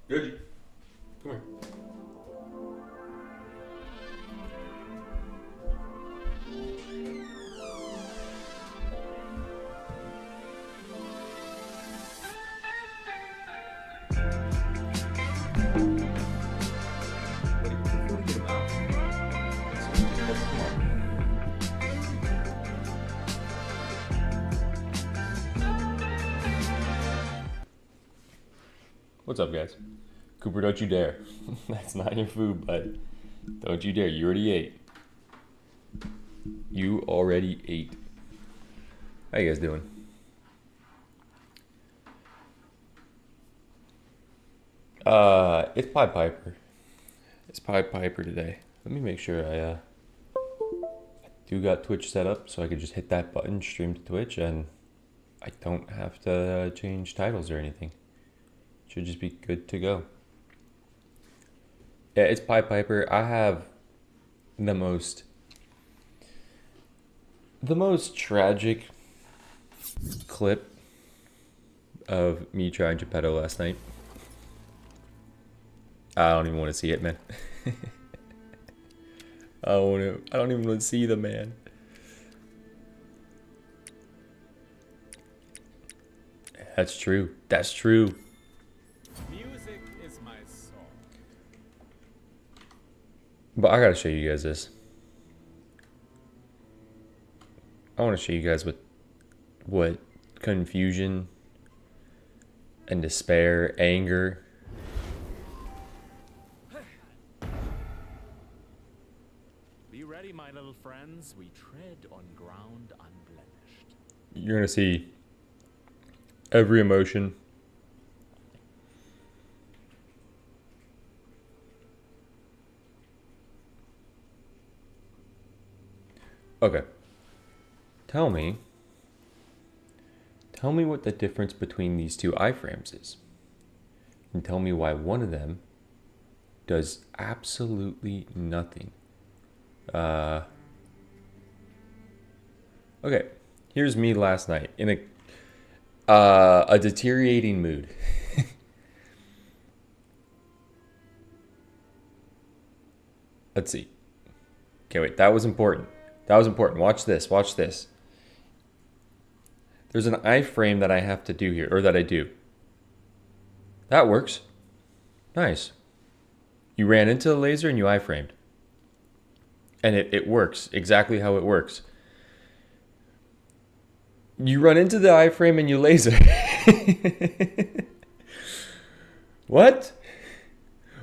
Good. Come here. What's up, guys? Cooper, don't you dare. That's not your food, bud. Don't you dare. You already ate. You already ate. How you guys doing? It's Pied Piper. It's Pied Piper today. Let me make sure I do got Twitch set up so I could just hit that button, stream to Twitch, and I don't have to change titles or anything. Should just be good to go. Yeah, it's Pied Piper. I have the most tragic clip of me trying Jeppetto last night. I don't even want to see it, man. I don't even want to see the man. That's true. That's true. Music is my soul. But I gotta show you guys this. I want to show you guys what confusion and despair, anger. Be ready, my little friends. We tread on ground unblemished. You're gonna see every emotion. Okay. Tell me what the difference between these two iframes is. And tell me why one of them does absolutely nothing. Okay, here's me last night in a deteriorating mood. Let's see. Okay, wait, that was important. That was important. Watch this. Watch this. There's an iframe that I have to do here, or that I do. That works. Nice. You ran into the laser and you iframed. And it works exactly how it works. You run into the iframe and you laser. What?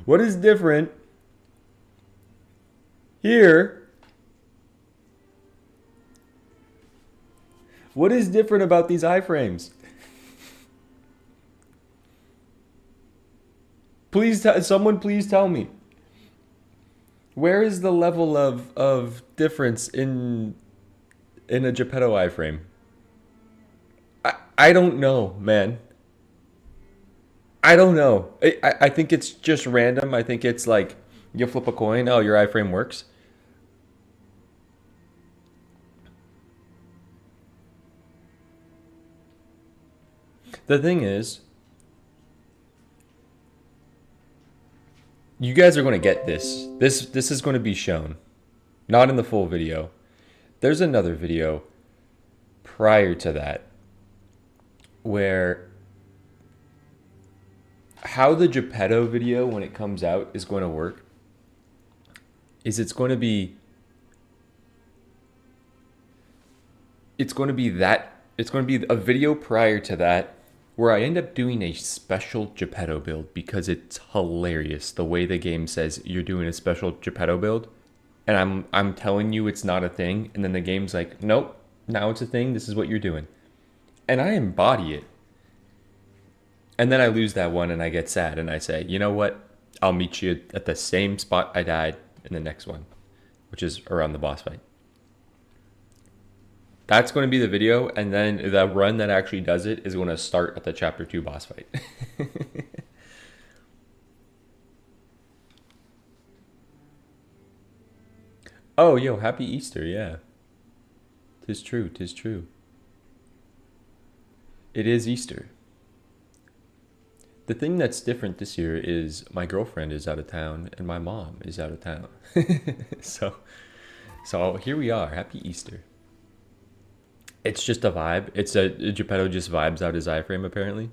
What is different here? What is different about these iframes? Someone please tell me. Where is the level of difference in a Jeppetto iframe? I don't know, man. I don't know. I think it's just random. I think it's like you flip a coin, oh, your iframe works. The thing is, you guys are going to get this. This is going to be shown. Not in the full video. There's another video prior to that where how the Jeppetto video when it comes out is going to work is it's going to be a video prior to that where I end up doing a special Jeppetto build because it's hilarious the way the game says you're doing a special Jeppetto build, and I'm telling you it's not a thing, and then the game's like, nope, now it's a thing, this is what you're doing. And I embody it. And then I lose that one and I get sad and I say, you know what? I'll meet you at the same spot I died in the next one, which is around the boss fight. That's going to be the video, and then the run that actually does it is going to start at the chapter 2 boss fight. Oh, yo, happy Easter, yeah. 'Tis true, 'tis true. It is Easter. the thing that's different this year is my girlfriend is out of town and my mom is out of town. so here we are. Happy Easter. It's just a vibe. It's a Jeppetto just vibes out his iframe apparently.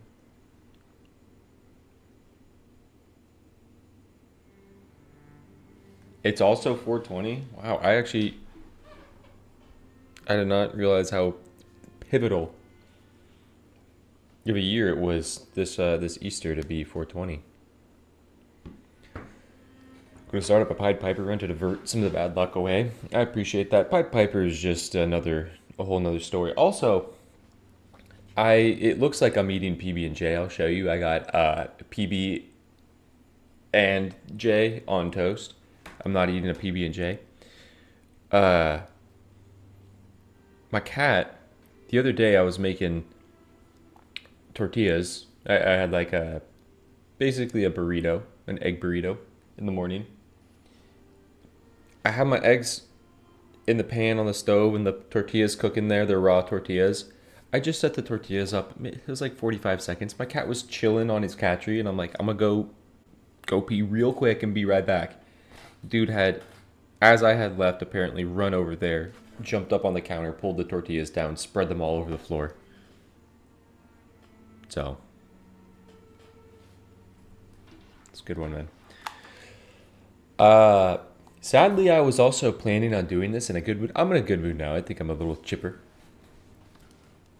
It's also 420. Wow, I did not realize how pivotal of a year it was this Easter to be 420. I'm gonna start up a Pied Piper run to divert some of the bad luck away. I appreciate that. Pied Piper is just a whole nother story. Also, it looks like I'm eating PB and J. I'll show you. I got PB and J on toast. I'm not eating a PB and J. My cat, the other day I was making tortillas. I had like basically a burrito, an egg burrito in the morning. I had my eggs in the pan on the stove and the tortillas cooking there. They're raw tortillas. I just set the tortillas up. It was like 45 seconds. My cat was chilling on his cat tree and I'm like, I'm gonna go pee real quick and be right back. Dude had, as I had left, apparently run over there, jumped up on the counter, pulled the tortillas down, spread them all over the floor. So, it's a good one, man. Sadly, I was also planning on doing this in a good mood. I'm in a good mood now. I think I'm a little chipper.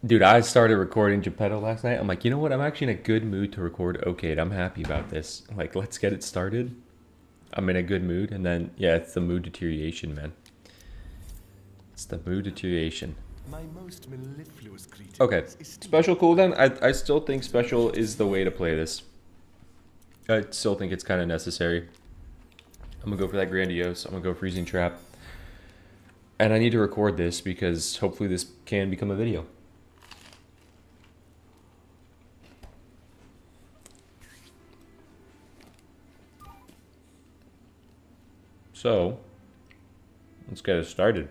Dude, I started recording Jeppetto last night. I'm like, you know what? I'm actually in a good mood to record OCAID. I'm happy about this. Like, let's get it started. I'm in a good mood. And then, yeah, it's the mood deterioration, man. It's the mood deterioration. My most mellifluous greetings. Okay, special cooldown. I still think special is the way to play this. I still think it's kind of necessary. I'm gonna go for that grandiose. I'm gonna go freezing trap. And I need to record this because hopefully this can become a video. So, let's get it started.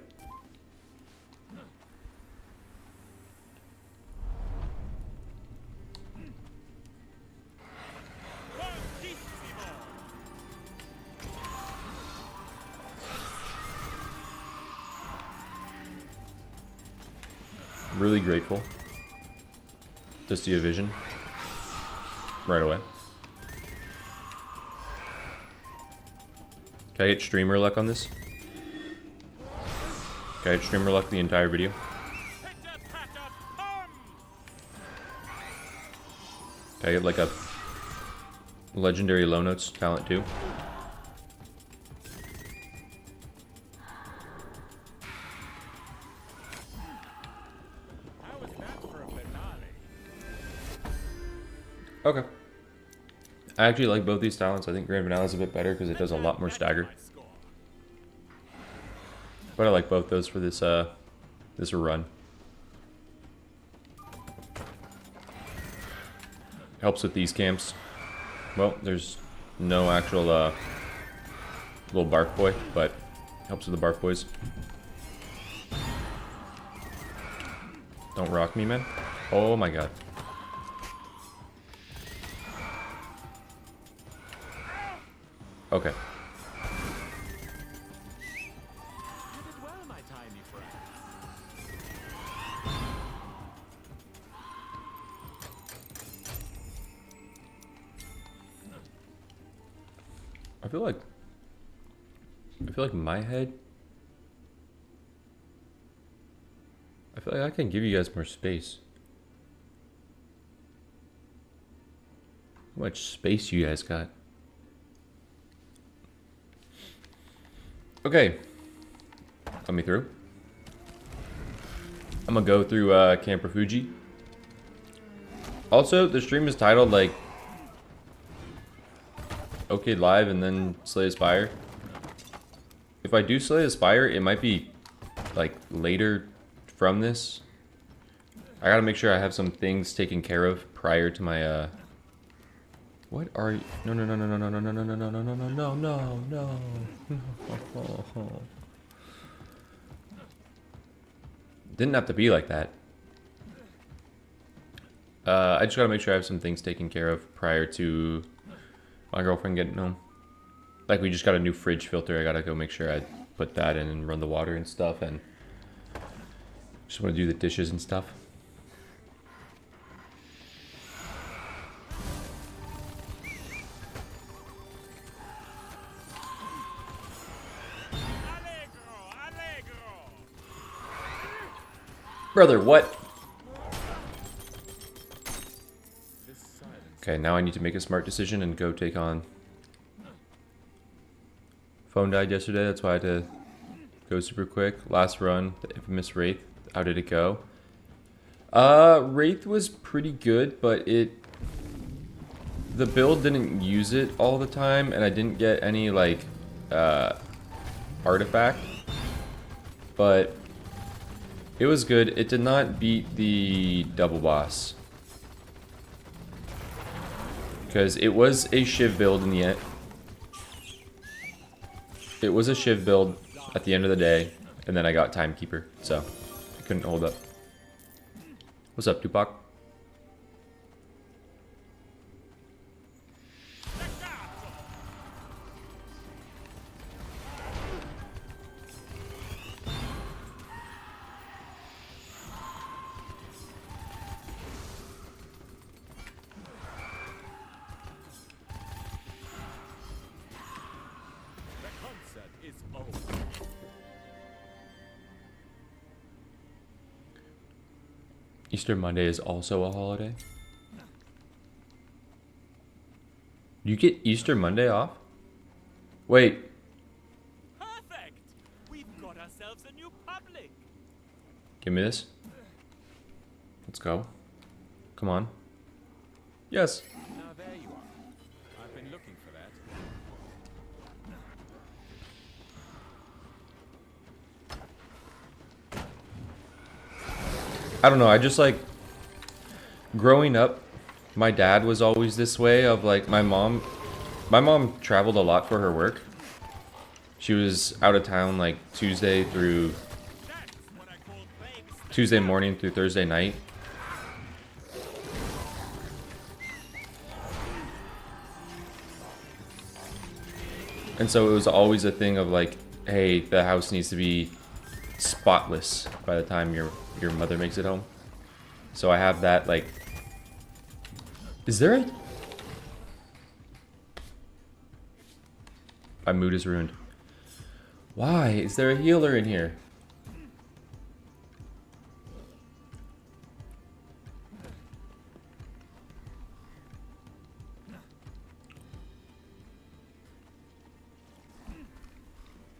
Really grateful to see a vision right away. Can I get streamer luck on this? Can I get streamer luck the entire video? Can I get like a legendary low notes talent too? Okay. I actually like both these talents. I think Grand Finale is a bit better because it does a lot more stagger. But I like both those for this this run. Helps with these camps. Well, there's no actual little bark boy, but helps with the bark boys. Don't rock me, man. Oh my god. Okay. I feel like my head. I feel like I can give you guys more space. How much space you guys got? Okay. Let me through. I'm gonna go through Camper Fuji. Also, the stream is titled like OCAID Live and then Slay Spire. If I do Slay Spire, it might be like later from this. I gotta make sure I have some things taken care of prior to my what are you? No. Didn't have to be like that. I just gotta make sure I have some things taken care of prior to my girlfriend getting home. Like, we just got a new fridge filter. I gotta go make sure I put that in and run the water and stuff, and just want to do the dishes and stuff. Brother, what? Okay, now I need to make a smart decision and go take on... Phone died yesterday, that's why I had to go super quick. Last run, the infamous Wraith. How did it go? Wraith was pretty good, but the build didn't use it all the time, and I didn't get any, like, artifact. But it was good. It did not beat the double boss. Because it was a Shiv build in the end. It was a Shiv build at the end of the day, and then I got Timekeeper, so I couldn't hold up. What's up, Tupac? Easter Monday is also a holiday. You get Easter Monday off? Wait. Perfect. We've got ourselves a new public. Give me this. Let's go. Come on. Yes. Now there you are. I've been looking for that. I don't know, I just like growing up, my dad was always this way of like my mom traveled a lot for her work. She was out of town like Tuesday morning through Thursday night. And so it was always a thing of like, hey, the house needs to be spotless by the time your mother makes it home. So I have that, like... Is there a... My mood is ruined. Why? Is there a healer in here?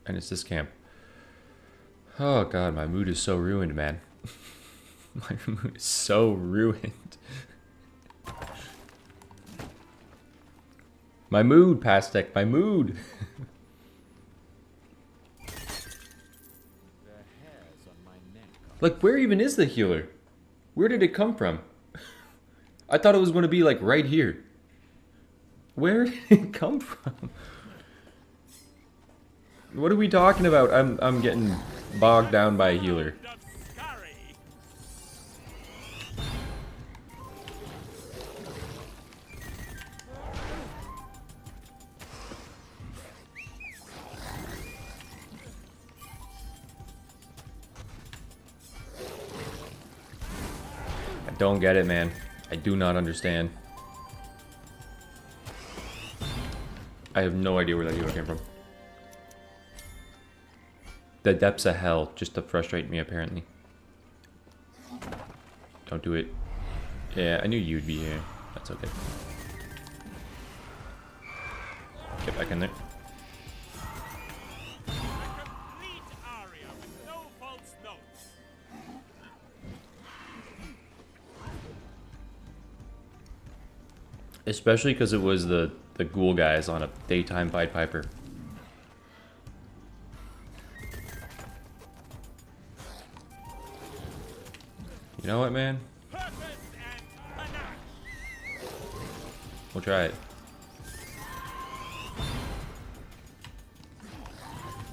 And it's this camp. Oh god, my mood is so ruined, man. My mood is so ruined. My mood, Pastek, my mood. Like, where even is the healer? Where did it come from? I thought it was going to be like right here. Where did it come from? What are we talking about? I'm getting bogged down by a healer. I don't get it, man. I do not understand. I have no idea where that healer came from. The depths of hell, just to frustrate me, apparently. Don't do it. Yeah, I knew you'd be here. That's okay. Get back in there. Especially because it was the ghoul guys on a daytime Pied Piper. You know what, man? We'll try it.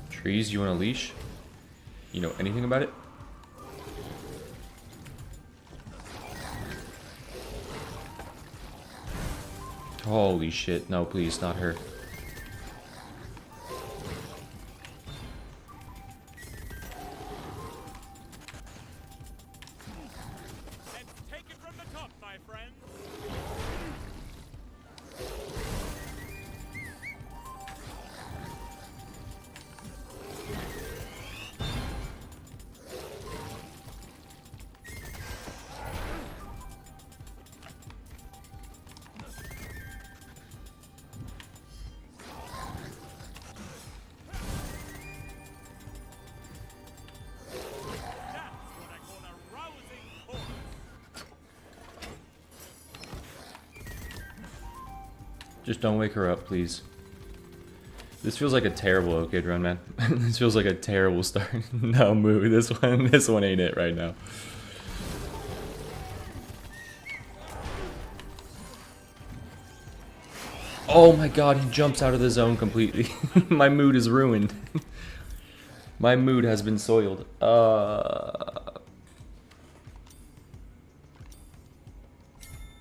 Trees, you want a leash? You know anything about it? Holy shit. No, please, not her. Let's take it from the top, my friends. Just don't wake her up, please. This feels like a terrible OCAID run, man. This feels like a terrible start. No, Moo, this one ain't it right now. Oh my god, he jumps out of the zone completely. My mood is ruined. My mood has been soiled.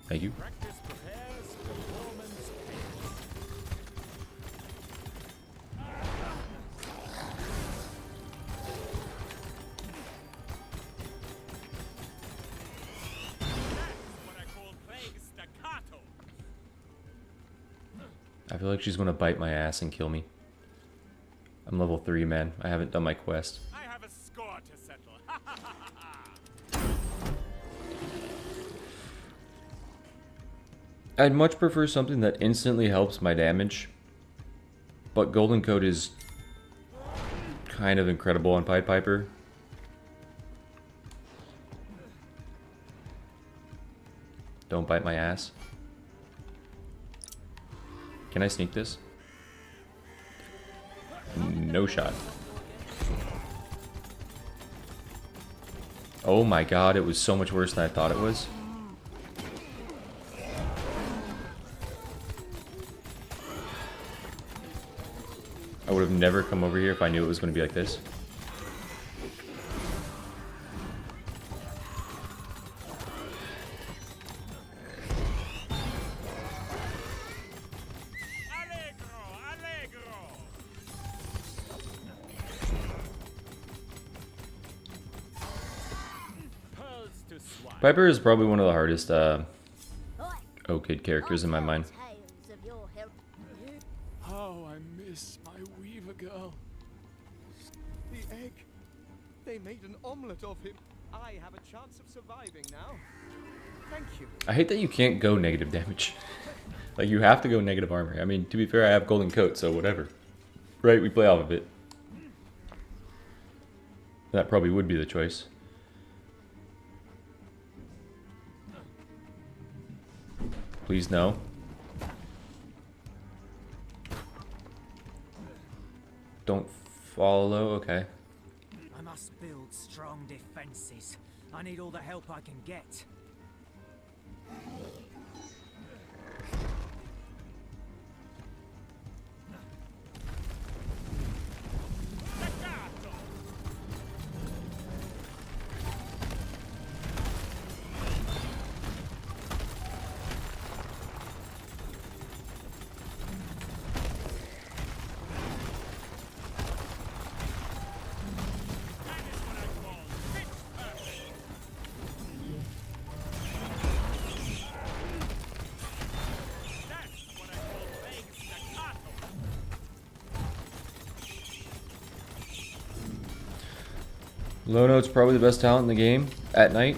Thank you. I feel like she's gonna bite my ass and kill me. I'm level 3, man. I haven't done my quest. I have a score to settle. I'd much prefer something that instantly helps my damage. But Golden Coat is kind of incredible on Pied Piper. Don't bite my ass. Can I sneak this? No shot. Oh my god, it was so much worse than I thought it was. I would have never come over here if I knew it was going to be like this. Piper is probably one of the hardest OCAID characters in my mind. How I miss my Weaver girl. The egg. They made an omelette of him. I have a chance of surviving now. Thank you. I hate that you can't go negative damage. Like, you have to go negative armor. I mean, to be fair, I have Golden Coat, so whatever. Right, we play off of it. That probably would be the choice. Please, no. Don't follow, okay. I must build strong defenses. I need all the help I can get. Low note's probably the best talent in the game at night.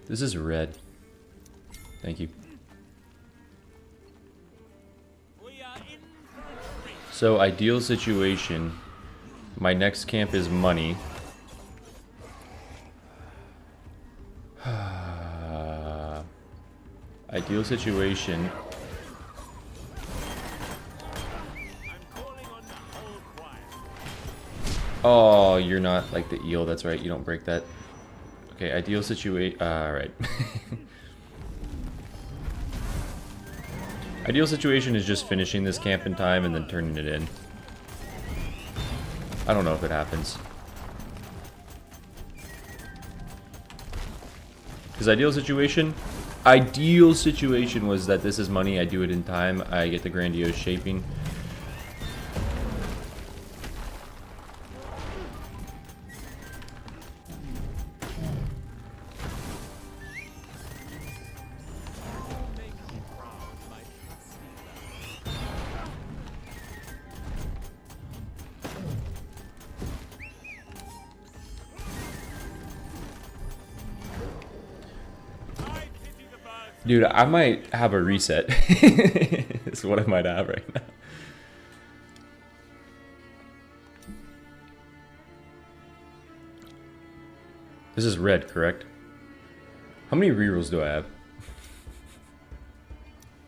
This is red. Thank you. So, ideal situation. My next camp is money. Ideal situation. Oh, you're not like the eel. That's right. You don't break that. Okay, ideal situation. Alright. Ideal situation is just finishing this camp in time and then turning it in. I don't know if it happens. Because ideal situation was that this is money, I do it in time, I get the grandiose shaping. Dude, I might have a reset. Is what I might have right now. This is red, correct? How many rerolls do I have?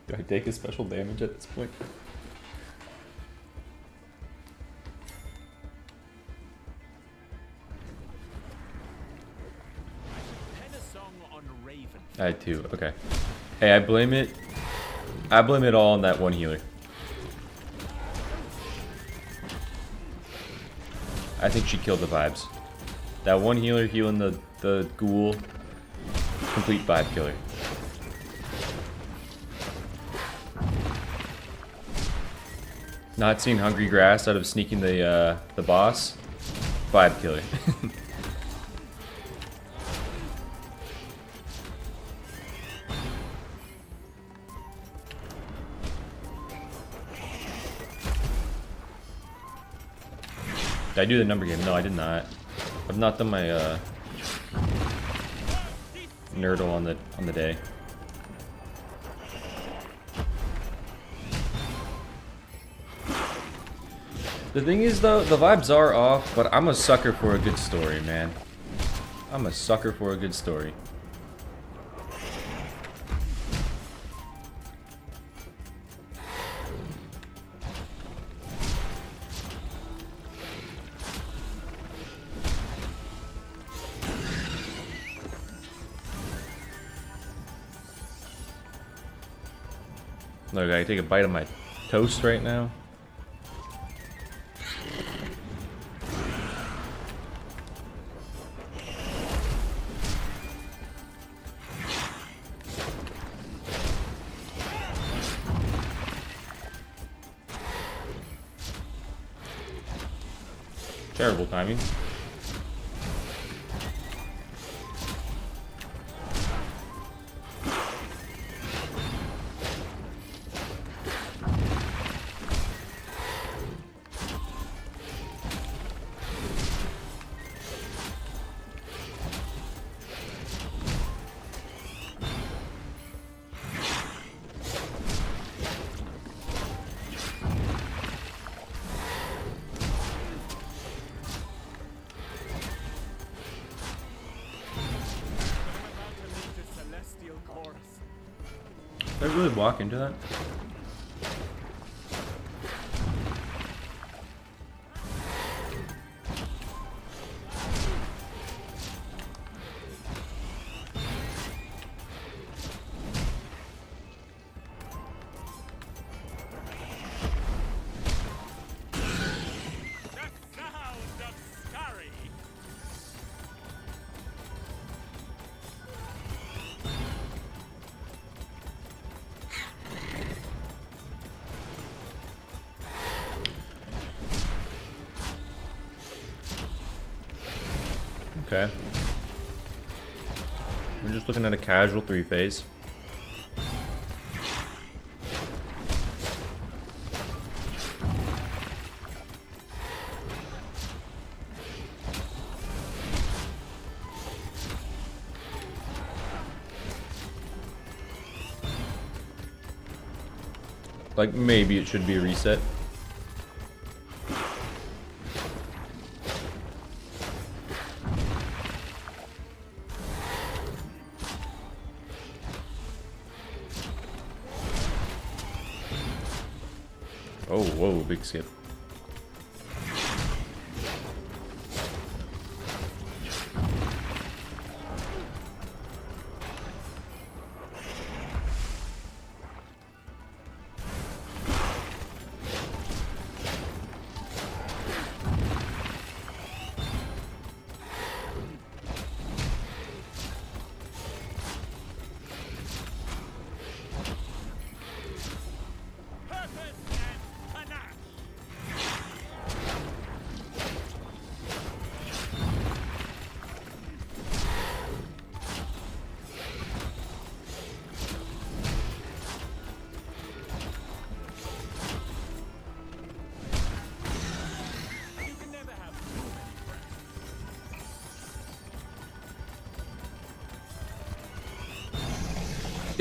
Do I take a special damage at this point? I had two, okay. Hey, I blame it all on that one healer. I think she killed the vibes. That one healer healing the ghoul, complete vibe killer. Not seeing hungry grass out of sneaking the boss, vibe killer. Did I do the number game? No, I did not. I've not done my Nerdle on the day. The thing is though, the vibes are off, but I'm a sucker for a good story, man. I'm a sucker for a good story. Look, I take a bite of my toast right now. Terrible timing. Did I really walk into that? Okay. We're just looking at a casual 3-phase. Like, maybe it should be a reset. Oh, whoa, big skip.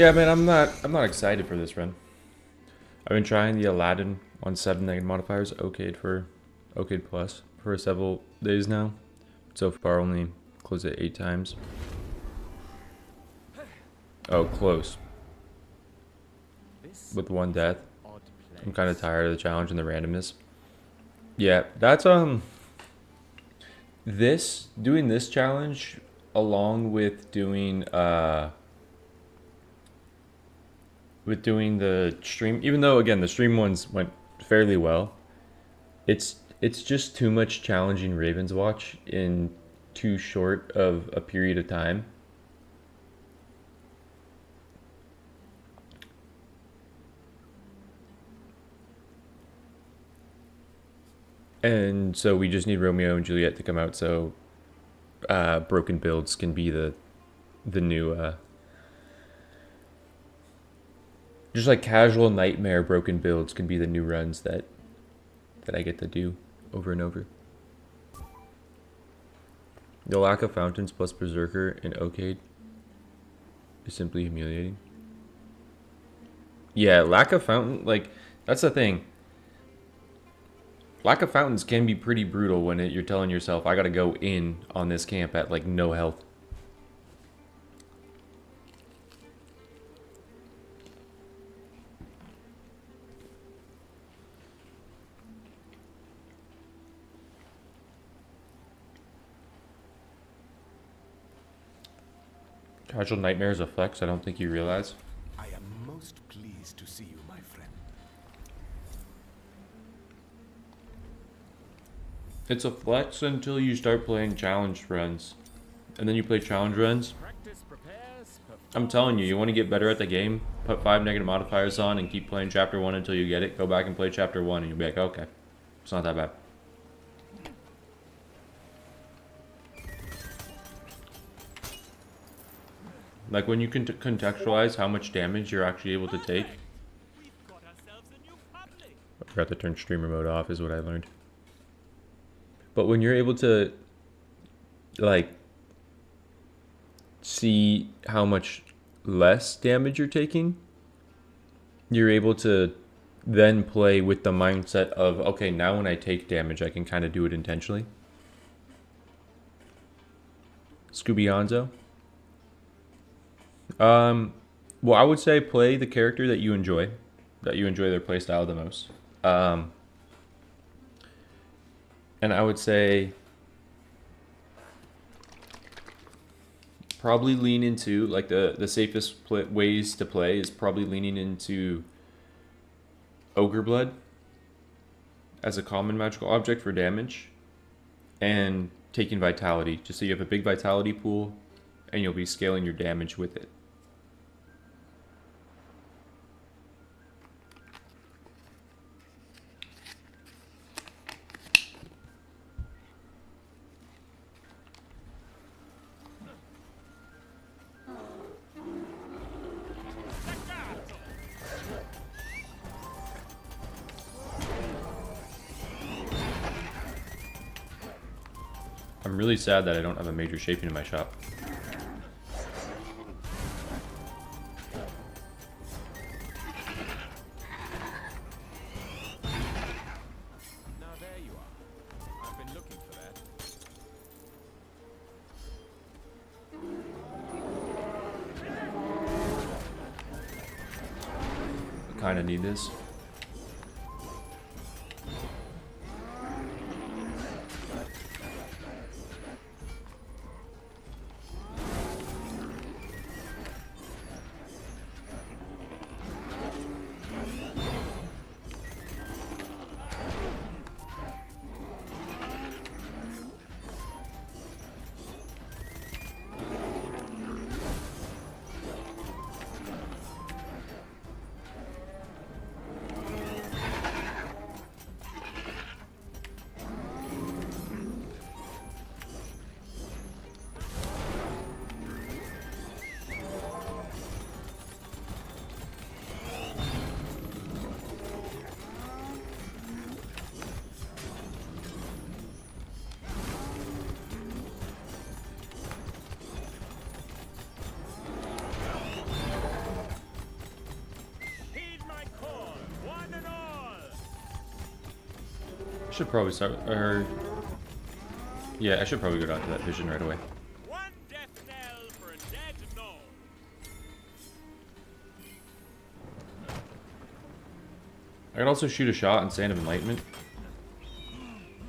Yeah, man, I'm not excited for this run. I've been trying the Aladdin on 7 negative modifiers, OCAID Plus for several days now. So far, only closed it 8 times. Oh, close. With 1 death. I'm kind of tired of the challenge and the randomness. Yeah, that's doing this challenge along with doing the stream, even though again the stream ones went fairly well, it's just too much challenging Ravenswatch in too short of a period of time. And so we just need Romeo and Juliet to come out so broken builds can be the new just like casual nightmare broken builds can be the new runs that I get to do over and over. The lack of fountains plus Berserker in OCAID is simply humiliating. Yeah, lack of fountain, like, that's the thing. Lack of fountains can be pretty brutal when you're telling yourself, I gotta go in on this camp at, like, no health. Casual Nightmares of Flex, I don't think you realize. I am most pleased to see you, my friend. It's a flex until you start playing challenge runs. And then you play challenge runs. I'm telling you, you want to get better at the game, put 5 negative modifiers on and keep playing chapter 1 until you get it. Go back and play chapter 1 and you'll be like, okay, it's not that bad. Like when you can contextualize how much damage you're actually able to take. I forgot to turn streamer mode off is what I learned. But when you're able to like see how much less damage you're taking, you're able to then play with the mindset of, okay, now when I take damage, I can kind of do it intentionally. Scooby Hanzo. Well, I would say play the character that you enjoy their playstyle the most. And I would say probably lean into, like, the safest ways to play is probably leaning into Ogre Blood as a common magical object for damage and taking Vitality, just so you have a big Vitality pool and you'll be scaling your damage with it. I'm really sad that I don't have a major shaping in my shop. Now there you are. I've been looking for that. I kind of need this. should probably start, or... Yeah, I should probably go down to that vision right away. One death knell for a dead gnome. I could also shoot a shot on Sand of Enlightenment.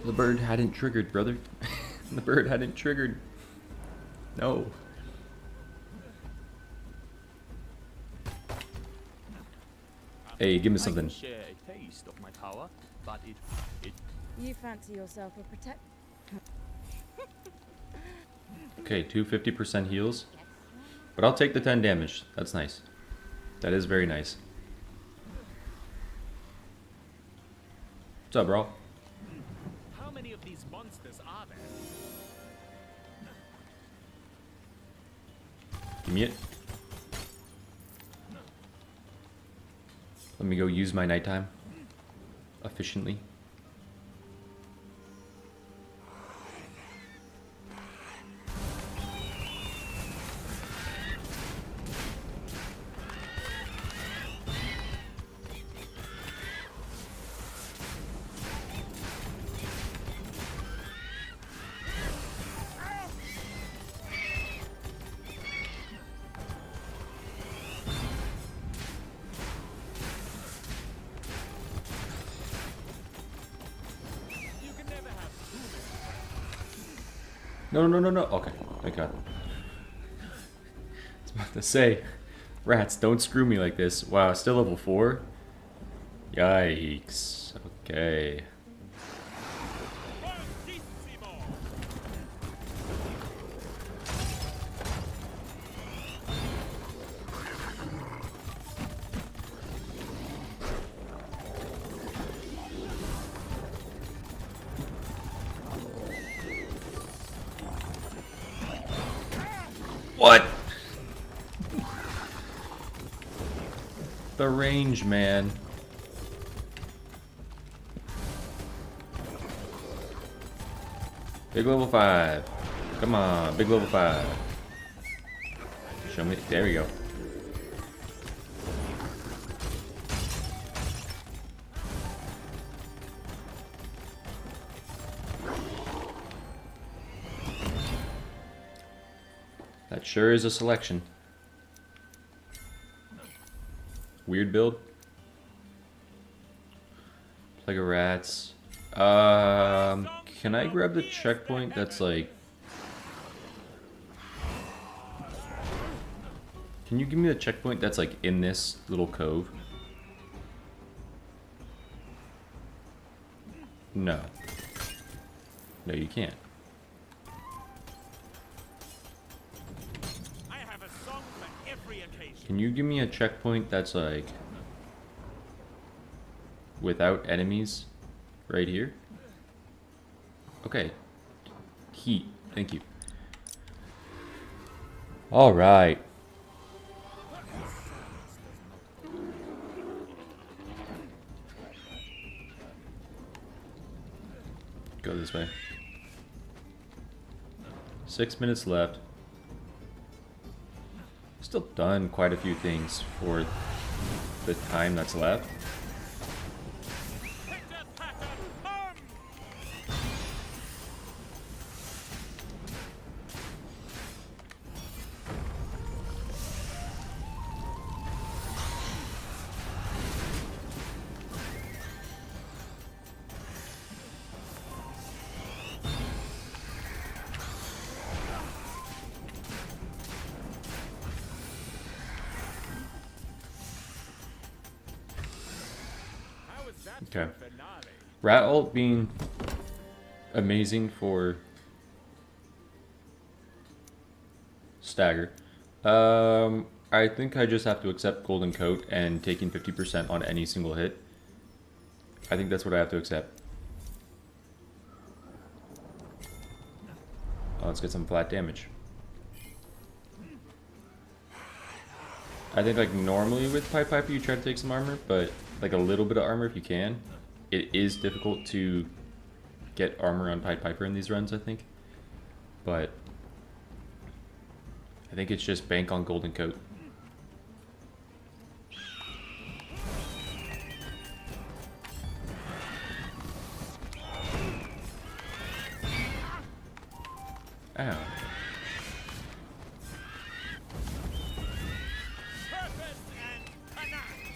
The bird hadn't triggered, brother. The bird hadn't triggered. No. Hey, give me I something. can share a taste of my power, but it You fancy yourself a protect? Okay, 250% heals. But I'll take the 10 damage. That's nice. That is very nice. What's up, bro? How many of these monsters are there? Give me it. Let me go use my nighttime efficiently. No, no, no, no, no. Okay, thank God. I was about to say, rats, don't screw me like this. Wow, still level 4? Yikes. Okay. What? The range, man. Big level 5. Come on, big level 5. Show me. There we go. That sure is a selection. Weird build. Plague of rats. Can I grab the checkpoint that's like... Can you give me the checkpoint that's like in this little cove? No. No, you can't. Can you give me a checkpoint that's like without enemies right here? Okay. Heat. Thank you. All right. Go this way. 6 minutes left. Still done quite a few things for the time that's left. Okay. Rat ult being amazing for stagger. I think I just have to accept golden coat and taking 50% on any single hit. I think that's what I have to accept. Oh, let's get some flat damage. I think like normally with Pied Piper you try to take some armor, but like a little bit of armor if you can. It is difficult to get armor on Pied Piper in these runs, I think. But I think it's just bank on golden coat. Ow. Purpose and panache.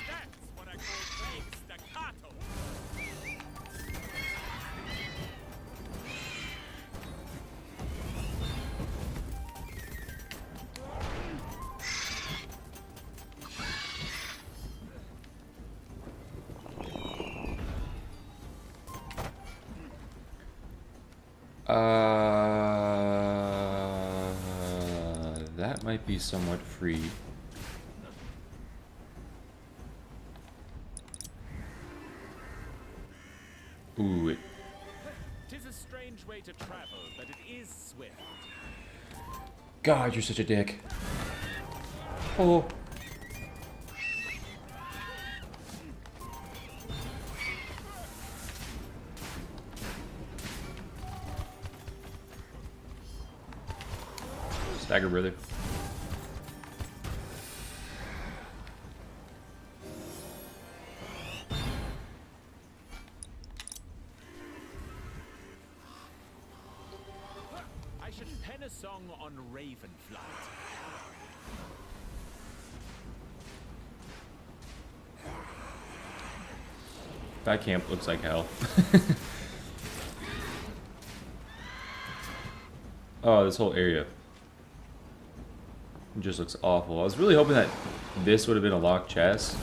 That's what I call playing staccato. That might be somewhat free. Ooh, it, Tis a strange way to travel, but it is swift. God, you're such a dick. Oh. Stagger, brother. I should pen a song on Ravenflight. That camp looks like hell. Oh, this whole area. It just looks awful. I was really hoping that this would have been a locked chest.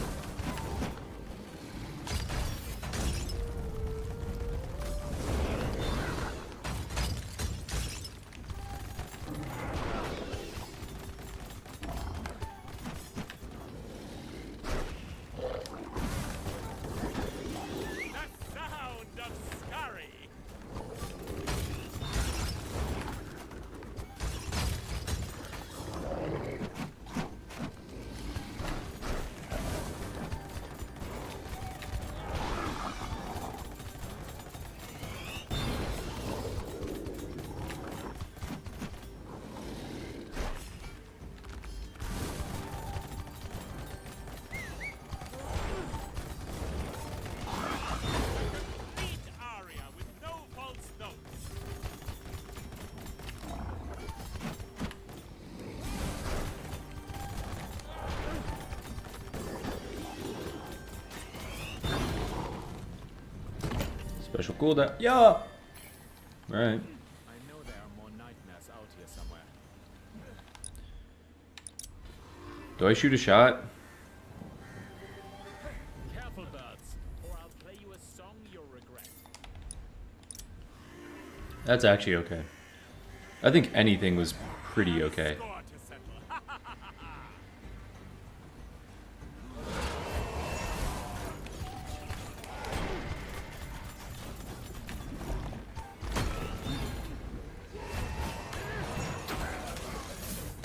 The sound of scurry. Complete aria with no false notes. Special cooldown. Yeah! Alright. I know there are more nightmares out here somewhere. Do I shoot a shot? Careful, birds, or I'll play you a song you'll regret. That's actually okay. I think anything was pretty okay. Score to settle.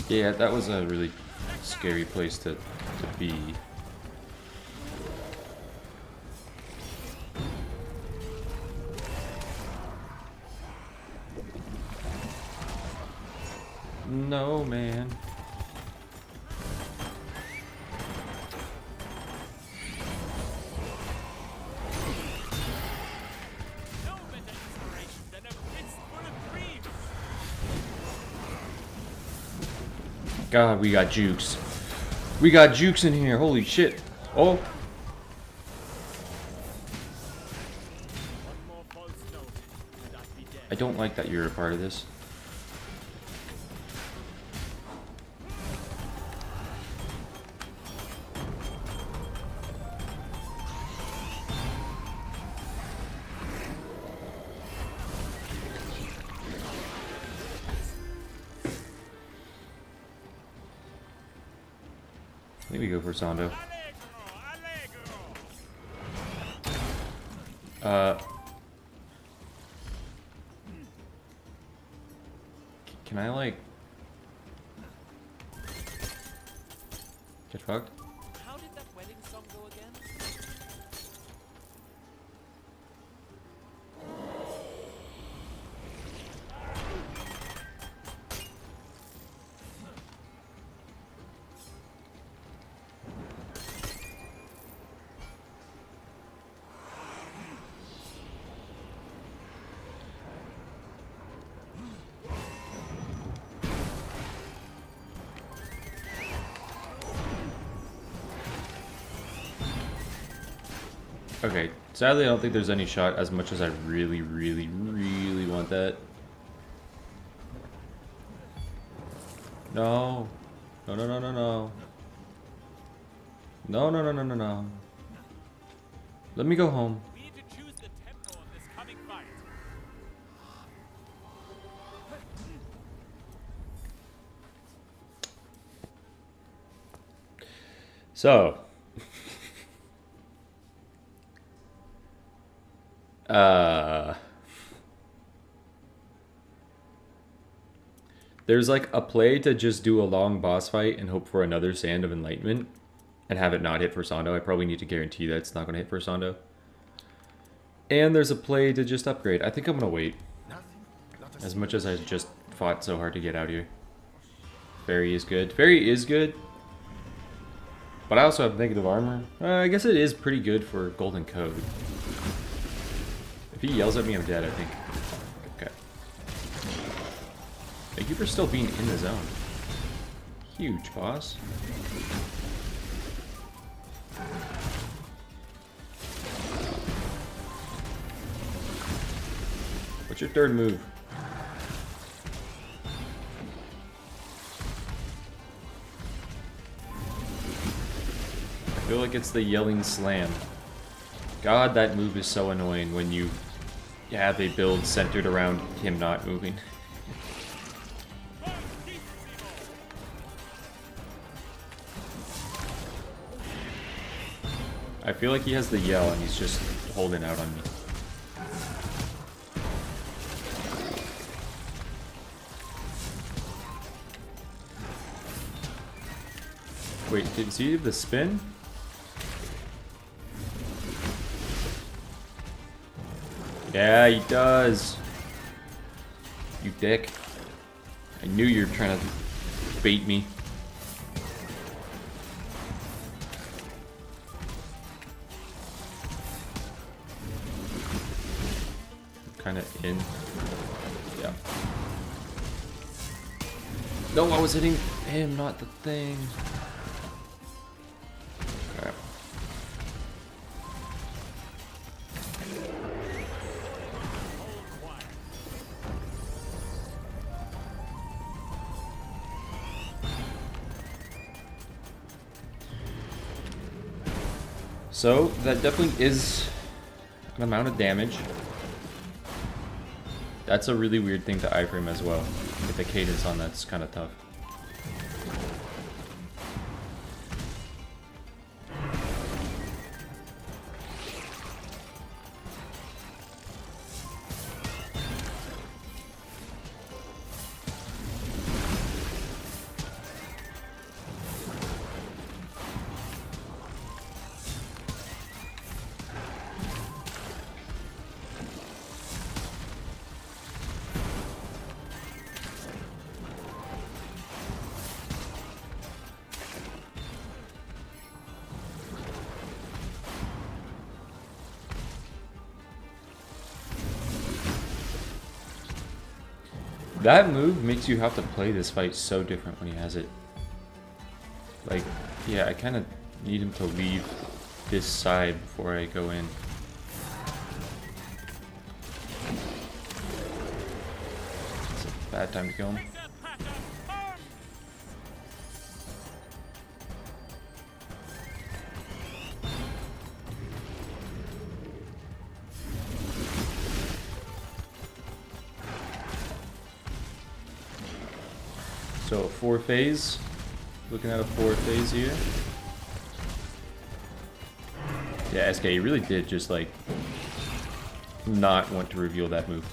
Yeah, that was a really scary place to be. No, man. No better inspiration than a fist full of dreams. God, we got jukes. We got jukes in here. Holy shit. Oh. One more false note, and I'd be dead. I don't like that you're a part of this. I think we go for Sando. Allegro, allegro. Can I like get fucked? How did that wedding song go again? Okay, sadly I don't think there's any shot as much as I really, really, really want that. No. No, no, no, no, no. No, no, no, no, no, no. Let me go home. We need to choose the tempo of this coming fight. So. There's like a play to just do a long boss fight and hope for another Sand of Enlightenment and have it not hit for Sando. I probably need to guarantee that it's not going to hit for Sando. And there's a play to just upgrade. I think I'm going to wait. As much as I just fought so hard to get out here. Fairy is good. Fairy is good. But I also have negative armor. I guess it is pretty good for Golden Code. If he yells at me, I'm dead, I think. Okay. Thank you for still being in the zone. Huge, boss. What's your third move? I feel like it's the yelling slam. God, that move is so annoying when you have a build centered around him not moving. I feel like he has the yell and he's just holding out on me. Wait, did he have the spin? Yeah, he does. You dick. I knew you were trying to bait me. Kind of in. Yeah. No, I was hitting him, not the thing. Crap. So, that definitely is an amount of damage. That's a really weird thing to iframe as well. With the cadence on that's kind of tough. That move makes you have to play this fight so different when he has it. Like, yeah, I kind of need him to leave this side before I go in. It's a bad time to kill him. So 4 phase, looking at a 4 phase here. Yeah, SK, you really did just like not want to reveal that move.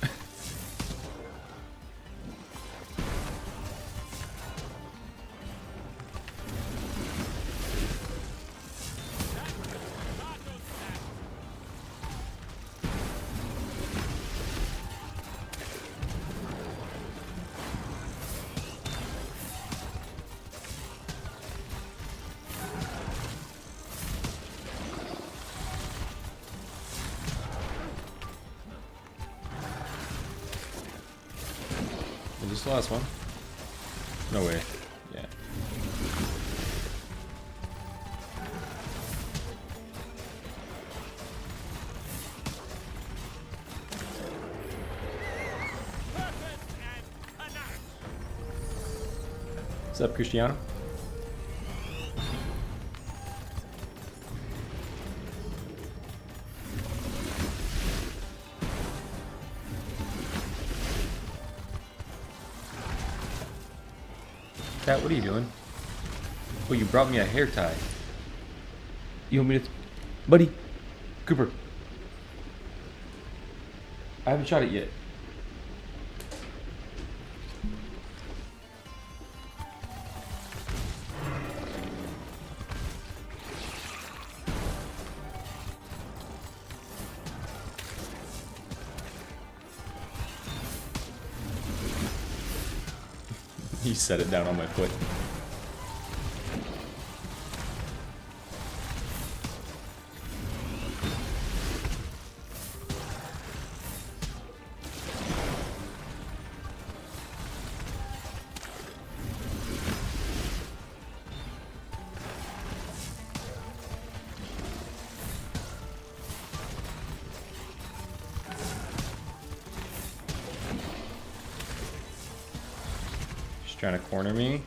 Is this the last one? No way. Yeah. What's up, Cristiano? Cat, what are you doing? Oh, you brought me a hair tie. You want me to... Buddy! Cooper! I haven't shot it yet. He set it down on my foot. Trying to corner me.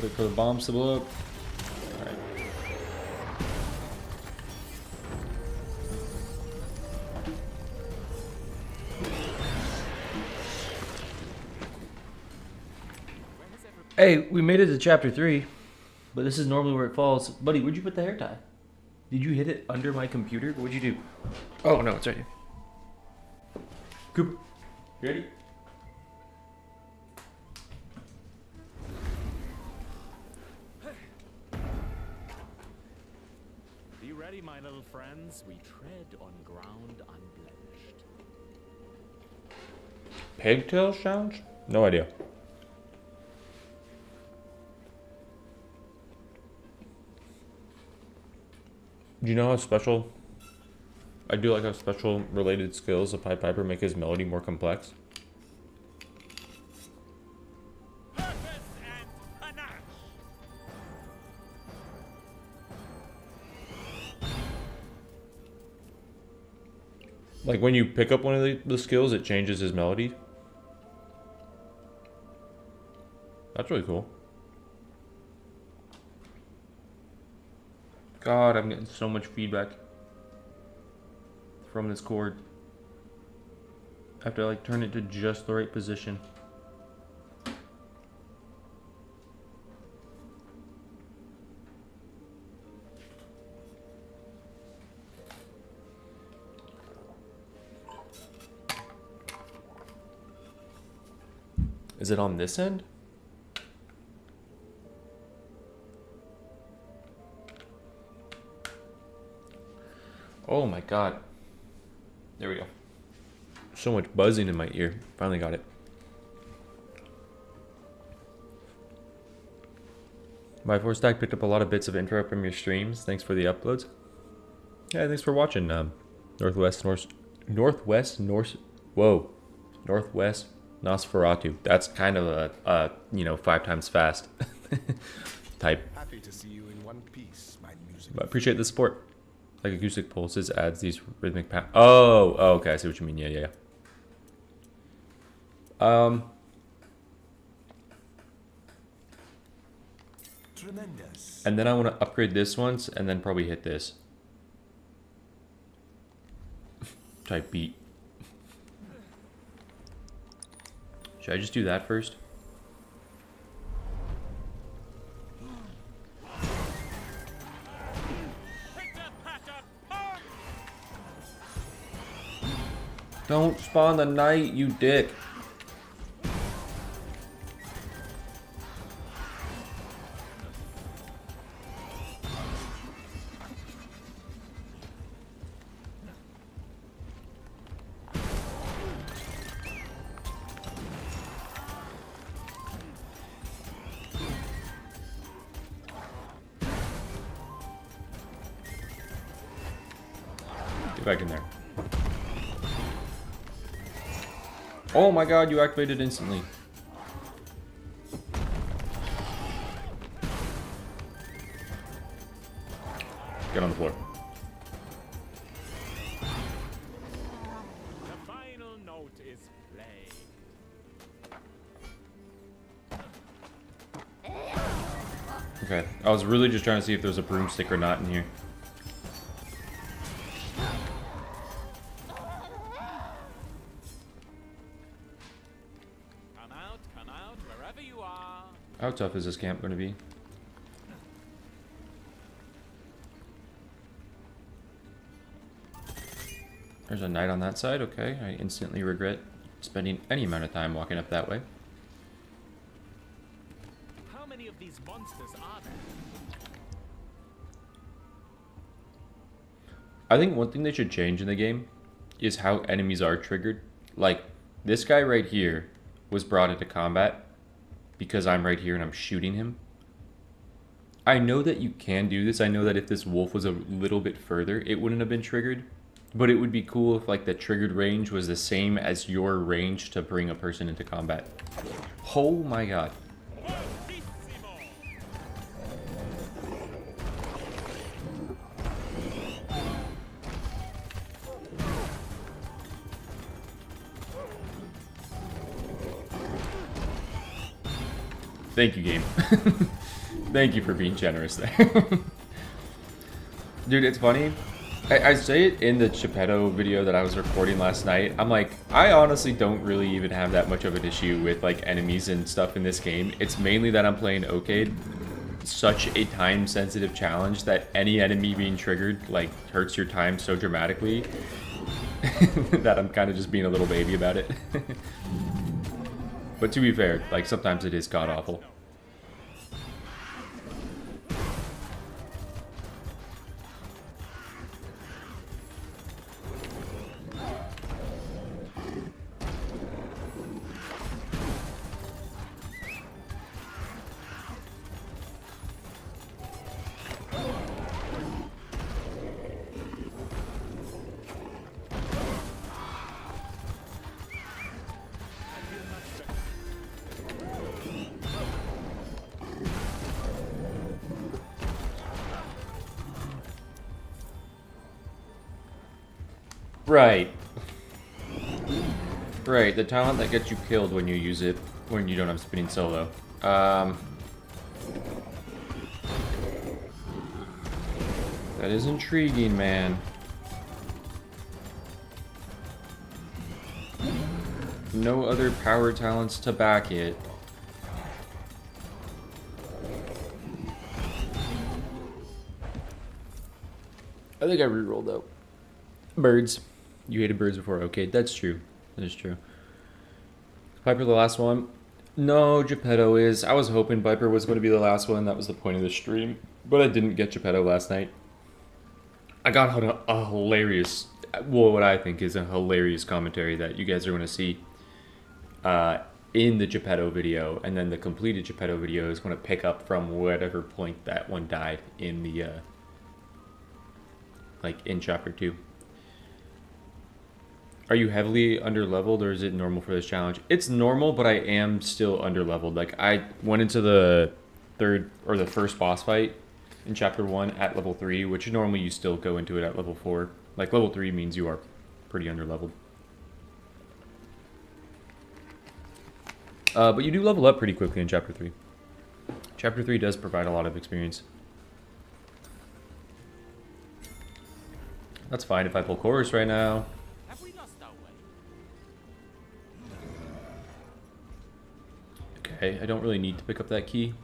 Wait for the bombs to blow up. Alright. Hey, we made it to chapter 3, but this is normally where it falls. Buddy, where'd you put the hair tie? Did you hit it under my computer? What'd you do? Oh, no, it's right here. Cooper, you ready? Be ready, my little friends. We tread on ground unblemished. Pigtail sounds? No idea. Do you know how special... I do like how special related skills of Pied Piper make his melody more complex. Purpose and panache. Like when you pick up one of the skills, it changes his melody. That's really cool. God, I'm getting so much feedback from this cord. I have to like turn it to just the right position. Is it on this end? Oh my god. There we go. So much buzzing in my ear. Finally got it. My four stack picked up a lot of bits of intro from your streams. Thanks for the uploads. Yeah, thanks for watching. Northwest Nosferatu. That's kind of a 5 times fast type. Happy to see you in one piece, my music. But appreciate the support. Like acoustic pulses adds these rhythmic Oh, okay, I see what you mean. Yeah. Tremendous. And then I want to upgrade this once, and then probably hit this type beat. Should I just do that first? Don't spawn the knight, you dick. Get back in there. Oh my god, you activated instantly. Get on the floor. Okay, I was really just trying to see if there's a broomstick or not in here. Come out, wherever you are. How tough is this camp going to be? There's a knight on that side, okay. I instantly regret spending any amount of time walking up that way. How many of these monsters are there? I think one thing they should change in the game is how enemies are triggered. Like, this guy right here was brought into combat because I'm right here and I'm shooting him. I know that you can do this. I know that if this wolf was a little bit further, it wouldn't have been triggered. But it would be cool if, like, the triggered range was the same as your range to bring a person into combat. Oh my god. Thank you, game. Thank you for being generous there. Dude, it's funny. I say it in the Jeppetto video that I was recording last night. I'm like, I honestly don't really even have that much of an issue with like enemies and stuff in this game. It's mainly that I'm playing OCAID. Such a time-sensitive challenge that any enemy being triggered like hurts your time so dramatically that I'm kind of just being a little baby about it. But to be fair, like sometimes it is god-awful. Right. Right, the talent that gets you killed when you use it, when you don't have spinning solo. That is intriguing, man. No other power talents to back it. I think I rerolled though. Birds. You hated birds before. Okay, that's true. That is true. Piper the last one? No, Jeppetto is. I was hoping Piper was going to be the last one. That was the point of the stream. But I didn't get Jeppetto last night. I got a hilarious, well, what I think is a hilarious commentary that you guys are going to see in the Jeppetto video. And then the completed Jeppetto video is going to pick up from whatever point that one died in the, like, in chapter 2. Are you heavily underleveled or is it normal for this challenge? It's normal, but I am still underleveled. Like, I went into the first boss fight in chapter 1 at level 3, which normally you still go into it at level 4. Like, level 3 means you are pretty underleveled. But you do level up pretty quickly in chapter 3. Chapter 3 does provide a lot of experience. That's fine if I pull chorus right now. Okay, I don't really need to pick up that key.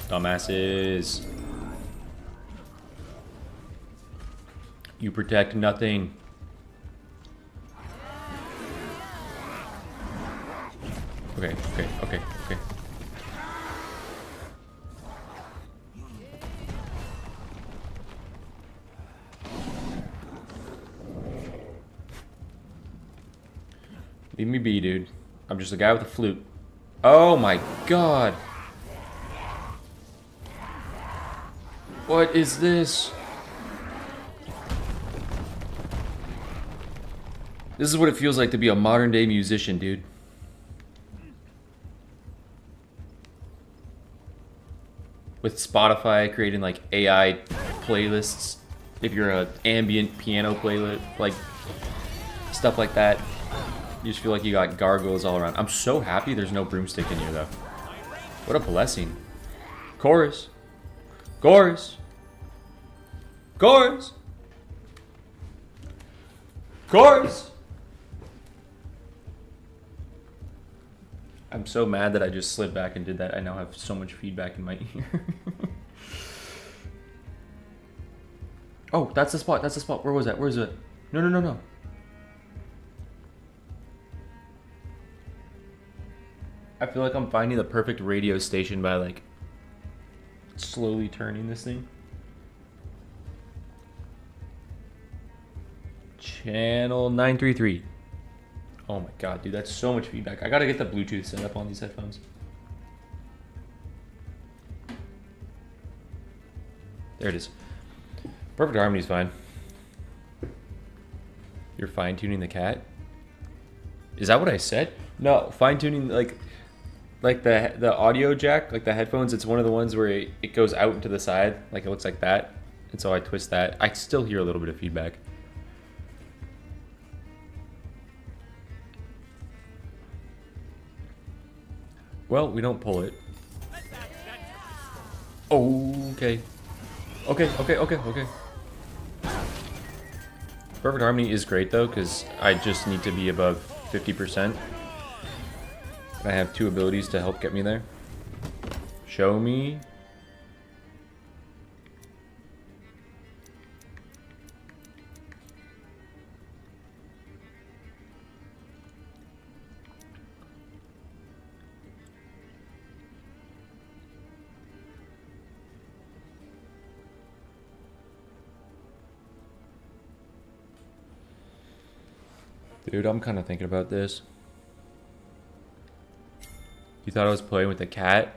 Dumbasses. You protect nothing. Okay. Leave me be, dude. I'm just a guy with a flute. Oh my god. What is this? This is what it feels like to be a modern day musician, dude. With Spotify creating like AI playlists. If you're an ambient piano playlist, like stuff like that. You just feel like you got gargoyles all around. I'm so happy there's no broomstick in here, though. What a blessing. Chorus. Chorus. Chorus. Chorus. I'm so mad that I just slid back and did that. I now have so much feedback in my ear. Oh, that's the spot. That's the spot. Where was that? Where is it? No, no, no, no. I feel like I'm finding the perfect radio station by like slowly turning this thing. Channel 933. Oh my god, dude, that's so much feedback. I gotta get the Bluetooth set up on these headphones. There it is. Perfect harmony's fine. You're fine-tuning the cat? Is that what I said? No, fine-tuning like the audio jack, like the headphones, it's one of the ones where it goes out into the side, like it looks like that. And so I twist that. I still hear a little bit of feedback. Well, we don't pull it. Okay. Okay. Perfect harmony is great though, because I just need to be above 50%. I have 2 abilities to help get me there. Show me. Dude, I'm kind of thinking about this. You thought I was playing with the cat?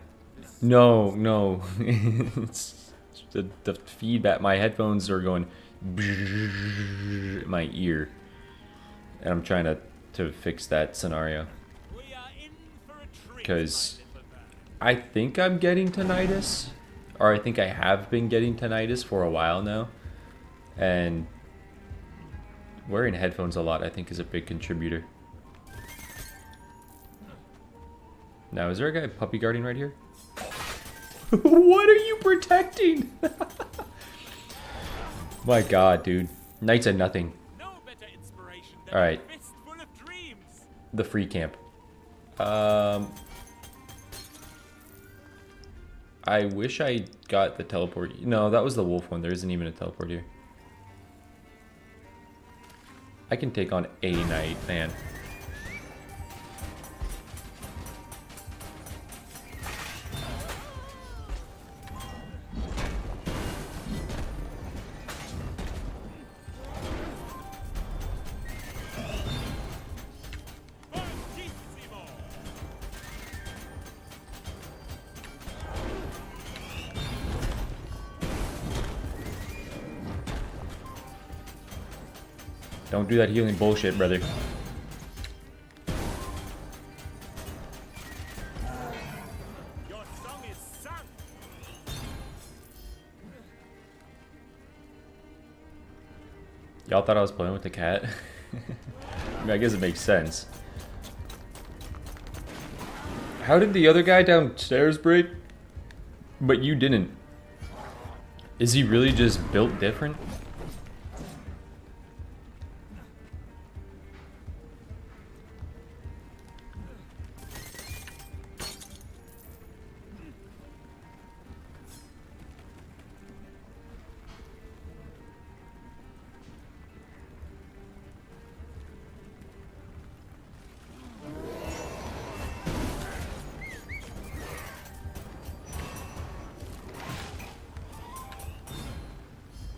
No, no. It's the feedback. My headphones are going in my ear. And I'm trying to fix that scenario. Because I think I'm getting tinnitus. Or I think I have been getting tinnitus for a while now. And wearing headphones a lot, I think, is a big contributor. Now, is there a guy puppy guarding right here? What are you protecting? My god, dude. Knights and nothing. Alright. The free camp. I wish I got the teleport. No, that was the wolf one. There isn't even a teleport here. I can take on a knight, man. Don't do that healing bullshit, brother. Your song is sung. Y'all thought I was playing with the cat? I mean, I guess it makes sense. How did the other guy downstairs break? But you didn't. Is he really just built different?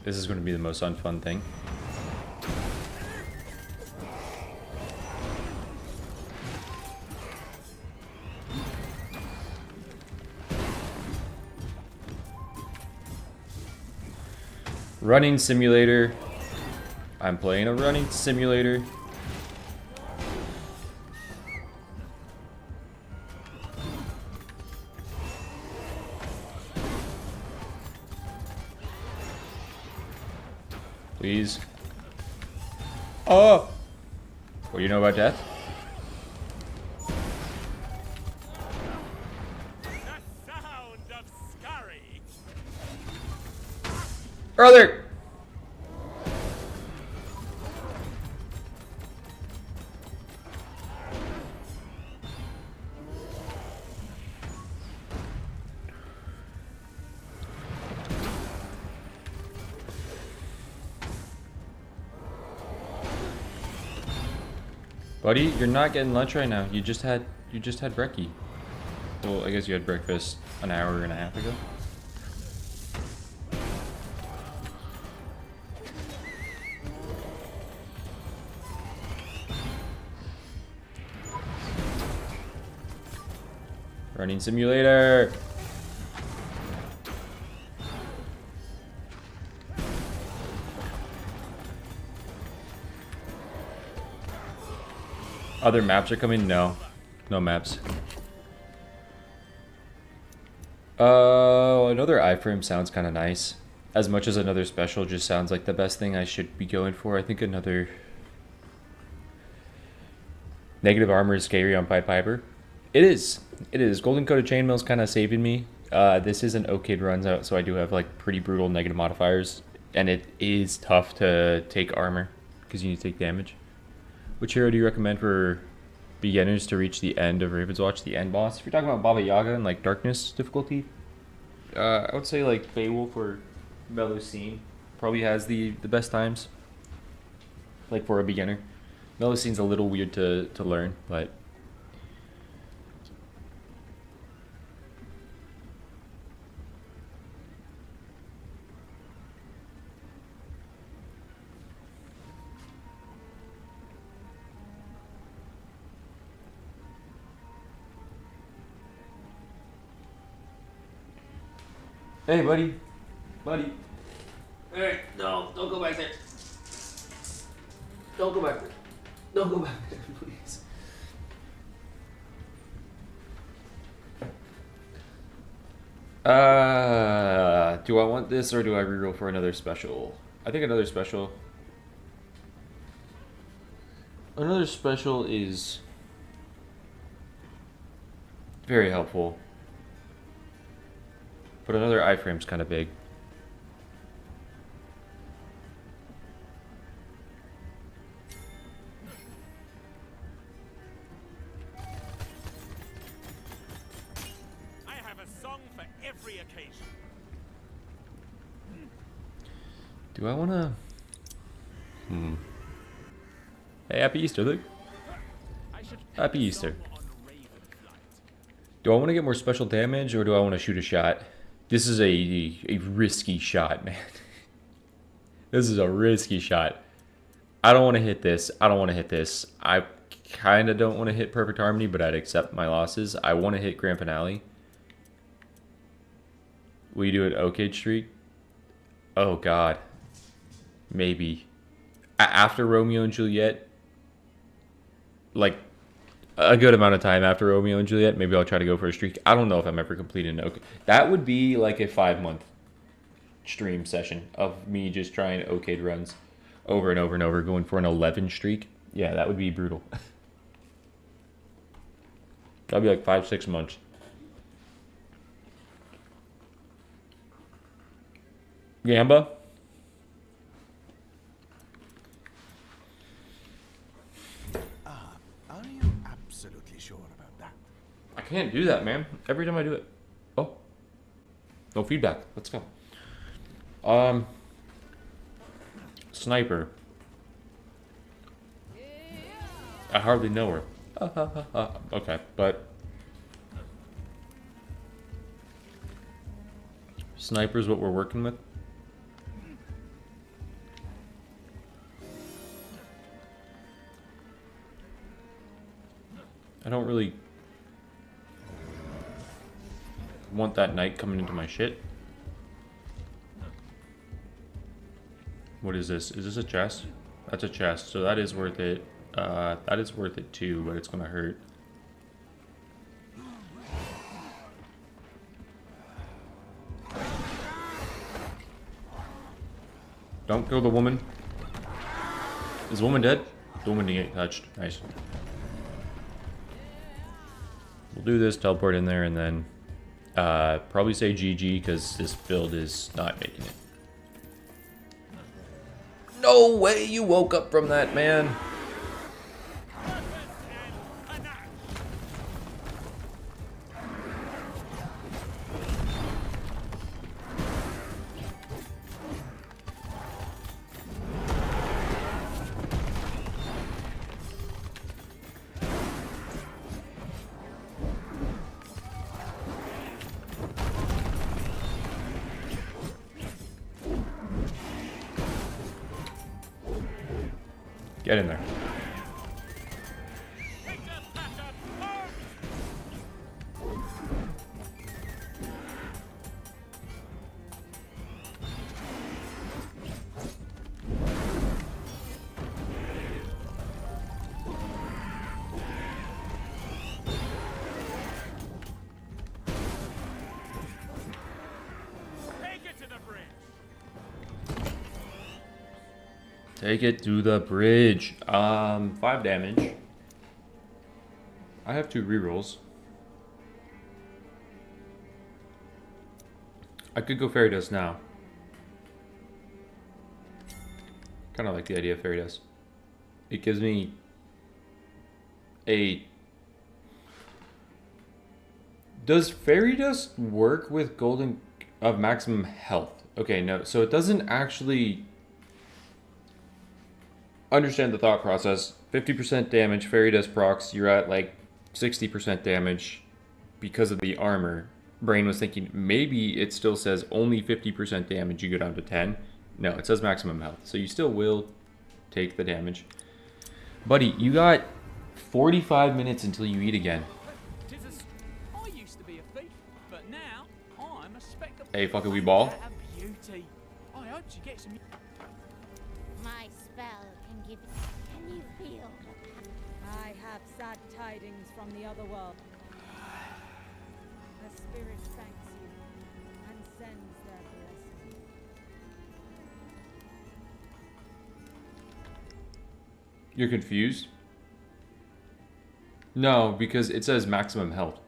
This is going to be the most unfun thing. Running simulator. I'm playing a running simulator. Please. Oh! What do you know about death? The sound of scurry. Brother! Buddy, you're not getting lunch right now. You just had brekkie. Well, I guess you had breakfast an hour and a half ago. Running simulator. Other maps are coming? No. No maps. Another iframe sounds kind of nice. As much as another special just sounds like the best thing I should be going for. I think another negative armor is scary on Pied Piper. It is. It is. Golden Coated Chainmail's kind of saving me. This is an OCAID run, so I do have like pretty brutal negative modifiers. And it is tough to take armor because you need to take damage. Which hero do you recommend for beginners to reach the end of Ravenswatch, the end boss? If you're talking about Baba Yaga and like darkness difficulty, I would say like Beowulf or Melusine probably has the best times. Like for a beginner, Melusine's a little weird to learn, but hey, buddy. Buddy. Hey, no, don't go back there. Don't go back there. Don't go back there, please. Do I want this or do I reroll for another special? I think another special. Another special is very helpful. But another iframe's kind of big. I have a song for every occasion. Do I want to... Hey, happy Easter, Luke. I should Happy Easter. song on Ravenflight. Do I want to get more special damage or do I want to shoot a shot? This is a risky shot, man. This is a risky shot. I don't want to hit this. I don't want to hit this. I kind of don't want to hit Perfect Harmony, but I'd accept my losses. I want to hit Grand Finale. Will you do an OCAID streak? Oh, God. Maybe. After Romeo and Juliet, like a good amount of time after Romeo and Juliet, maybe I'll try to go for a streak. I don't know if I'm ever completing an OCAID. That would be like a 5-month stream session of me just trying OCAID runs over and over and over, going for an 11 streak. Yeah, that would be brutal. That'd be like 5-6 months. Gamba? Are you absolutely sure about that? I can't do that, man. Every time I do it. Oh. No feedback. Let's go. Sniper. I hardly know her. Okay, but Sniper's what we're working with. I don't really want that knight coming into my shit. What is this? Is this a chest? That's a chest, so that is worth it. That is worth it too, but it's gonna hurt. Don't kill the woman. Is the woman dead? Dominate touched. Nice. We'll do this, teleport in there, and then probably say GG because this build is not making it. No way you woke up from that, man. Get in there. Take it to the bridge. 5 damage. I have 2 rerolls. I could go Fairy Dust now. Kind of like the idea of Fairy Dust. It gives me a... Does Fairy Dust work with Golden of maximum health? Okay, no. So it doesn't actually... Understand the thought process. 50% damage, Fairy Dust procs, you're at like 60% damage because of the armor. Brain was thinking maybe it still says only 50% damage, you go down to 10. No, it says maximum health. So you still will take the damage. Buddy, you got 45 minutes until you eat again. I used to be a thief, but now I'm a spectacle. Hey, fucking we ball. Beauty. I hope you get some. My spell can give. Can you feel? I have sad tidings from the other world. The spirit thanks you and sends their blessing. You're confused? No, because it says maximum health.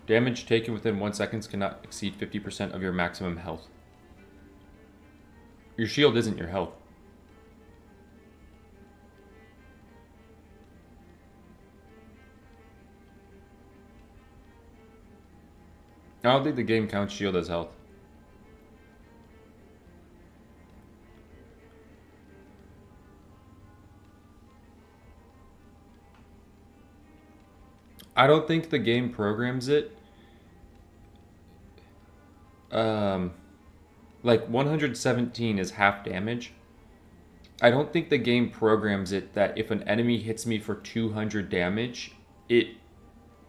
Damage taken within 1 second cannot exceed 50% of your maximum health. Your shield isn't your health. I don't think the game counts shield as health. I don't think the game programs it. Like 117 is half damage. I don't think the game programs it that if an enemy hits me for 200 damage, it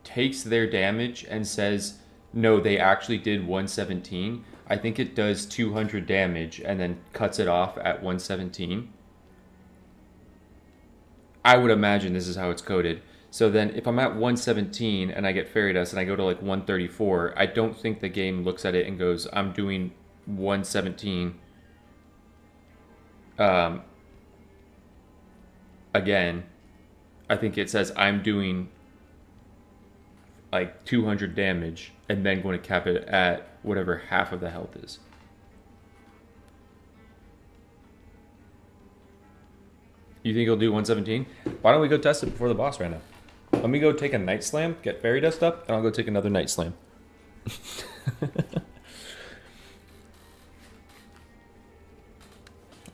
takes their damage and says, no, they actually did 117. I think it does 200 damage and then cuts it off at 117. I would imagine this is how it's coded. So then if I'm at 117 and I get Fairy Dust and I go to like 134, I don't think the game looks at it and goes, I'm doing 117 again. I think it says I'm doing like 200 damage and then going to cap it at whatever half of the health is. You think he'll do 117? Why don't we go test it before the boss right now? Let me go take a Night Slam, get Fairy Dust up, and I'll go take another Night Slam.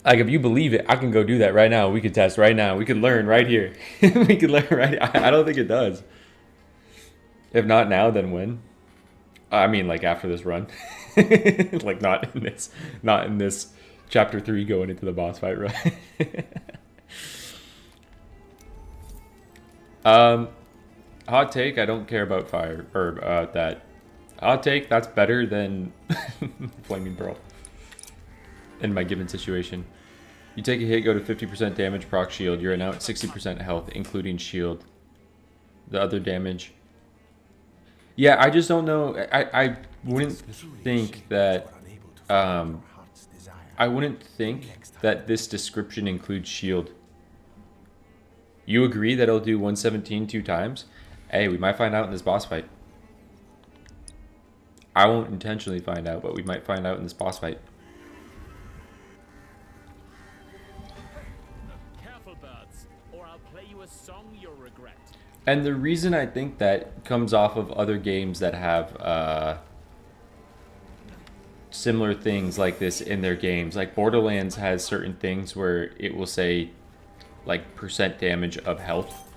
Like, if you believe it, I can go do that right now. We could test right now. We could learn right here. We could learn right. I don't think it does. If not now, then when? I mean, like after this run. Like not in this chapter 3 going into the boss fight run. Hot take, I don't care about fire or that. Hot take, that's better than Flaming Pearl in my given situation. You take a hit, go to 50% damage, proc shield. You're now at 60% health, including shield. The other damage. Yeah, I just don't know. I wouldn't think that I wouldn't think that this description includes shield. You agree that it'll do 117 2 times? Hey, we might find out in this boss fight. I won't intentionally find out, but we might find out in this boss fight. Careful, birds, or I'll play you a song you'll regret. And the reason I think that comes off of other games that have similar things like this in their games. Like Borderlands has certain things where it will say like percent damage of health.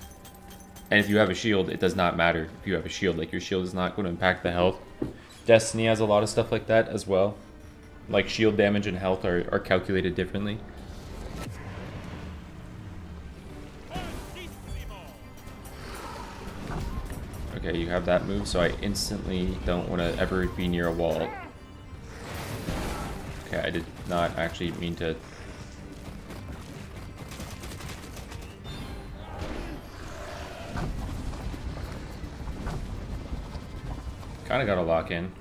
And if you have a shield, it does not matter if you have a shield. Like your shield is not going to impact the health. Destiny has a lot of stuff like that as well. Like shield damage and health are calculated differently. Okay, you have that move, so I instantly don't want to ever be near a wall. Okay, I did not actually mean to... Kinda gotta lock in.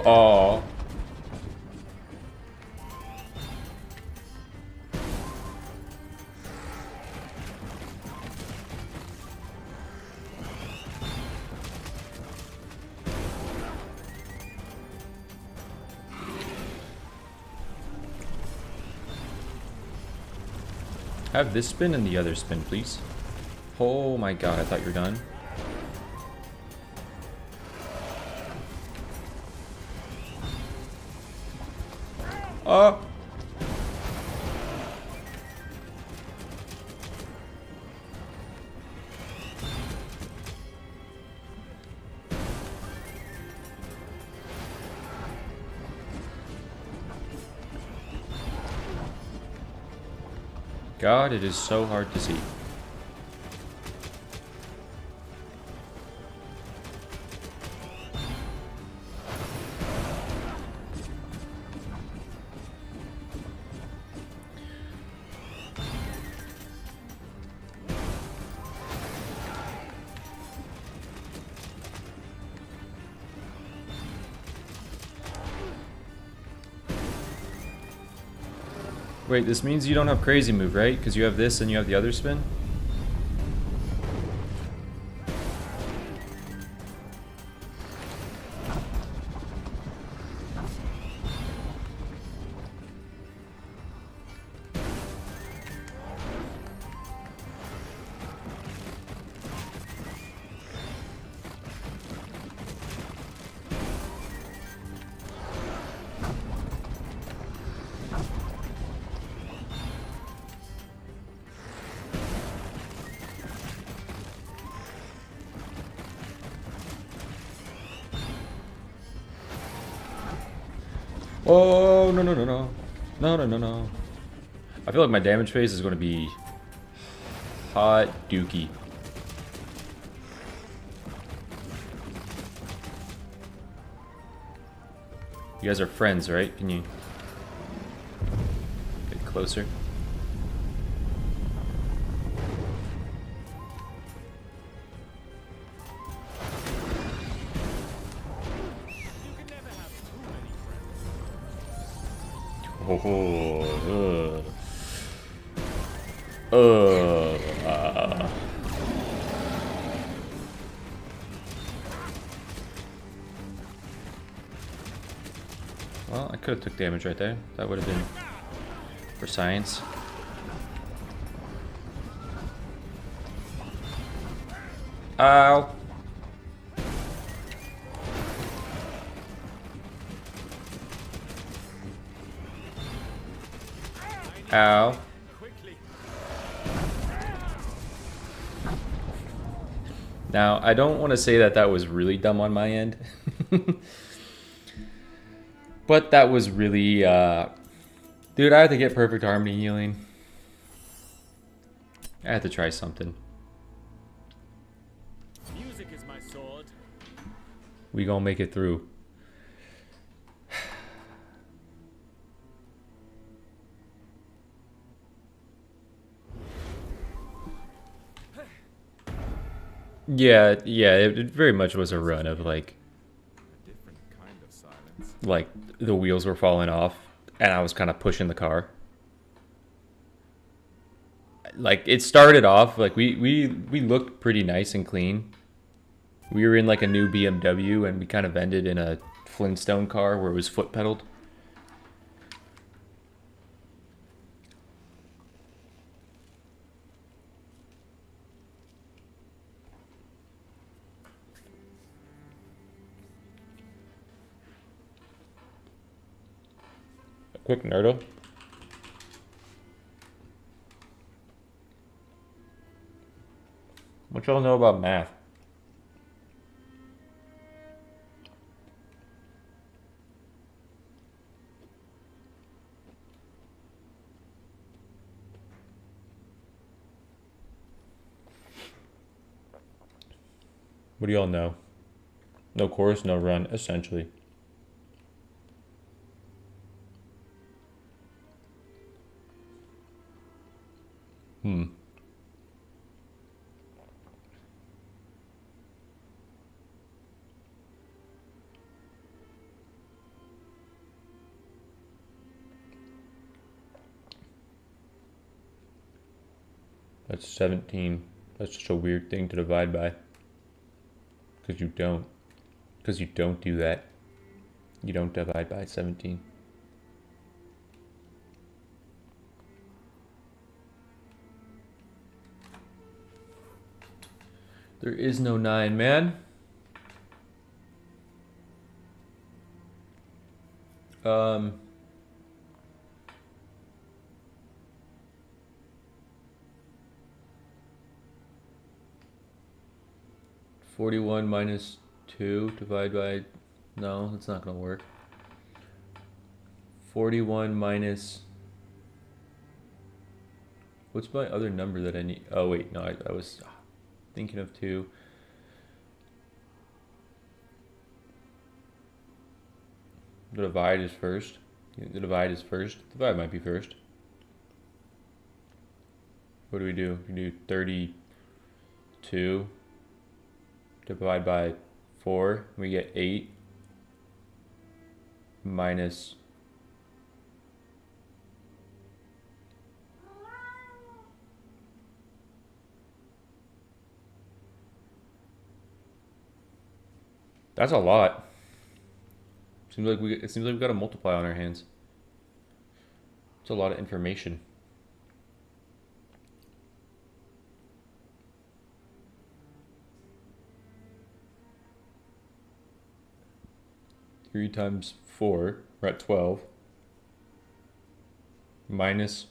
Oh. Have this spin and the other spin, please. Oh my god, I thought you were done. Oh! God, it is so hard to see. Wait, this means you don't have crazy move, right? Because you have this and you have the other spin? Oh, no, no, no, no. No, no, no, no. I feel like my damage phase is going to be hot dookie. You guys are friends, right? Can you get closer? Oh, Well, I could have took damage right there. That would have been for science. Ow. Ow. Now, I don't want to say that that was really dumb on my end. But that was really, dude, I had to get perfect harmony healing. I had to try something. Music is my sword. We gonna make it through. Yeah, yeah, it very much was a run of like Different kind of silence. like the wheels were falling off and I was kind of pushing the car. Like it started off like we looked pretty nice and clean. We were in like a new BMW and we kind of ended in a Flintstone car where it was foot pedaled. A quick Nerdle. What y'all know about math? What do y'all know? No course, no run, essentially. That's 17. That's just a weird thing to divide by. Because you don't. Because you don't do that. You don't divide by 17. There is no 9, man. 41 minus 2 divided by... No, that's not going to work. 41 minus... What's my other number that I need? Oh, wait, no, I was thinking of 2. The divide is first. The divide is first. The divide might be first. What do? We do 32. Divide by 4, we get 8 minus that's a lot. It seems like we got a multiply on our hands. It's a lot of information. Three times 4, we're at 12. Minus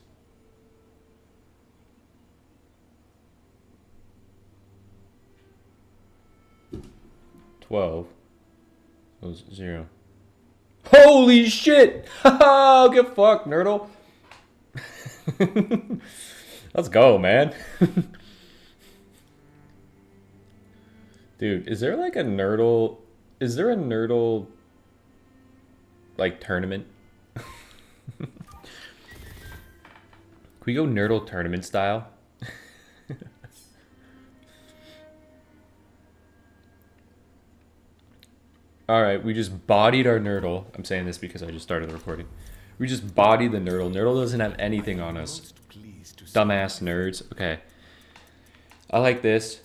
12 was 0. Holy shit! Haha, get fucked, Nerdle. Let's go, man. Dude, is there like a Nerdle... Is there a Nerdle... like tournament? Can we go Nerdle tournament style? Alright, we just bodied our Nerdle. I'm saying this because I just started the recording. We just bodied the Nerdle. Nerdle doesn't have anything on us. Dumbass nerds. Okay. I like this.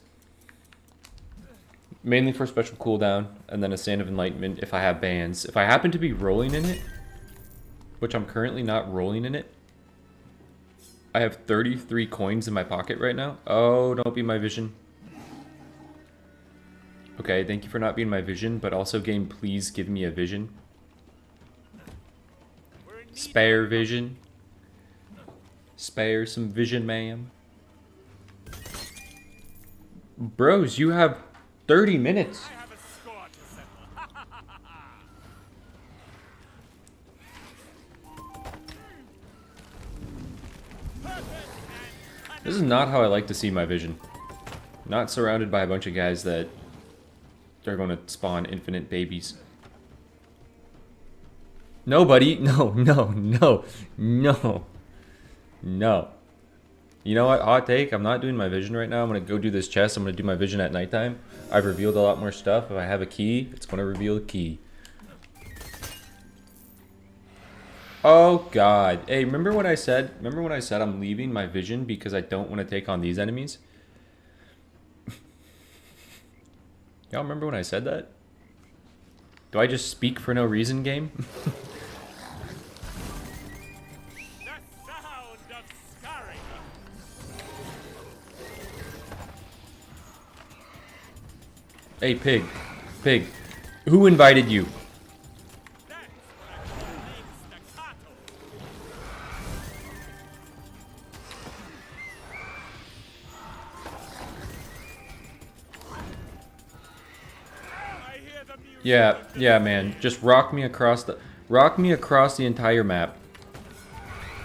Mainly for special cooldown, and then a Sand of Enlightenment if I have bans. If I happen to be rolling in it, which I'm currently not rolling in it, I have 33 coins in my pocket right now. Oh, don't be my vision. Okay, thank you for not being my vision, but also game, please give me a vision. Spare vision. Spare some vision, ma'am. Bros, you have 30 minutes. This is not how I like to see my vision. Not surrounded by a bunch of guys that are going to spawn infinite babies. Nobody. No, no, no, no, no. You know what? Hot take. I'm not doing my vision right now. I'm going to go do this chest. I'm going to do my vision at nighttime. I've revealed a lot more stuff. If I have a key, it's going to reveal the key. Oh, God. Hey, remember when I said I'm leaving my vision because I don't want to take on these enemies? Y'all remember when I said that? Do I just speak for no reason, game? Hey, pig. Pig. Who invited you? Yeah, man. Just rock me across the entire map.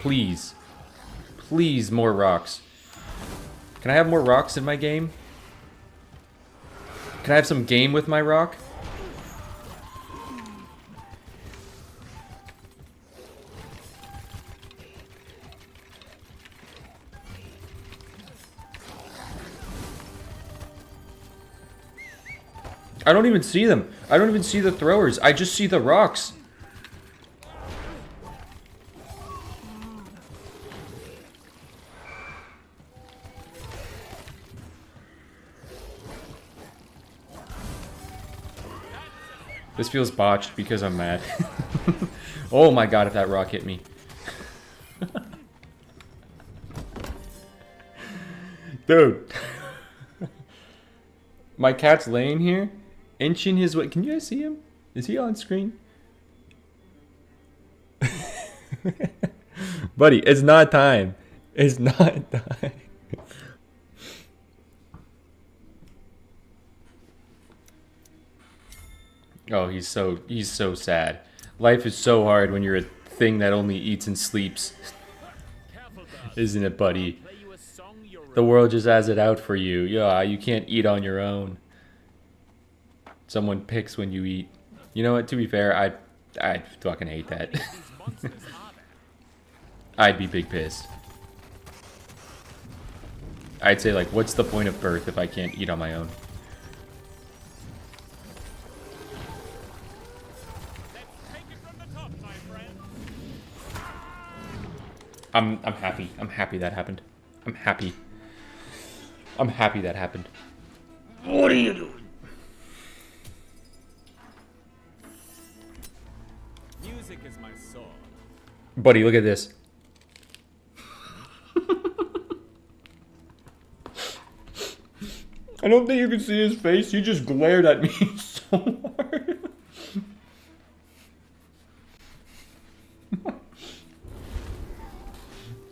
Please. Please, more rocks. Can I have more rocks in my game? Can I have some game with my rock? I don't even see them. I don't even see the throwers. I just see the rocks. This feels botched because I'm mad. Oh my god, if that rock hit me. Dude. My cat's laying here, inching his way. Can you guys see him? Is he on screen? Buddy, it's not time. It's not time. Oh, he's so sad. Life is so hard when you're a thing that only eats and sleeps. Isn't it, buddy? The world just has it out for you. Yeah, you can't eat on your own. Someone picks when you eat. You know what, to be fair, I'd fucking hate that. I'd be big pissed. I'd say, like, what's the point of birth if I can't eat on my own? I'm happy. I'm happy that happened. I'm happy. I'm happy that happened. What are you doing? Music is my sword. Buddy, look at this. I don't think you can see his face. He just glared at me so hard.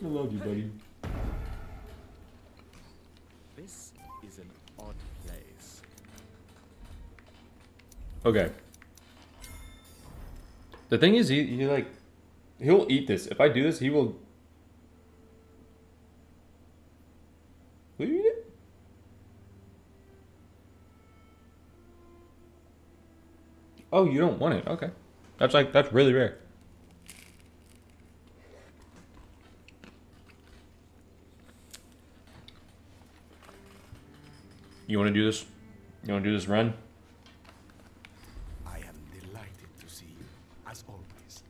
I love you, buddy. This is an odd place. Okay. The thing is, he'll eat this. If I do this, he will. Will you eat it? Oh, you don't want it. Okay. That's really rare. You want to do this? You want to do this run? I am delighted to see you, as always.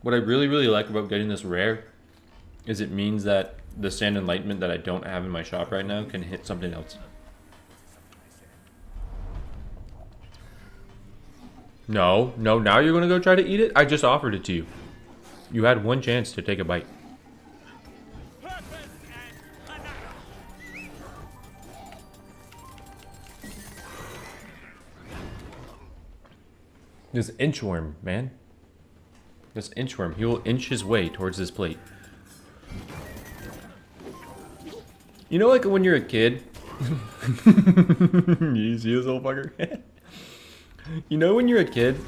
What I really, really like about getting this rare is it means that the Sand Enlightenment that I don't have in my shop right now can hit something else. No, now you're going to go try to eat it? I just offered it to you. You had one chance to take a bite. This inchworm, man. This inchworm. He will inch his way towards this plate. You know, like when you're a kid? You see this little fucker? You know when you're a kid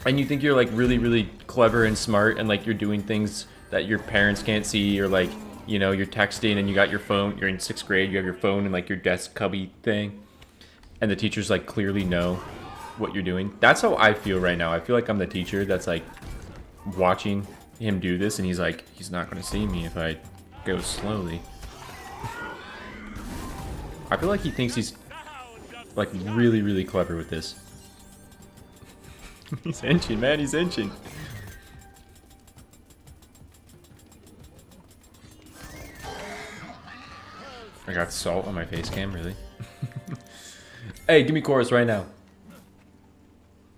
and you think you're like really, really clever and smart and like you're doing things that your parents can't see, or like, you know, you're texting and you got your phone, you're in 6th grade, you have your phone in like your desk cubby thing, and the teachers like clearly know what you're doing. That's how I feel right now. I feel like I'm the teacher that's like watching him do this, and he's like, he's not gonna see me if I goes slowly. I feel like he thinks he's like really, really clever with this. He's inching, man, he's inching. I got salt on my face cam, really? Hey, give me chorus right now.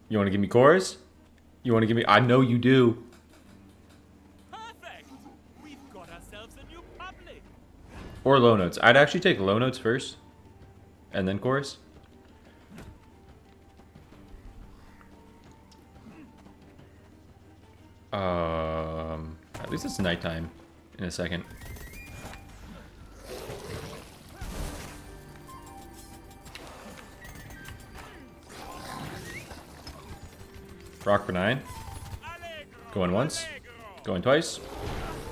You want to give me chorus? You want to give me... I know you do. Perfect! We've got ourselves a new public. Or low notes. I'd actually take low notes first. And then chorus. At least it's nighttime in a second. Rock for 9. Going once. Going twice.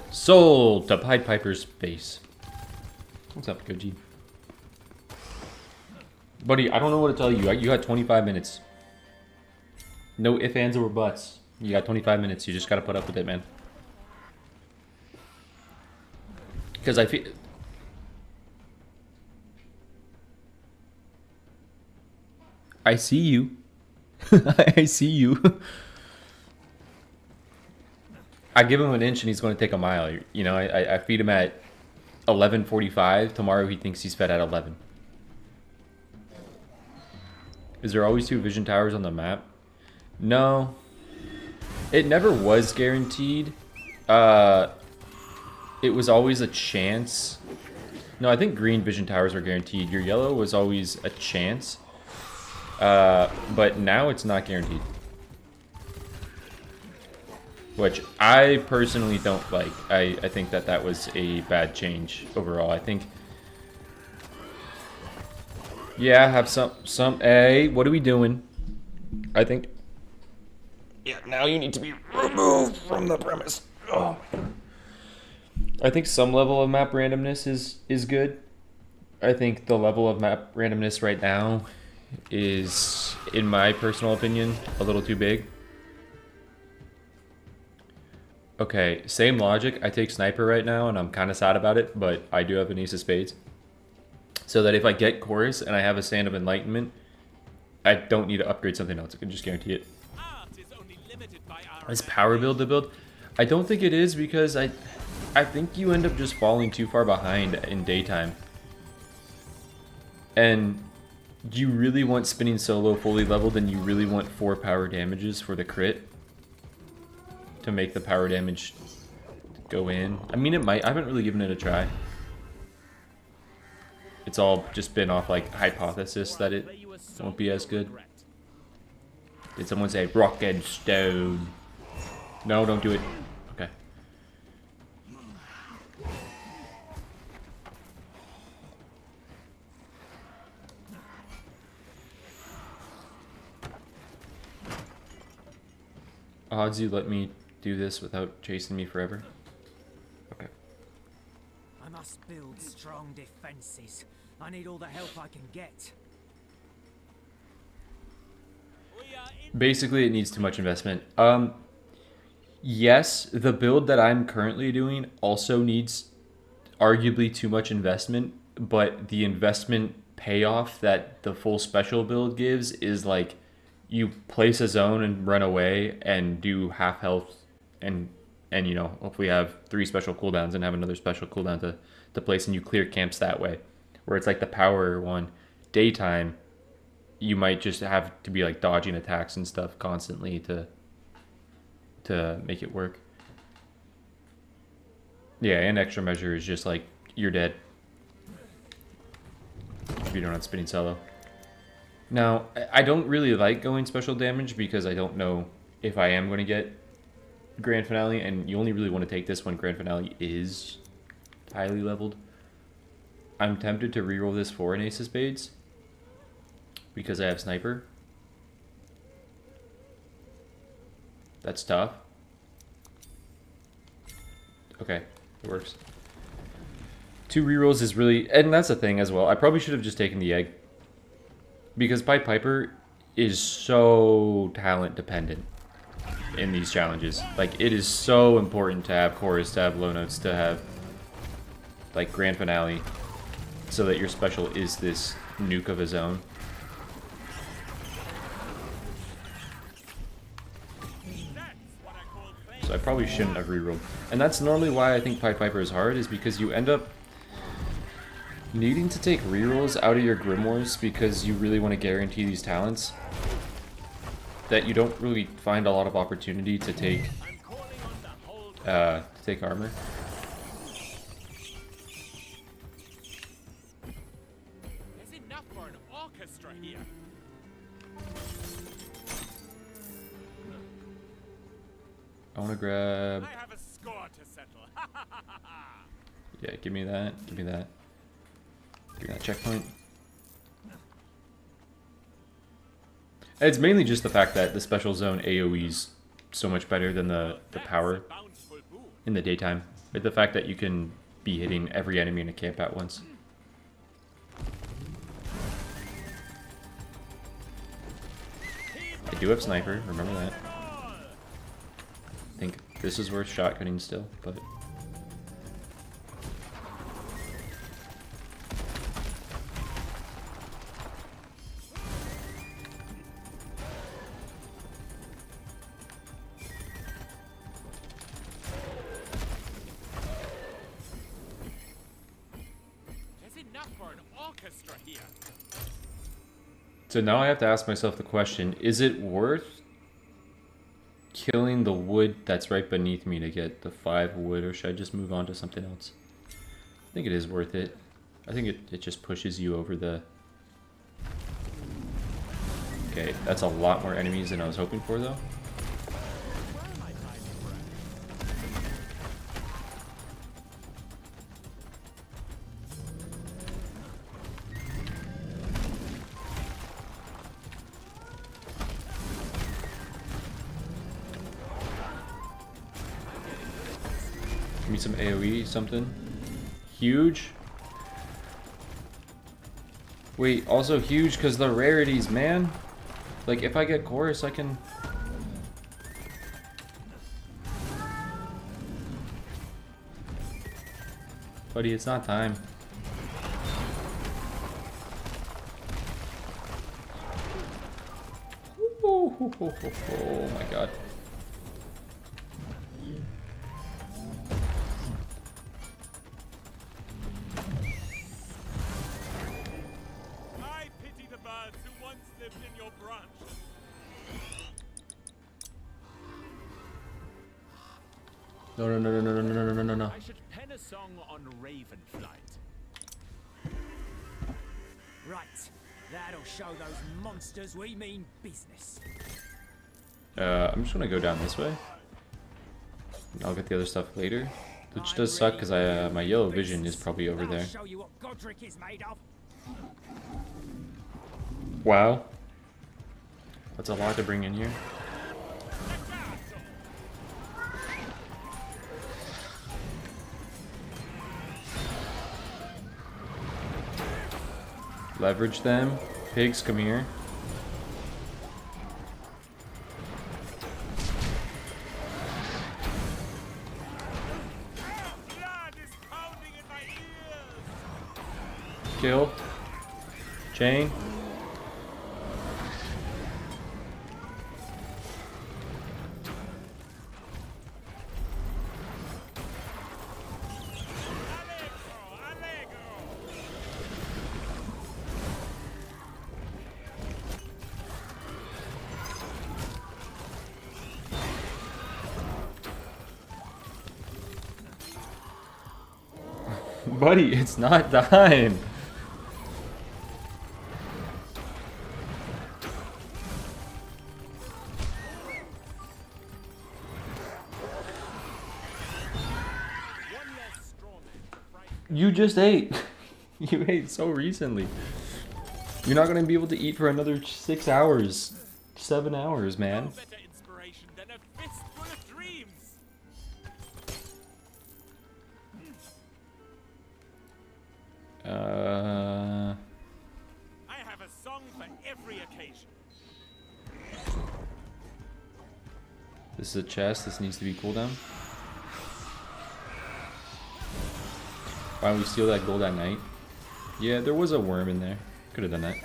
Sold to Pied Piper's face. What's up, Koji? Buddy, I don't know what to tell you. You got 25 minutes. No ifs, ands, or buts. You got 25 minutes. You just gotta put up with it, man. Because I feel... I see you. I see you. I give him an inch and he's going to take a mile. You know, I feed him at 11:45. Tomorrow he thinks he's fed at 11. Is there always 2 vision towers on the map? No. It never was guaranteed. It was always a chance. No, I think green vision towers were guaranteed. Your yellow was always a chance. But now it's not guaranteed. Which I personally don't like. I think that was a bad change overall. I think... Yeah, have some... Hey, what are we doing? I think... Yeah, now you need to be removed from the premise. Oh. I think some level of map randomness is good. I think the level of map randomness right now is, in my personal opinion, a little too big. Okay, same logic. I take Sniper right now, and I'm kind of sad about it, but I do have an Ace of Spades. So that if I get Chorus and I have a Stand of Enlightenment, I don't need to upgrade something else. I can just guarantee it. Is power build to build? I don't think it is, because I think you end up just falling too far behind in daytime. And you really want spinning solo fully leveled, and you really want 4 power damages for the crit to make the power damage go in. I mean, it might. I haven't really given it a try. It's all just been off like hypothesis that it won't be as good. Did someone say rock and stone? No, don't do it. Okay. Odds you let me do this without chasing me forever? Okay. I must build strong defenses. I need all the help I can get. Basically, it needs too much investment. Yes, the build that I'm currently doing also needs arguably too much investment, but the investment payoff that the full special build gives is like you place a zone and run away and do half health and you know, hopefully have 3 special cooldowns and have another special cooldown to place, and you clear camps that way. Where it's like the power one, daytime, you might just have to be like dodging attacks and stuff constantly to make it work. Yeah, and extra measure is just like you're dead if you don't have spinning solo. Now, I don't really like going special damage because I don't know if I am going to get Grand Finale, and you only really want to take this when Grand Finale is highly leveled. I'm tempted to reroll this for an Ace of Spades because I have Sniper. That's tough. Okay, it works. 2 rerolls is really... And that's the thing as well. I probably should have just taken the egg. Because Pied Piper is so talent dependent in these challenges. Like, it is so important to have chorus, to have low notes, to have like grand finale, so that your special is this nuke of a zone. So I probably shouldn't have rerolled. And that's normally why I think Pied Piper is hard, is because you end up needing to take rerolls out of your Grimoires because you really want to guarantee these talents. That you don't really find a lot of opportunity to take armor. There's enough for an orchestra here. I want to grab... I have a score to settle. Yeah, give me that. Give me that. Give me that checkpoint. It's mainly just the fact that the special zone AoE's so much better than the power in the daytime. But the fact that you can be hitting every enemy in a camp at once. I do have sniper, remember that. I think this is worth shotgunning still, but... So now I have to ask myself the question, is it worth killing the wood that's right beneath me to get the 5 wood, or should I just move on to something else? I think it is worth it. I think it just pushes you over the... Okay, that's a lot more enemies than I was hoping for though. Give me some AoE, something. Huge. Wait, also huge because the rarities, man. Like, if I get chorus, I can... Buddy, it's not time. Oh my god. No. I should pen a song on Ravenflight. Right, that'll show those monsters we mean business. I'm just gonna go down this way. I'll get the other stuff later. Which does suck because my yellow vision is probably over there. Show you what Godric is made of. Wow. That's a lot to bring in here. Leverage them. Pigs, come here. Kill. Chain. Buddy, it's not time. You just ate. You ate so recently. You're not gonna be able to eat for another 6 hours, 7 hours, man. No better inspiration than a fistful of dreams. I have a song for every occasion. This is a chest. This needs to be cooldown. Why don't we steal that gold at night? Yeah, there was a worm in there. Could have done that.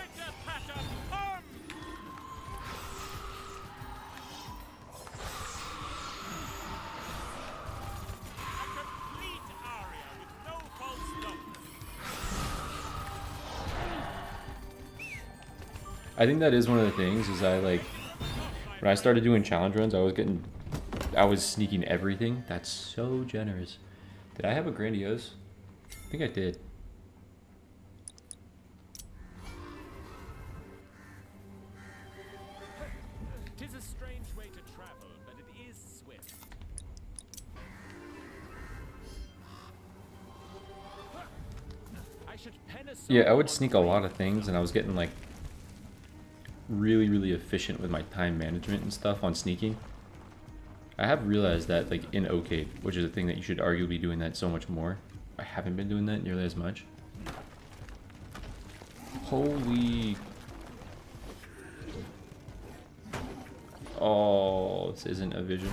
I think that is one of the things, is I like, when I started doing challenge runs, I was sneaking everything. That's so generous. Did I have a grandiose? I think I did. Tis a strange way to travel, but it is swift. I should pen a Yeah, I song would on sneak a lot of things, and I was getting like really efficient with my time management and stuff on sneaking. I have realized that like in OCAID, which is a thing that you should arguably be doing that so much more. I haven't been doing that nearly as much. Holy... Oh, this isn't a vision.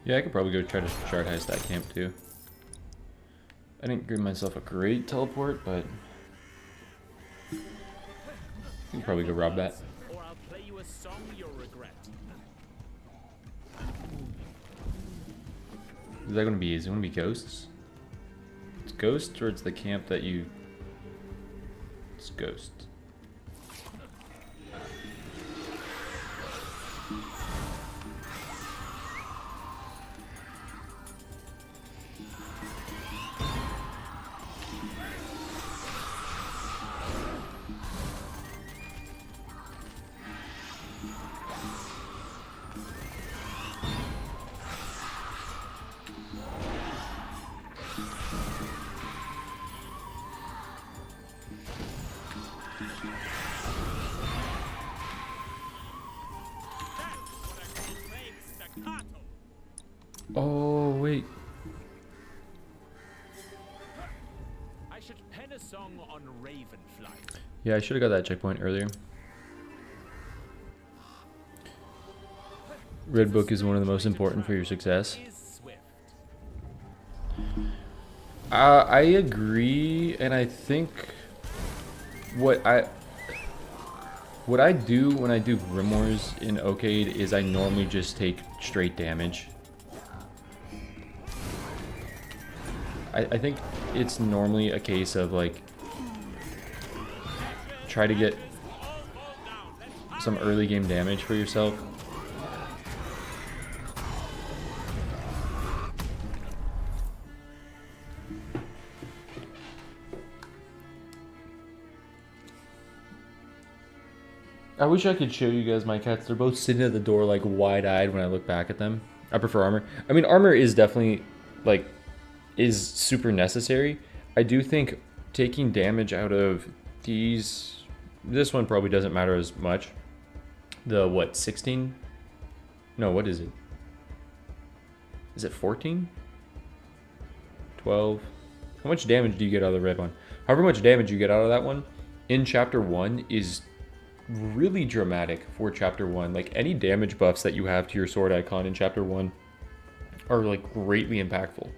Yeah, I could probably go try to shard heist that camp too. I didn't give myself a great teleport, but I can probably go rob that. Or I'll play you a song you'll regret. Is that gonna be? Is it gonna be ghosts? It's ghosts, or it's the camp that you? It's ghosts. Oh, wait. I should pen a song on Ravenflight. Yeah, I should have got that checkpoint earlier. Red book is one of the most important for your success. Is swift. I agree, and I think what I do when I do Grimoires in OCAID is I normally just take straight damage. I think it's normally a case of like try to get some early game damage for yourself. I wish I could show you guys my cats. They're both sitting at the door like wide-eyed when I look back at them. I prefer armor. I mean, armor is definitely like is super necessary. I do think taking damage out of these, this one probably doesn't matter as much. The what, 16? No, what is it? Is it 14? 12? How much damage do you get out of the red one? However much damage you get out of that one in chapter 1 is really dramatic for chapter 1. Like any damage buffs that you have to your sword icon in chapter 1 are like greatly impactful.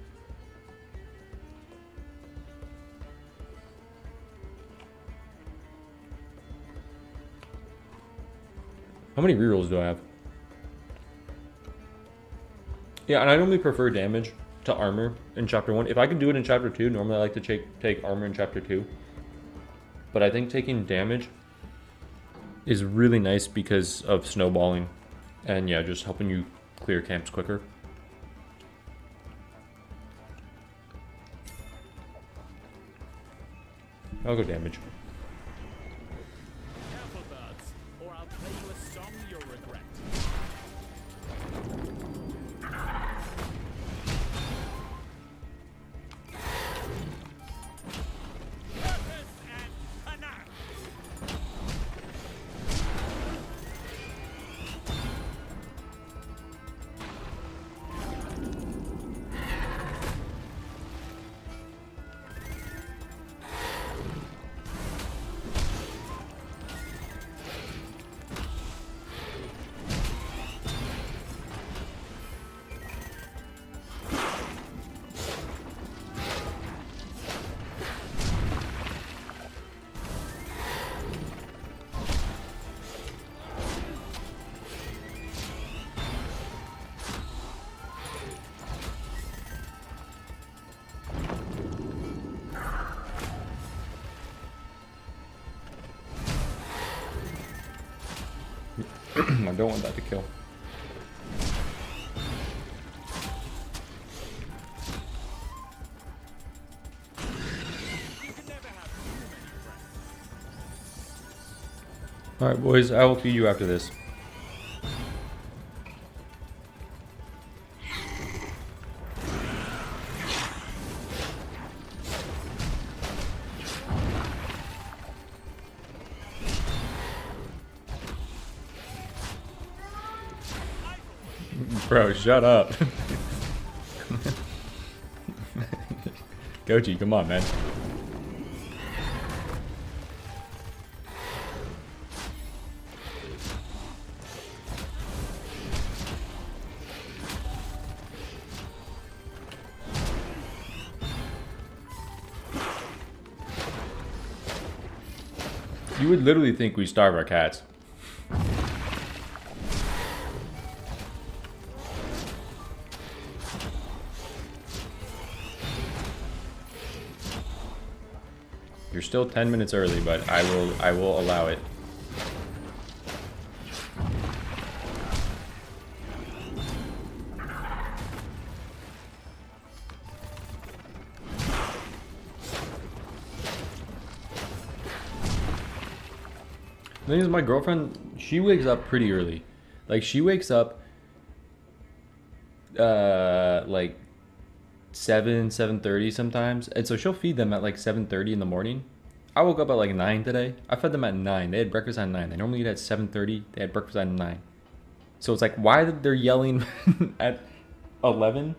How many rerolls do I have? Yeah, and I normally prefer damage to armor in chapter 1. If I can do it in chapter 2, normally I like to take armor in chapter 2. But I think taking damage is really nice because of snowballing. And yeah, just helping you clear camps quicker. I'll go damage. Careful, birds, or I'll play you a song you'll regret. Purpose and panache. I don't want that to kill. Alright, boys, I will feed you after this. Bro, shut up. Goji, come on, man. You would literally think we starve our cats. You're still 10 minutes early, but I will allow it. The thing is, my girlfriend, she wakes up pretty early. Like, she wakes up like 7:30 sometimes, and so she'll feed them at like 7:30 in the morning. I woke up at like 9 today. I fed them at 9. They had breakfast at 9. They normally eat at 7:30. They had breakfast at 9. So it's like, why they're yelling at 11?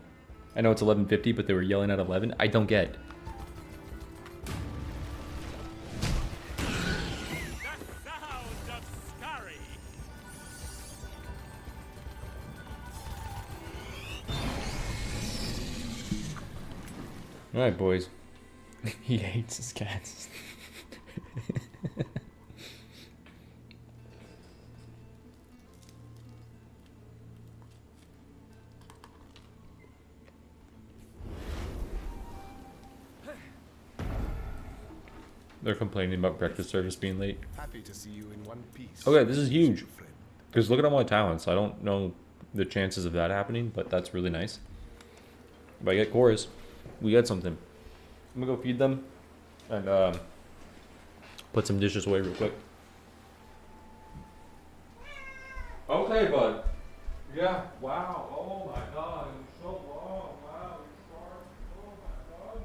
I know it's 11:50, but they were yelling at 11. I don't get. The sound of scurry. All right, boys. He hates his cats. They're complaining about breakfast service being late. Happy to see you in one piece. Okay, this is huge. friend. Because look at all my talents. I don't know the chances of that happening, but that's really nice. If I get chorus, we got something. I'm gonna go feed them and put some dishes away real quick. Okay, bud. Yeah. Wow. Oh my God. It was so long. Wow. It's hard. Oh my God.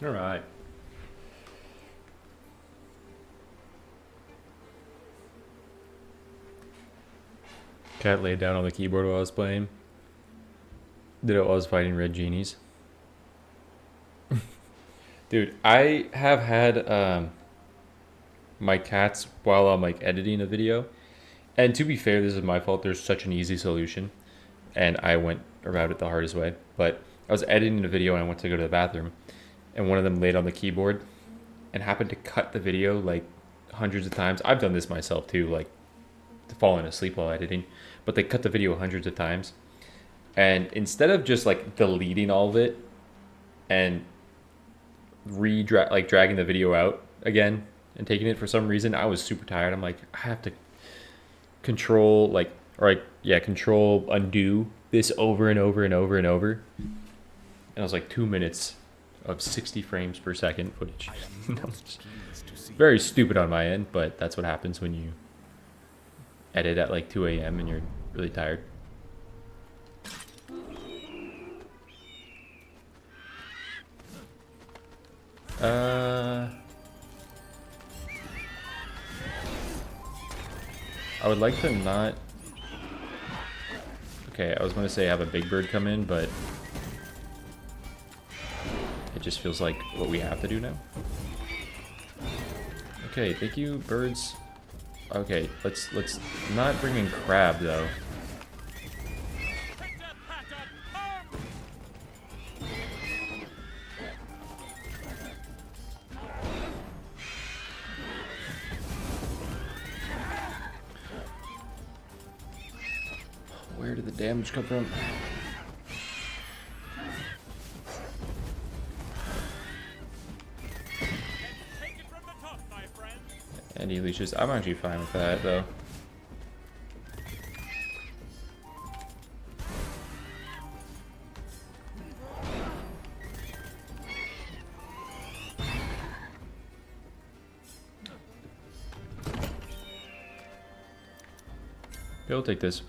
All right. Cat laid down on the keyboard while I was playing. Did it while I was fighting red genies. Dude, I have had my cats while I'm like editing a video. And to be fair, this is my fault. There's such an easy solution. And I went about it the hardest way. But I was editing a video and I went to go to the bathroom. And one of them laid on the keyboard and happened to cut the video like hundreds of times. I've done this myself too, like falling asleep while editing. But they cut the video hundreds of times. And instead of just like deleting all of it and dragging the video out again and taking it, for some reason I was super tired. I'm like, I have to control control undo this over and over and over and over. And it was like 2 minutes of 60 frames per second footage. Very stupid on my end, but that's what happens when you edit at like 2 a.m. and you're really tired. I would like to not... Okay, I was going to say have a big bird come in, but it just feels like what we have to do now. Okay, thank you, birds. Okay, let's not bring in crab though. Where did the damage come from? Any leashes? I'm actually fine with that though. Go take this.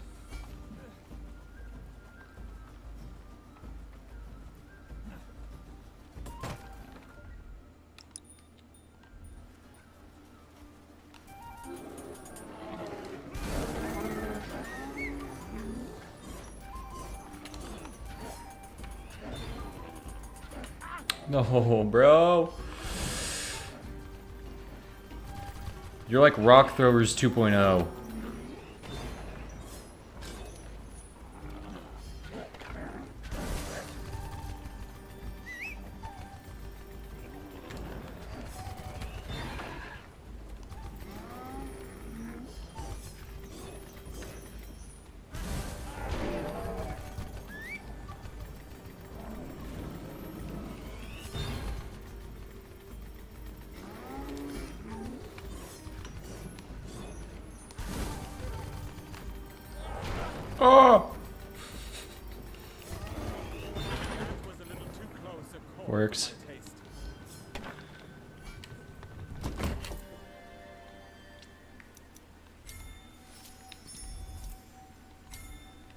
No, bro. You're like Rock Throwers 2.0. Oh! Works.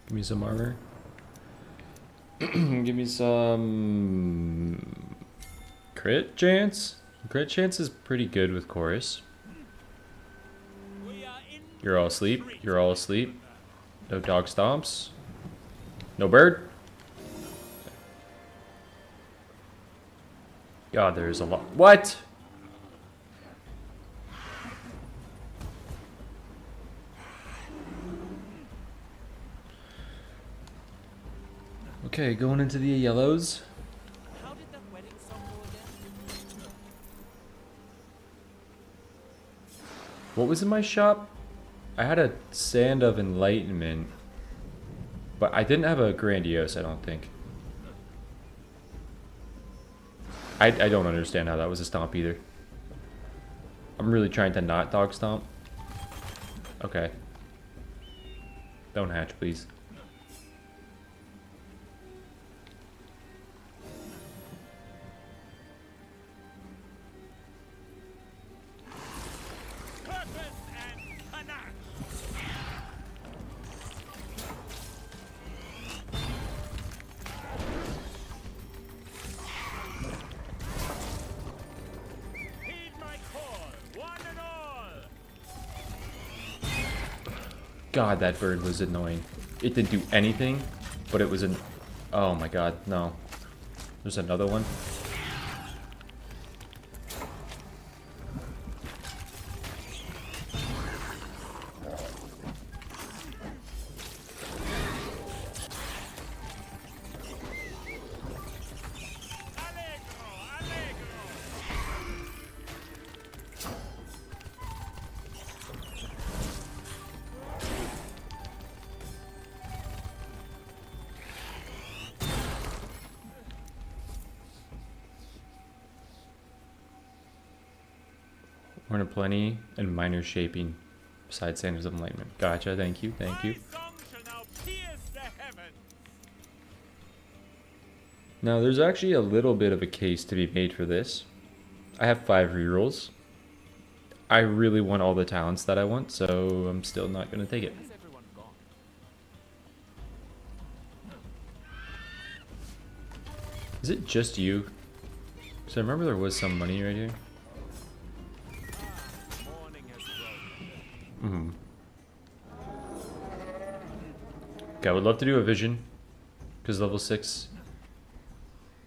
Give me some armor. Give me some crit chance. Crit chance is pretty good with chorus. You're all asleep. You're all asleep. No dog stomps. No bird. God, there's a lot. What? Okay, going into the yellows. How did that wedding song go again? What was in my shop? I had a Sand of Enlightenment, but I didn't have a Grandiose, I don't think. I don't understand how that was a stomp either. I'm really trying to not dog stomp. Okay. Don't hatch, please. God, that bird was annoying. It didn't do anything, but it was an... Oh my god, no. There's another one. Horn of Plenty and minor shaping besides Sanders of Enlightenment. Gotcha, thank you, thank you. Now there's actually a little bit of a case to be made for this. I have 5 rerolls. I really want all the talents that I want, so I'm still not going to take it. Where's everyone gone? Is it just you? Because I remember there was some money right here. Morning has broken. Okay, I would love to do a vision. Because level 6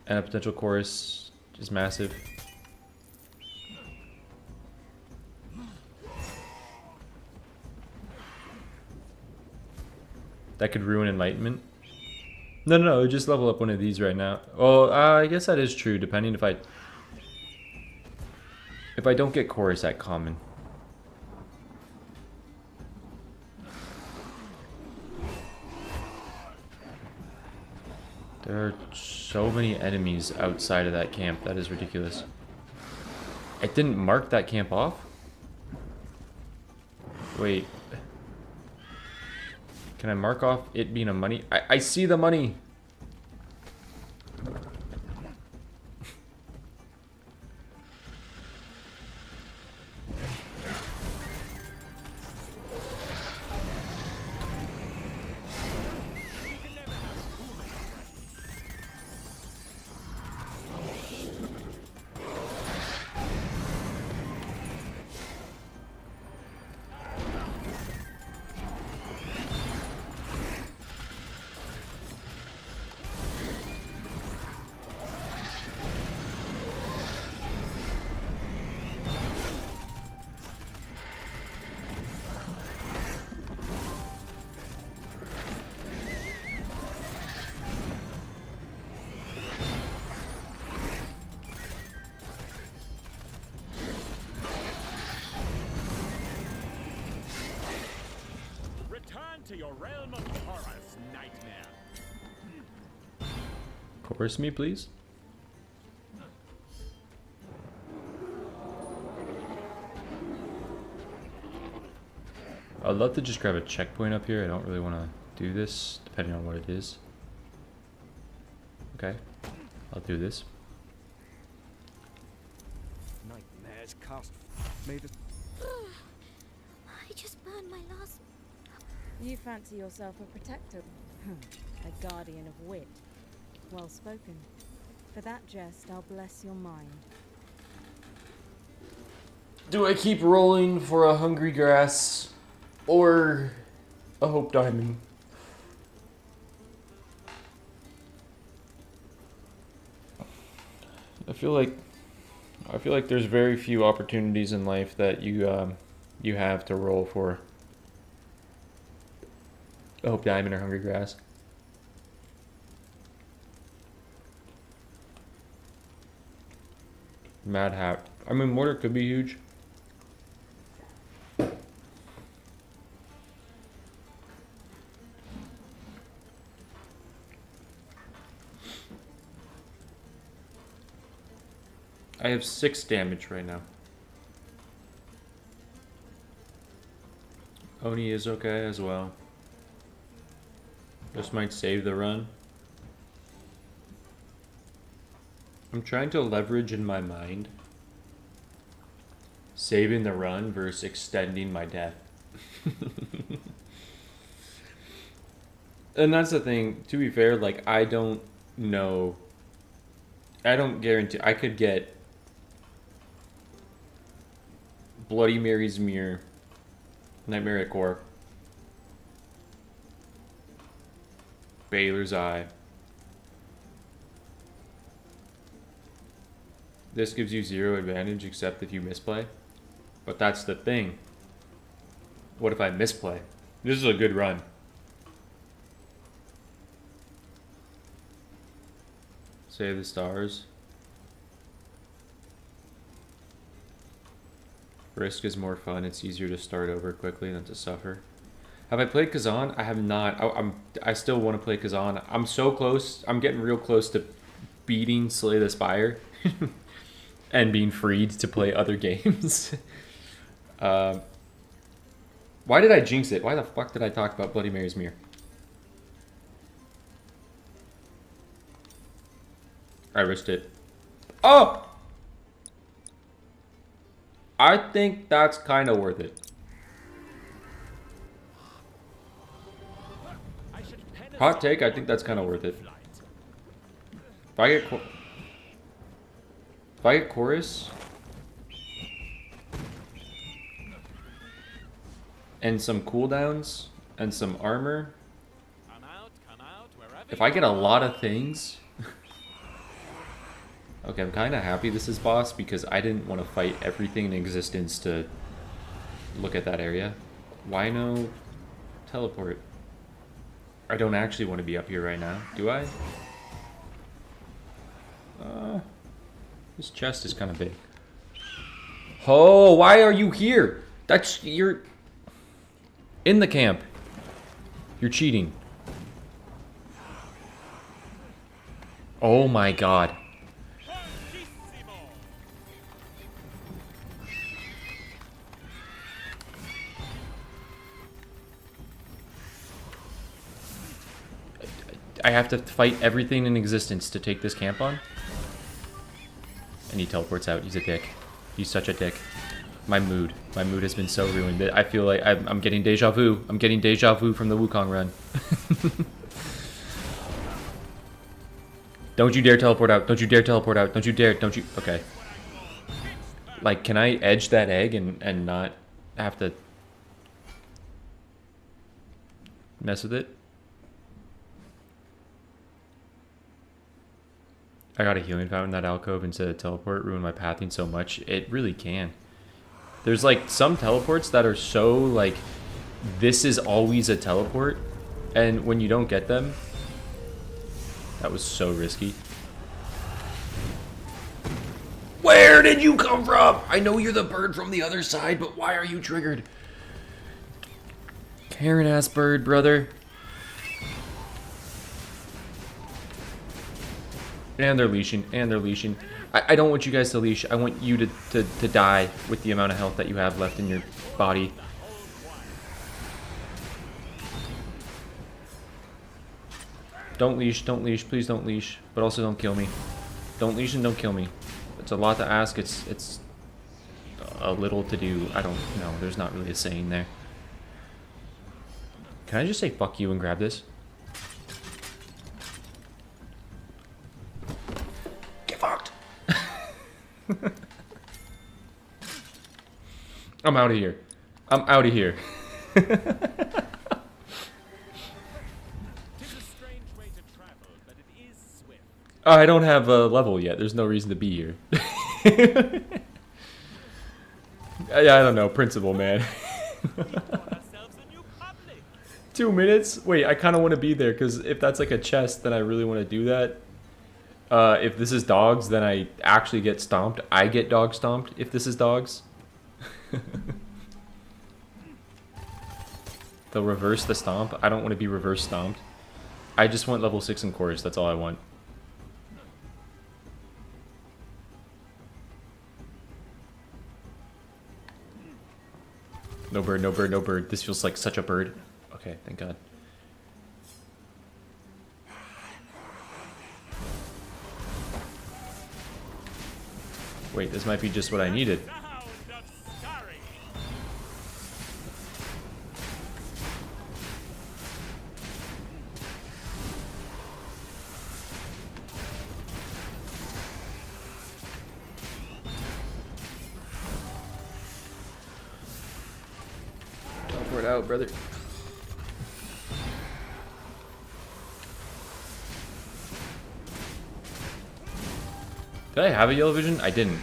and a potential chorus is massive. That could ruin enlightenment. No, just level up one of these right now. Well, I guess that is true, depending if I don't get chorus at common. There are so many enemies outside of that camp. That is ridiculous. It didn't mark that camp off? Wait. Can I mark off it being a money? I see the money! To your realm of horrors, nightmare. Chorus me, please. I'd love to just grab a checkpoint up here. I don't really want to do this, depending on what it is. Okay, I'll do this. Nightmares cast made us. I just burned my last. You fancy yourself a protector? A guardian of wit. Well spoken. For that jest, I'll bless your mind. Do I keep rolling for a hungry grass or a hope diamond? I feel like there's very few opportunities in life that you have to roll for a hope diamond or hungry grass. Mad Hat. I mean, mortar could be huge. I have 6 damage right now. Oni is okay as well. This might save the run. I'm trying to leverage in my mind saving the run versus extending my death. And that's the thing, to be fair, like, I don't know. I don't guarantee. I could get Bloody Mary's Mirror, Nightmare at Core, Baylor's Eye. This gives you 0 advantage except if you misplay. But that's the thing. What if I misplay? This is a good run. Save the stars. Risk is more fun. It's easier to start over quickly than to suffer. Have I played Kazan? I have not. I still want to play Kazan. I'm so close. I'm getting real close to beating Slay the Spire and being freed to play other games. Why did I jinx it? Why the fuck did I talk about Bloody Mary's Mirror? I risked it. Oh! I think that's kind of worth it. Hot take, I think that's kind of worth it. If I get chorus and some cooldowns and some armor, if I get a lot of things. Okay, I'm kind of happy this is boss because I didn't want to fight everything in existence to look at that area. Why no teleport? I don't actually want to be up here right now, do I? This chest is kind of big. Oh, why are you here? You're in the camp. You're cheating. Oh my god. I have to fight everything in existence to take this camp on. And he teleports out. He's a dick. He's such a dick. My mood has been so ruined. I feel like I'm getting deja vu. I'm getting deja vu from the Wukong run. Don't you dare teleport out. Don't you dare teleport out. Don't you dare. Don't you. Okay. Like, can I edge that egg and not have to mess with it? I got a healing fountain in that alcove instead of teleport. Ruined my pathing so much. It really can. There's like some teleports that are so like, this is always a teleport. And when you don't get them, that was so risky. Where did you come from? I know you're the bird from the other side, but why are you triggered? Karen ass bird, brother. And they're leashing, and they're leashing. I don't want you guys to leash. I want you to die with the amount of health that you have left in your body. Don't leash, please don't leash. But also don't kill me. Don't leash and don't kill me. It's a lot to ask, it's a little to do. I don't know, there's not really a saying there. Can I just say fuck you and grab this? I'm out of here. I'm out of here. I don't have a level yet. There's no reason to be here. Yeah, I don't know. Principle, man. 2 minutes? Wait, I kind of want to be there because if that's like a chest, then I really want to do that. If this is dogs, then I actually get stomped. I get dog stomped if this is dogs. They'll reverse the stomp. I don't want to be reverse stomped. I just want level 6 in chorus. That's all I want. No bird, no bird, no bird. This feels like such a bird. Okay, thank God. Wait, this might be just what I needed. Teleport out, brother. Did I have a yellow vision? I didn't.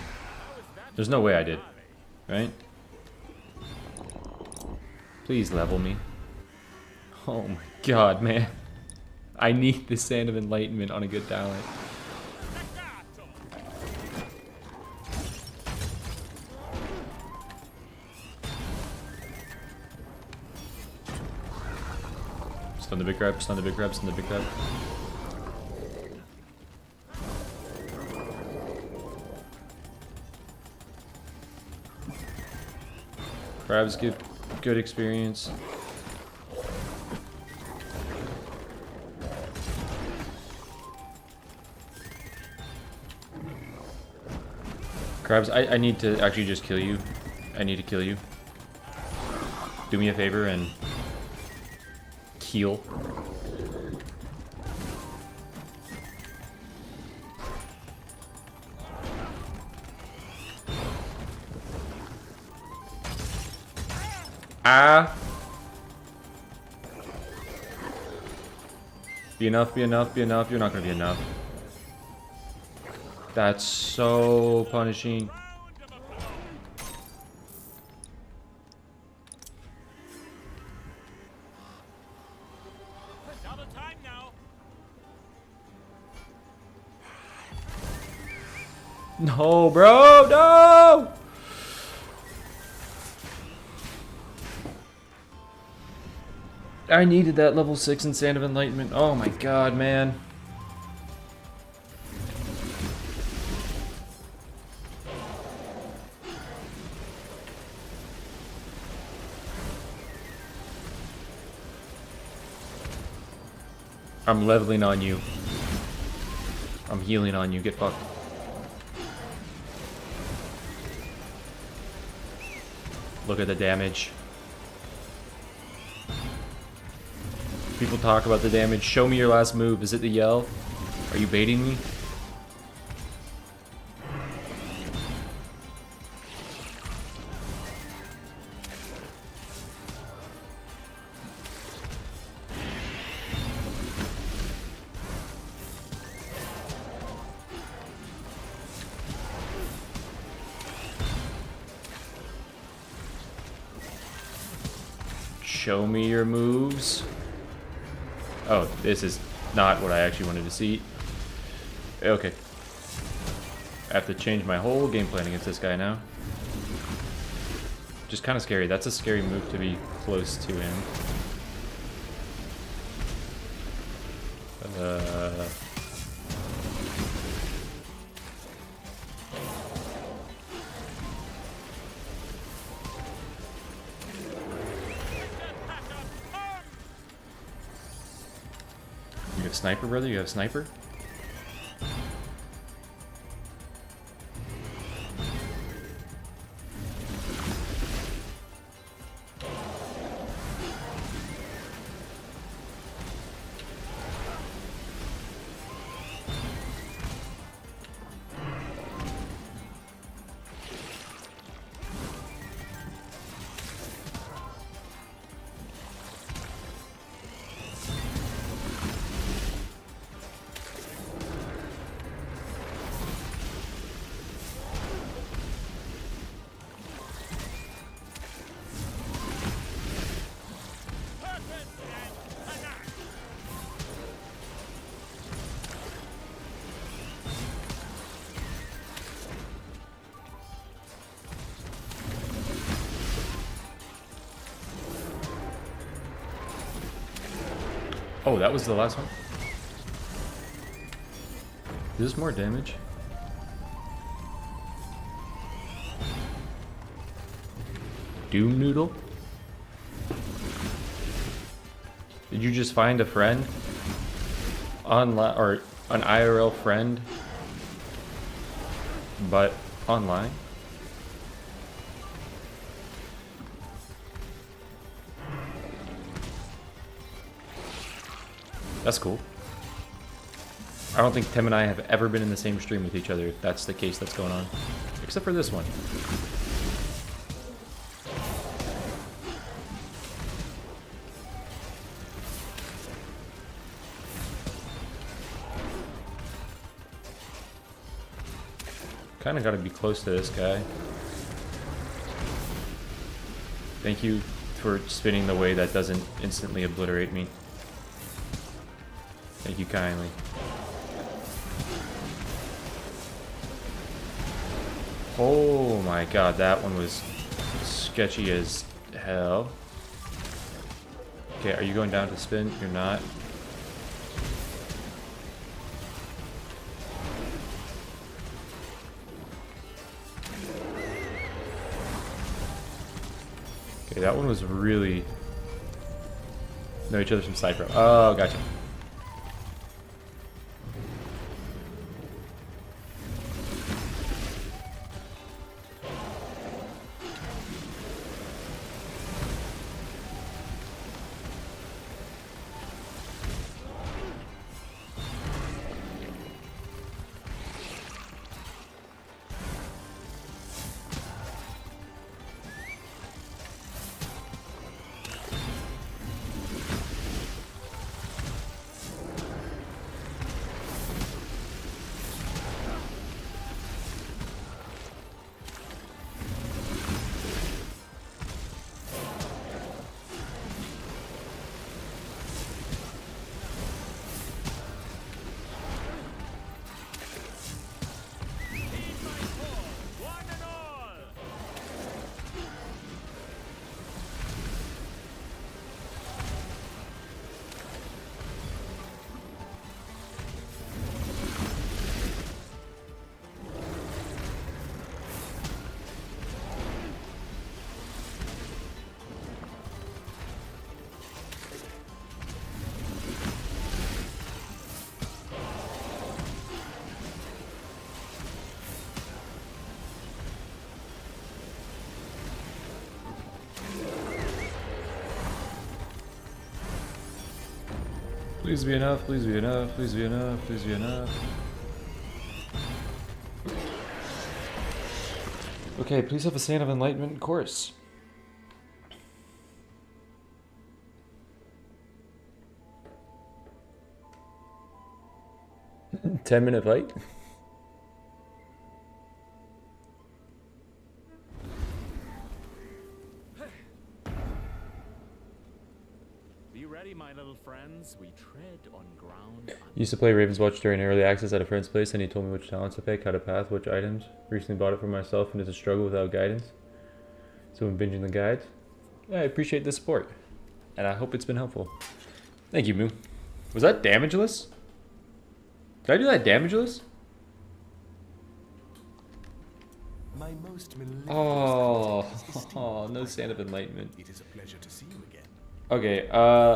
There's no way I did. Right? Please level me. Oh my god, man. I need the Sand of Enlightenment on a good talent. Stun the big crab, stun the big crab, stun the big crab. Crabs give good experience. Crabs, I need to actually just kill you. I need to kill you. Do me a favor and heal. Ah! Be enough, be enough, be enough. You're not gonna be enough. That's so punishing. Double time now. No, bro, no! I needed that level 6 in Sand of Enlightenment. Oh my god, man. I'm leveling on you. I'm healing on you. Get fucked. Look at the damage. People talk about the damage. Show me your last move. Is it the yell? Are you baiting me? Show me your moves. Oh, this is not what I actually wanted to see. Okay. I have to change my whole game plan against this guy now. Just kind of scary. That's a scary move to be close to him. You have sniper, brother? You have sniper? Oh, that was the last one? Is this more damage? Doom Noodle? Did you just find a friend? Online, or an IRL friend? But online? That's cool. I don't think Tim and I have ever been in the same stream with each other, if that's the case that's going on. Except for this one. Kind of got to be close to this guy. Thank you for spinning the way that doesn't instantly obliterate me. Thank you kindly. Oh my god, that one was sketchy as hell. Okay, are you going down to spin? You're not. Okay, that one was really... Know each other from Cypher. Oh, gotcha. Please be enough, please be enough, please be enough, please be enough. Okay, please have a Sand of Enlightenment chorus. Ten-minute fight? Be ready, my little friends. We tread on ground. Used to play Ravenswatch during early access at a friend's place, and he told me which talents to pick, how to path, which items. Recently bought it for myself, and it's a struggle without guidance. So I'm binging the guides. Yeah, I appreciate the support, and I hope it's been helpful. Thank you, Moo. Was that damageless? Did I do that damageless? My most Oh, oh, no Sand of Enlightenment. It is a pleasure to see you again. Okay,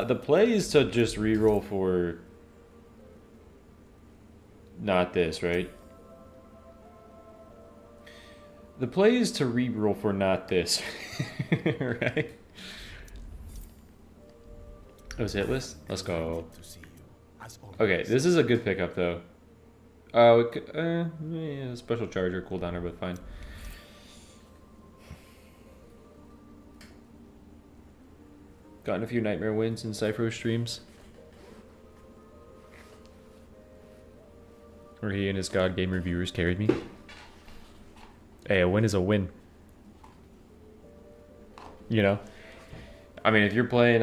the play is to just reroll for not this, right? The play is to reroll for not this, right? Oh, it's hitless? Let's go. To see you, as always. Okay, this is a good pickup though. Yeah, special charger cooldowner, but fine. Gotten a few Nightmare wins in Cypher streams. Where he and his God Game reviewers carried me. Hey, a win is a win. You know? I mean, if you're playing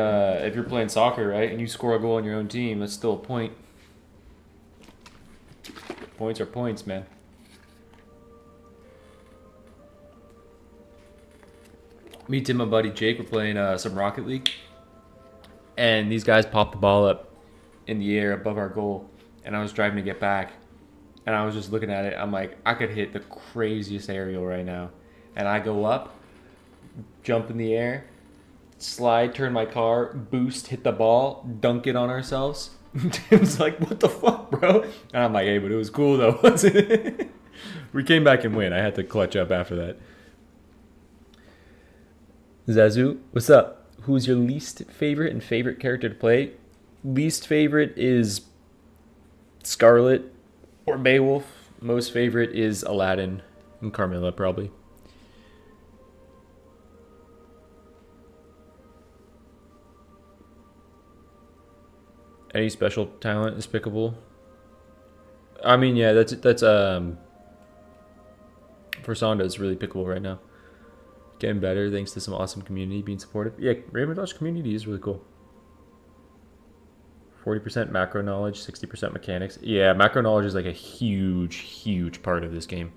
soccer, right, and you score a goal on your own team, that's still a point. Points are points, man. Me, Tim, and my buddy Jake were playing some Rocket League. And these guys popped the ball up in the air above our goal. And I was driving to get back. And I was just looking at it. I'm like, I could hit the craziest aerial right now. And I go up, jump in the air, slide, turn my car, boost, hit the ball, dunk it on ourselves. Tim's like, what the fuck, bro? And I'm like, hey, but it was cool though, wasn't it? We came back and win. I had to clutch up after that. Zazu, what's up? Who's your least favorite and favorite character to play? Least favorite is Scarlet or Beowulf. Most favorite is Aladdin and Carmilla, probably. Any special talent is pickable. I mean, yeah, that's For Sonda is really pickable right now. Getting better thanks to some awesome community being supportive. Yeah, Ravenswatch community is really cool. 40% macro knowledge, 60% mechanics. Yeah, macro knowledge is like a huge, huge part of this game.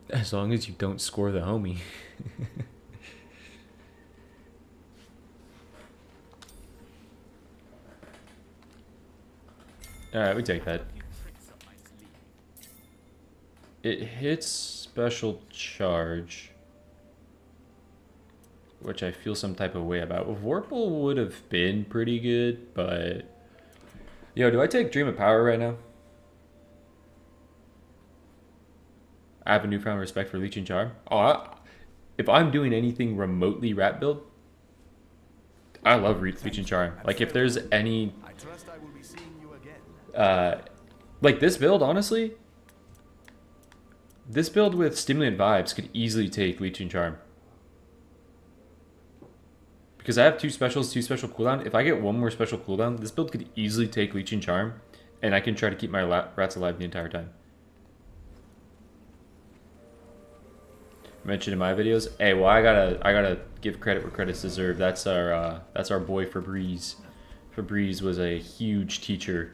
As long as you don't score the homie. Alright, we take that. It hits special charge, which I feel some type of way about. Vorpal would have been pretty good, but... Yo, do I take Dream of Power right now? I have a newfound respect for Leech and Charm. Oh, if I'm doing anything remotely rat build, I love Leech and Charm. Like, if there's any... I trust I will be seeing you again. Like, this build, honestly... This build with Stimulant Vibes could easily take Leech and Charm. Because I have 2 specials, 2 special cooldown. If I get 1 more special cooldown, this build could easily take Leech and Charm. And I can try to keep my rats alive the entire time. Mentioned in my videos. Hey, well, I gotta give credit where credit's deserved. That's our boy Febreze. Febreze was a huge teacher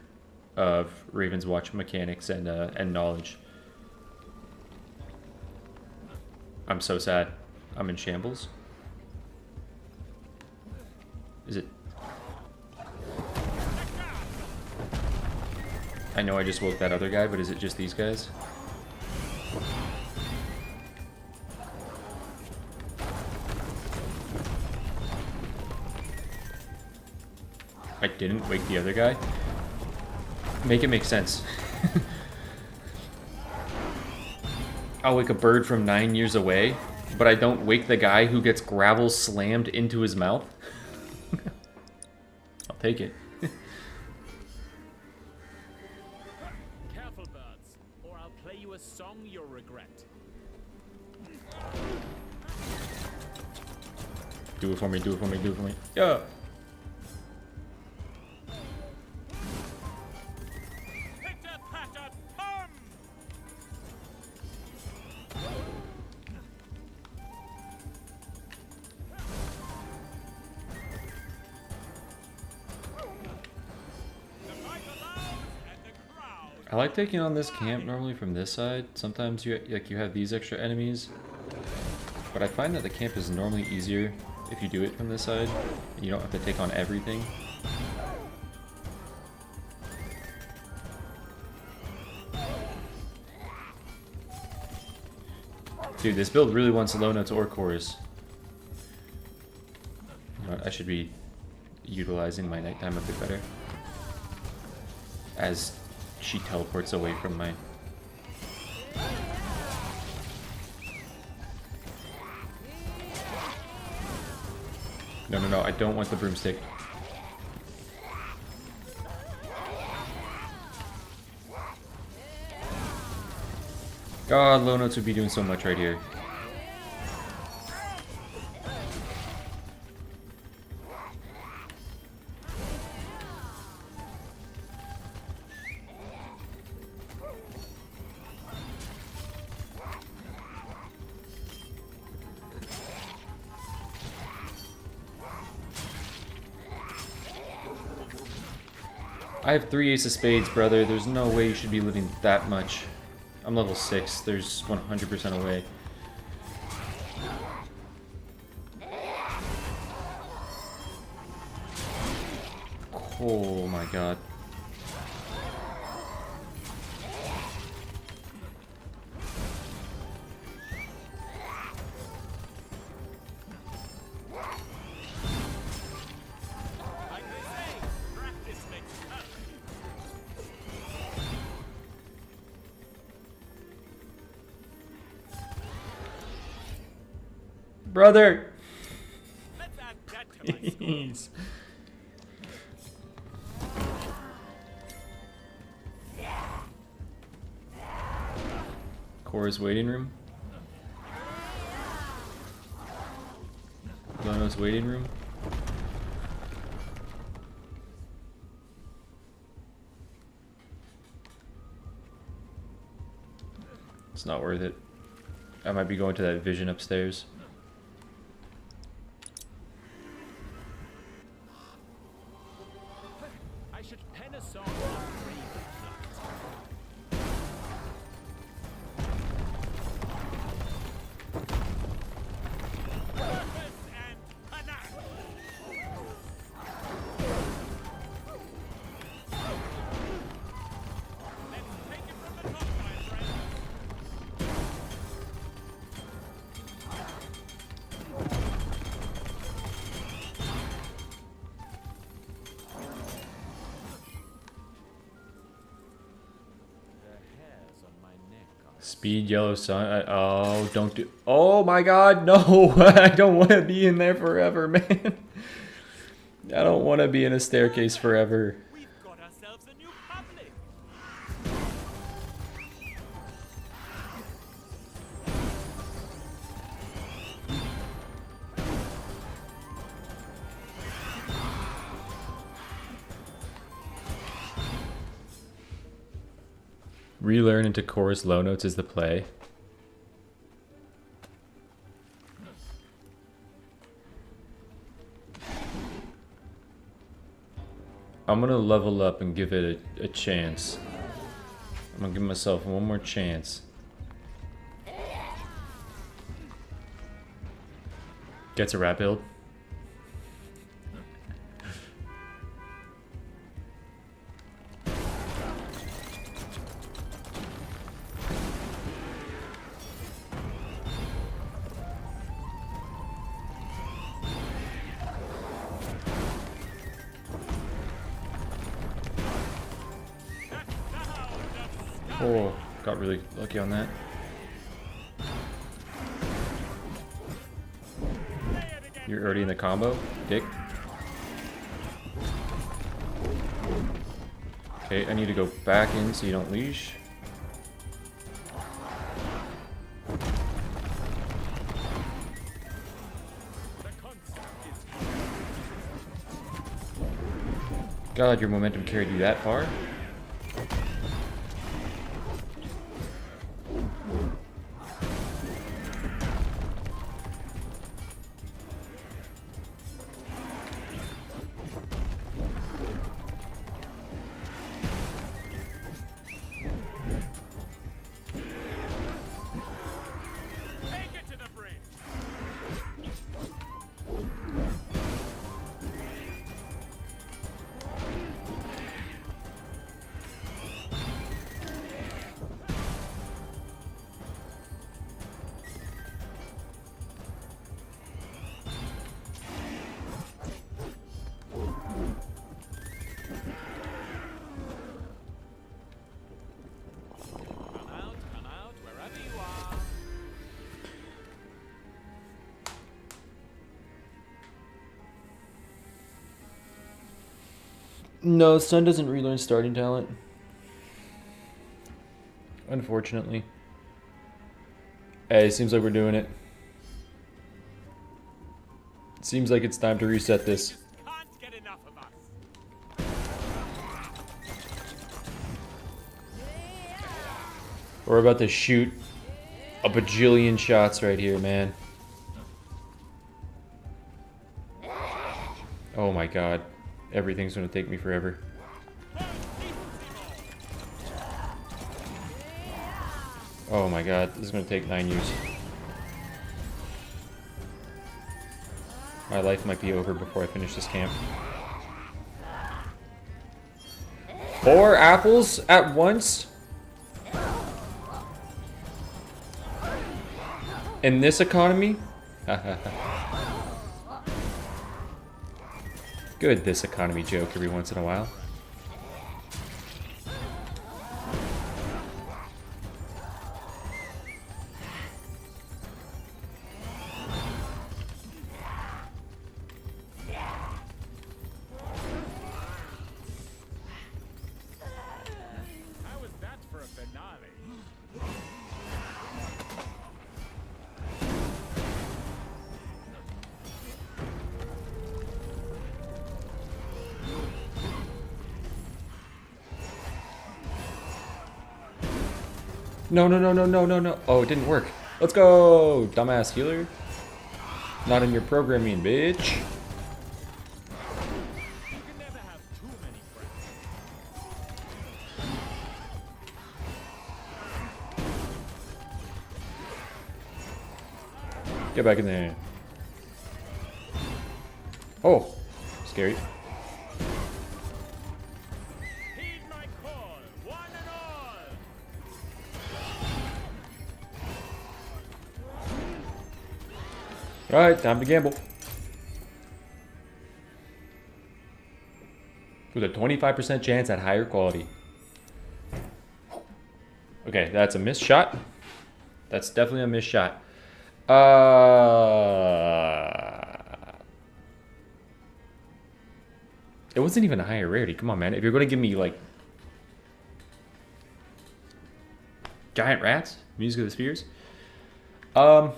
of Ravenswatch mechanics and knowledge. I'm so sad. I'm in shambles. Is it? I know I just woke that other guy, but is it just these guys? I didn't wake the other guy? Make it make sense. I'll wake a bird from 9 years away, but I don't wake the guy who gets gravel slammed into his mouth? I'll take it. Careful, birds, or I'll play you a song you'll regret. Do it for me, do it for me, do it for me. Yeah! I like taking on this camp normally from this side. Sometimes you have these extra enemies, but I find that the camp is normally easier if you do it from this side. You don't have to take on everything. Dude, this build really wants low notes or chorus. You know what, I should be utilizing my nighttime a bit better. As she teleports away from my... No, I don't want the broomstick. God, low notes would be doing so much right here. I have 3 Ace of Spades, brother. There's no way you should be living that much. I'm level 6. There's 100% away. Oh my god. Brother! Let's add that to my score. Jeez. Cora's waiting room. Lono's waiting room. It's not worth it. I might be going to that vision upstairs. I should pen a song on purpose and panache. Let's take it from the top, my friend. The hairs on my neck are Speed, yellow sun. Oh, don't do. Oh my god, no! I don't want to be in there forever, man. I don't want to be in a staircase forever. We've got ourselves a new public. Relearn into chorus low notes is the play. I'm gonna level up and give it a chance. I'm gonna give myself one more chance. Gets a rat build. Oh, got really lucky on that. You're already in the combo, dick. Okay, I need to go back in so you don't leash. God, your momentum carried you that far? Take it to the bridge. Come out, wherever you are. No, Sun doesn't relearn starting talent. Unfortunately. Hey, it seems like we're doing it. It seems like it's time to reset this. Can't get enough of us. We're about to shoot a bajillion shots right here, man. Oh my god. Everything's gonna take me forever. Oh my god, this is gonna take 9 years. My life might be over before I finish this camp. 4 apples at once? In this economy? Good this economy joke every once in a while. How was that for a finale? No, no, no, no, no, no, no. Oh, it didn't work. Let's go, dumbass healer. Not in your programming, bitch. You can never have too many friends. Get back in there. Oh, scary. Heed my call, one and all. Alright, time to gamble. With a 25% chance at higher quality. Okay, that's a missed shot. That's definitely a missed shot. It wasn't even a higher rarity. Come on, man. If you're going to give me, like, giant rats, Music of the Spheres. Oh,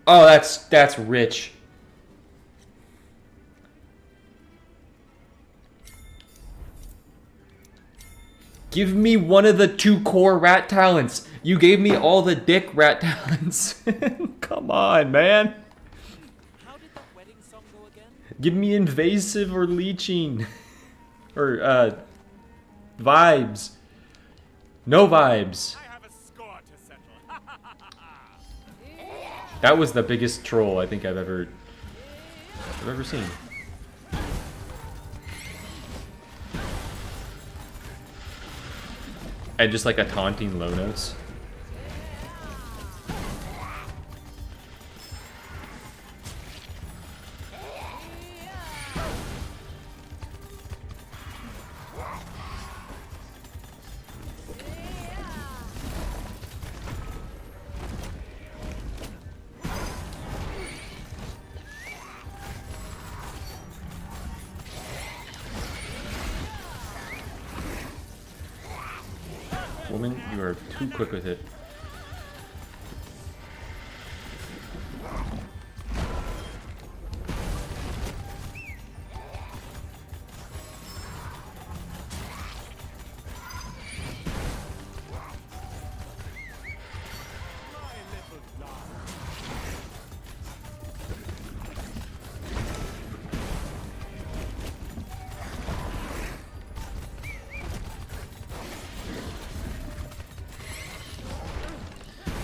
that's rich. Give me one of the 2 core rat talents. You gave me all the dick rat talents. Come on, man. How did that wedding song go again? Give me invasive or leeching. Or, vibes. No vibes. I have a score to settle. That was the biggest troll I think I've ever seen. And just like a taunting low notes. Woman, you are too quick with it.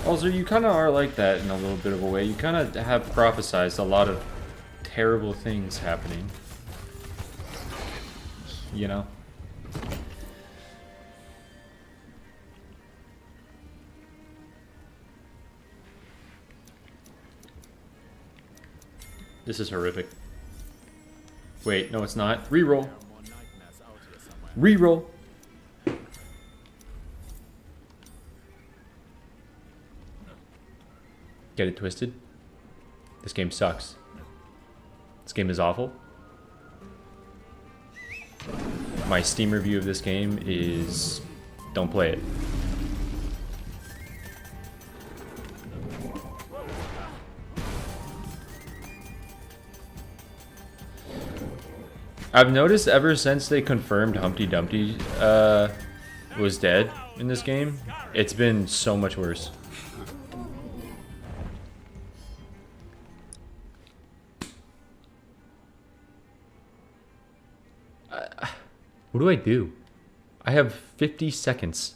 Also, you kind of are like that in a little bit of a way. You kind of have prophesized a lot of terrible things happening. You know? This is horrific. Wait, no it's not. Reroll. More nightmares out here somewhere. Reroll. Get it twisted? This game sucks. This game is awful. My Steam review of this game is... don't play it. I've noticed ever since they confirmed Humpty Dumpty was dead in this game, it's been so much worse. What do I do? I have 50 seconds.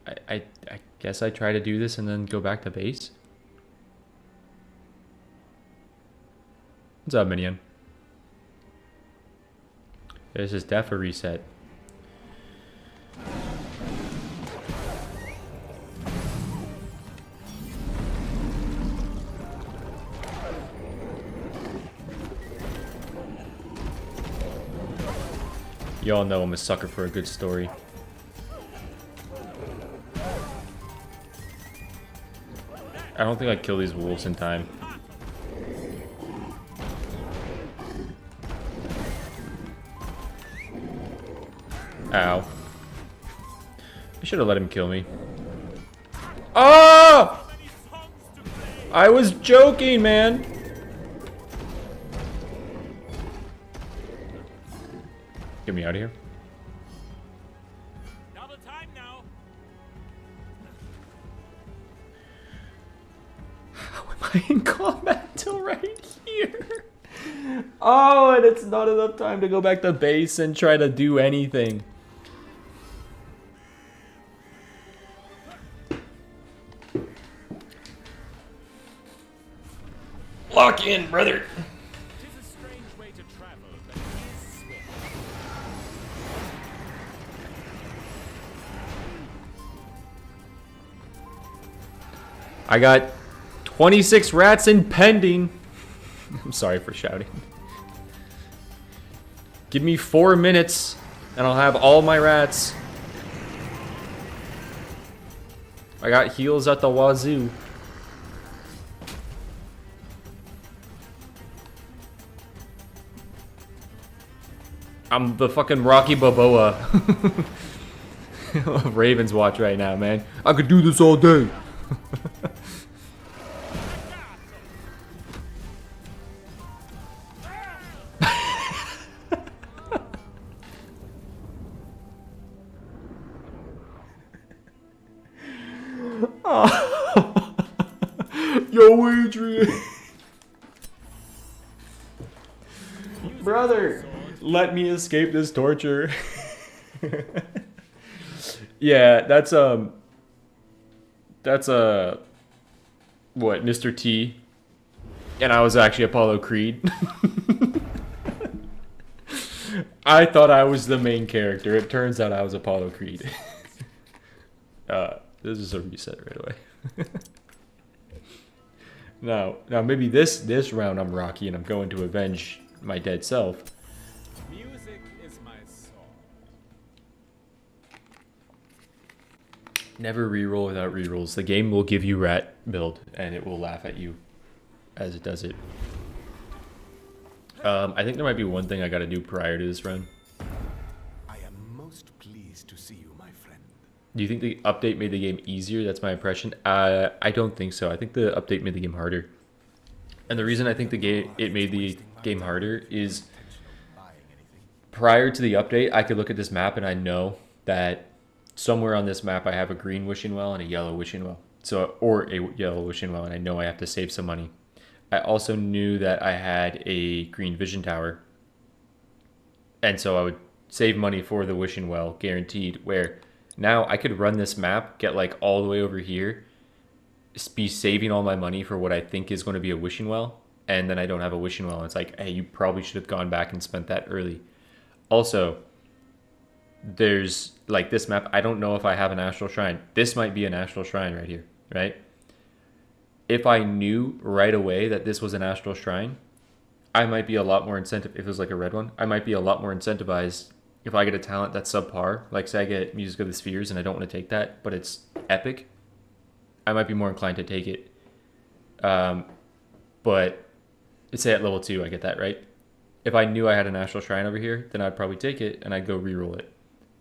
I guess I try to do this and then go back to base. What's up, Minion? This is def a reset. Y'all know I'm a sucker for a good story. I don't think I kill these wolves in time. Ow. I should have let him kill me. Oh! I was joking, man. Get me out of here. Double time now. How am I in combat till right here? Oh, and it's not enough time to go back to base and try to do anything. Lock in, brother. It is a strange way to travel, but it is swift. I got 26 rats in pending. I'm sorry for shouting. Give me 4 minutes and I'll have all my rats. I got heals at the wazoo. I'm the fucking Rocky Balboa of Ravenswatch right now, man. I could do this all day. Yo, Adrian. Brother, let me escape this torture. Yeah, that's what, Mr. T, and I was actually Apollo Creed. I thought I was the main character. It turns out I was Apollo Creed. This is a reset right away. Now maybe this round I'm Rocky and I'm going to avenge my dead self. Music is my song. Never reroll without rerolls. The game will give you rat build and it will laugh at you as it does it. I think there might be one thing I gotta do prior to this run. I am most pleased to see you, my friend. Do you think the update made the game easier? That's my impression. I don't think so. I think the update made the game harder. And the reason I think it made the game harder is prior to the update, I could look at this map and I know that somewhere on this map I have a green wishing well and a yellow wishing well. Or a yellow wishing well, and I know I have to save some money. I also knew that I had a green vision tower. And so I would save money for the wishing well, guaranteed, where now I could run this map, get like all the way over here, be saving all my money for what I think is going to be a wishing well, and then I don't have a wishing well. And it's like, hey, you probably should have gone back and spent that early. Also, there's like this map, I don't know if I have an astral shrine. This might be an astral shrine right here, right? If I knew right away that this was an astral shrine, I might be a lot more incentive. If it was like a red one, I might be a lot more incentivized. If I get a talent that's subpar, like say I get Music of the Spheres and I don't want to take that, but it's epic, I might be more inclined to take it. But let's say at level 2 I get that, right? If I knew I had an astral shrine over here, then I'd probably take it and I'd go reroll it.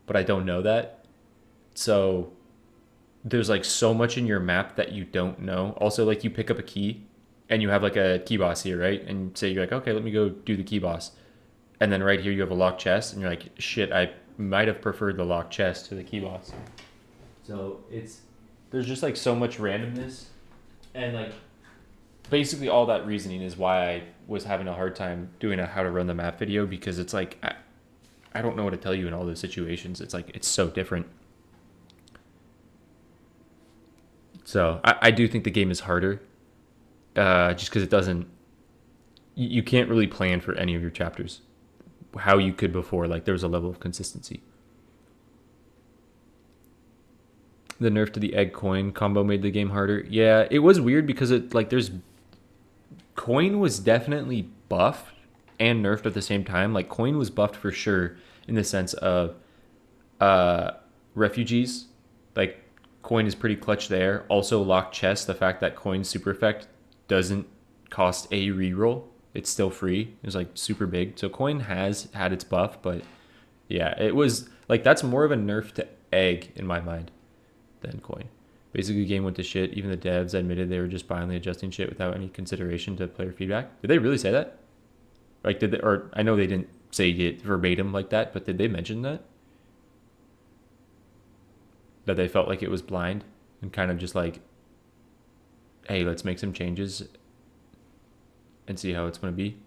But I don't know that. So there's like so much in your map that you don't know. Also, like you pick up a key and you have like a key boss here, right? And say you're like, okay, let me go do the key boss. And then right here you have a locked chest and you're like, shit, I might have preferred the locked chest to the key boss. So there's just like so much randomness. And like basically all that reasoning is why I was having a hard time doing a how to run the map video, because it's like, I don't know what to tell you in all those situations. It's like, it's so different. So I do think the game is harder, just because it doesn't, you can't really plan for any of your chapters how you could before. Like there was a level of consistency. The nerf to the egg coin combo made the game harder. Yeah, it was weird because it like coin was definitely buffed and nerfed at the same time. Like coin was buffed for sure in the sense of refugees. Like coin is pretty clutch there. Also locked chest, the fact that coin's super effect doesn't cost a reroll. It's still free. It was like super big. So coin has had its buff, but yeah, it was like that's more of a nerf to egg in my mind than coin. Basically, the game went to shit. Even the devs admitted they were just finally adjusting shit without any consideration to player feedback. Did they really say that? Like, did they, or I know they didn't say it verbatim like that, but did they mention that? That they felt like it was blind and kind of just like, hey, let's make some changes and see how it's going to be.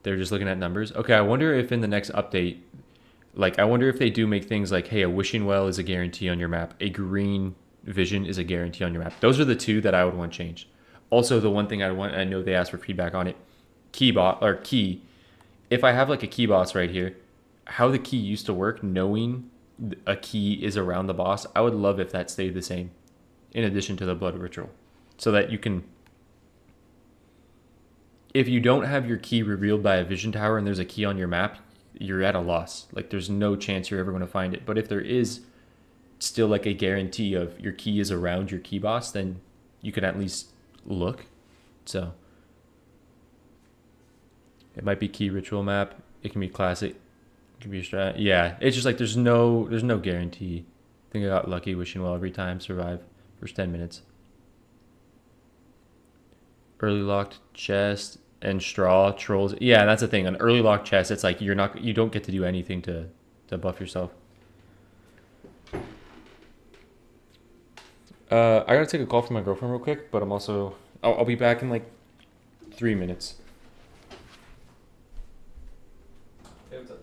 They're just looking at numbers. Okay, I wonder if in the next update, like, I wonder if they do make things like, hey, a wishing well is a guarantee on your map. A green vision is a guarantee on your map. Those are the two that I would want changed. Also, the one thing I know they asked for feedback on it, key. If I have like a key boss right here, how the key used to work, knowing a key is around the boss, I would love if that stayed the same in addition to the blood ritual. So that you can, if you don't have your key revealed by a vision tower and there's a key on your map, you're at a loss. Like, there's no chance you're ever going to find it. But if there is still like a guarantee of your key is around your key boss, then you can at least look. So it might be key ritual map. It can be classic. It can be a strat. Yeah, it's just like there's no guarantee. I think I got lucky wishing well every time. Survive first 10 minutes. Early locked chest and straw trolls. Yeah, that's the thing. An early locked chest, it's like you don't get to do anything to buff yourself. I gotta take a call from my girlfriend real quick, but I'll be back in like 3 minutes. Hey, what's up?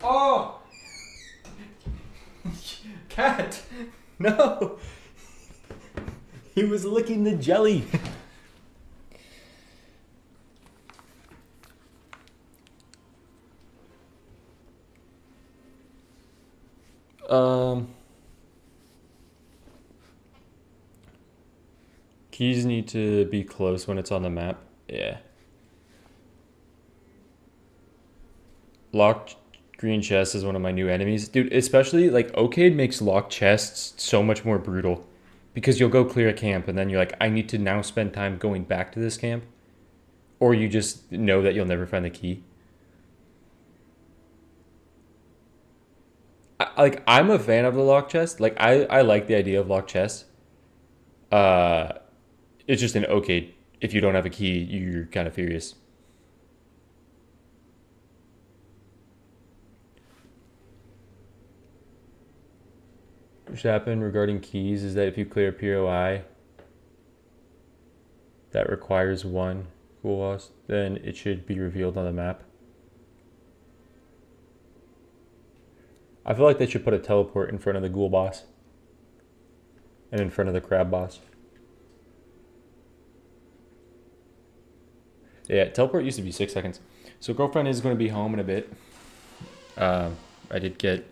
Oh! Cat! No! He was licking the jelly. Keys need to be close when it's on the map. Yeah. Locked Green chest is one of my new enemies. Dude, especially like OCAID makes locked chests so much more brutal. Because you'll go clear a camp and then you're like, I need to now spend time going back to this camp. Or you just know that you'll never find the key. I'm a fan of the locked chest. Like, I like the idea of locked chests. It's just an OCAID. If you don't have a key, you're kind of furious. What should happen regarding keys is that if you clear a POI that requires one cool loss, then it should be revealed on the map. I feel like they should put a teleport in front of the ghoul boss and in front of the crab boss. Yeah, teleport used to be 6 seconds. So girlfriend is going to be home in a bit. I did get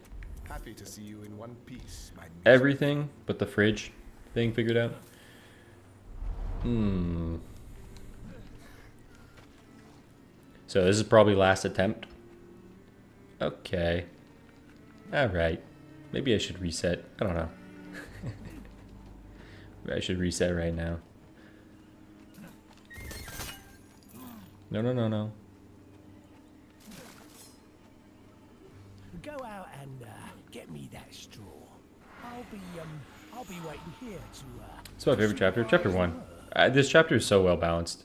Happy to see you in one piece, my everything but the fridge thing figured out. So this is probably last attempt. Okay. Alright. Maybe I should reset. I don't know. Maybe I should reset right now. No, no, no, no. Go out and get me that straw. I'll be waiting here to. It's my favorite chapter. Chapter 1. This chapter is so well balanced.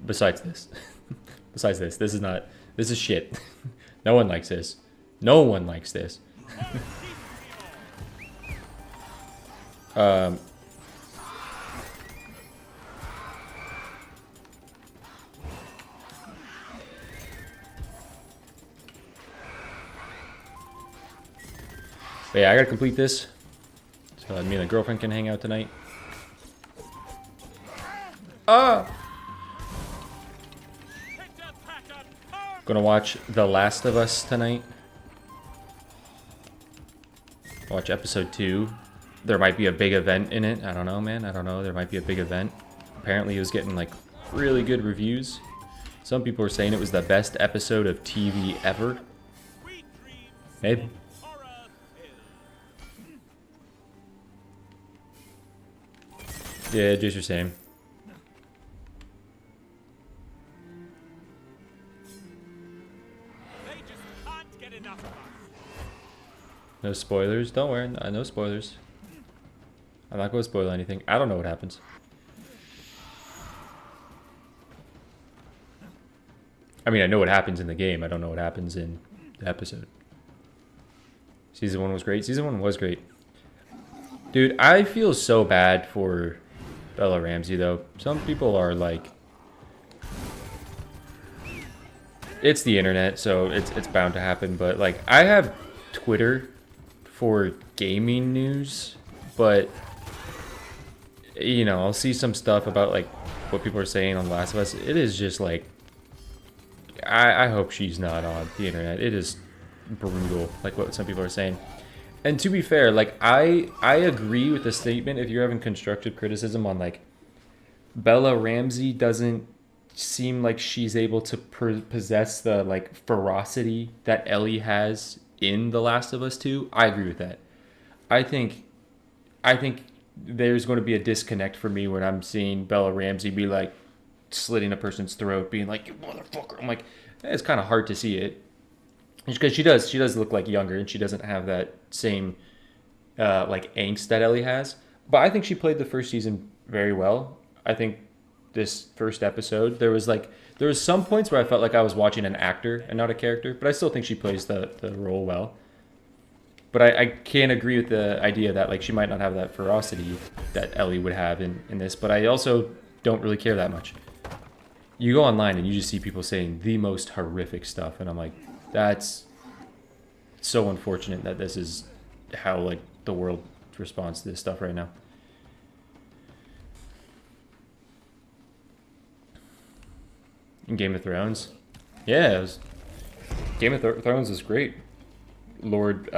Besides this. Besides this. This is not... This is shit. No one likes this. No one likes this. But yeah, I gotta complete this. So me and the girlfriend can hang out tonight. Ah! Gonna watch The Last of Us tonight. Watch episode 2. There might be a big event in it. I don't know, man. I don't know. There might be a big event. Apparently it was getting like really good reviews. Some people were saying it was the best episode of TV ever. Maybe. Yeah, just the same. They just can't get enough of us. No spoilers. Don't worry. No spoilers. I'm not going to spoil anything. I don't know what happens. I mean, I know what happens in the game. I don't know what happens in the episode. Season 1 was great. Season 1 was great. Dude, I feel so bad for Bella Ramsey, though. Some people are like... It's the internet, so it's bound to happen. But, like, I have Twitter for gaming news. But, you know, I'll see some stuff about, like, what people are saying on The Last of Us. It is just, like... I hope she's not on the internet. It is brutal, like what some people are saying. And to be fair, like, I agree with the statement if you're having constructive criticism on, like, Bella Ramsey doesn't seem like she's able to possess the, like, ferocity that Ellie has in The Last of Us 2. I agree with that. I think there's going to be a disconnect for me when I'm seeing Bella Ramsey be, like, slitting a person's throat, being like, you motherfucker. I'm like, it's kind of hard to see it. Because she does look like younger, and she doesn't have that same like angst that Ellie has. But I think she played the first season very well. I think this first episode, there was some points where I felt like I was watching an actor and not a character, but I still think she plays the role well. But I can't agree with the idea that, like, she might not have that ferocity that Ellie would have in this, but I also don't really care that much. You go online and you just see people saying the most horrific stuff, and I'm like, that's so unfortunate that this is how, like, the world responds to this stuff right now. In Game of Thrones, yeah, Game of Thrones is great. Lord,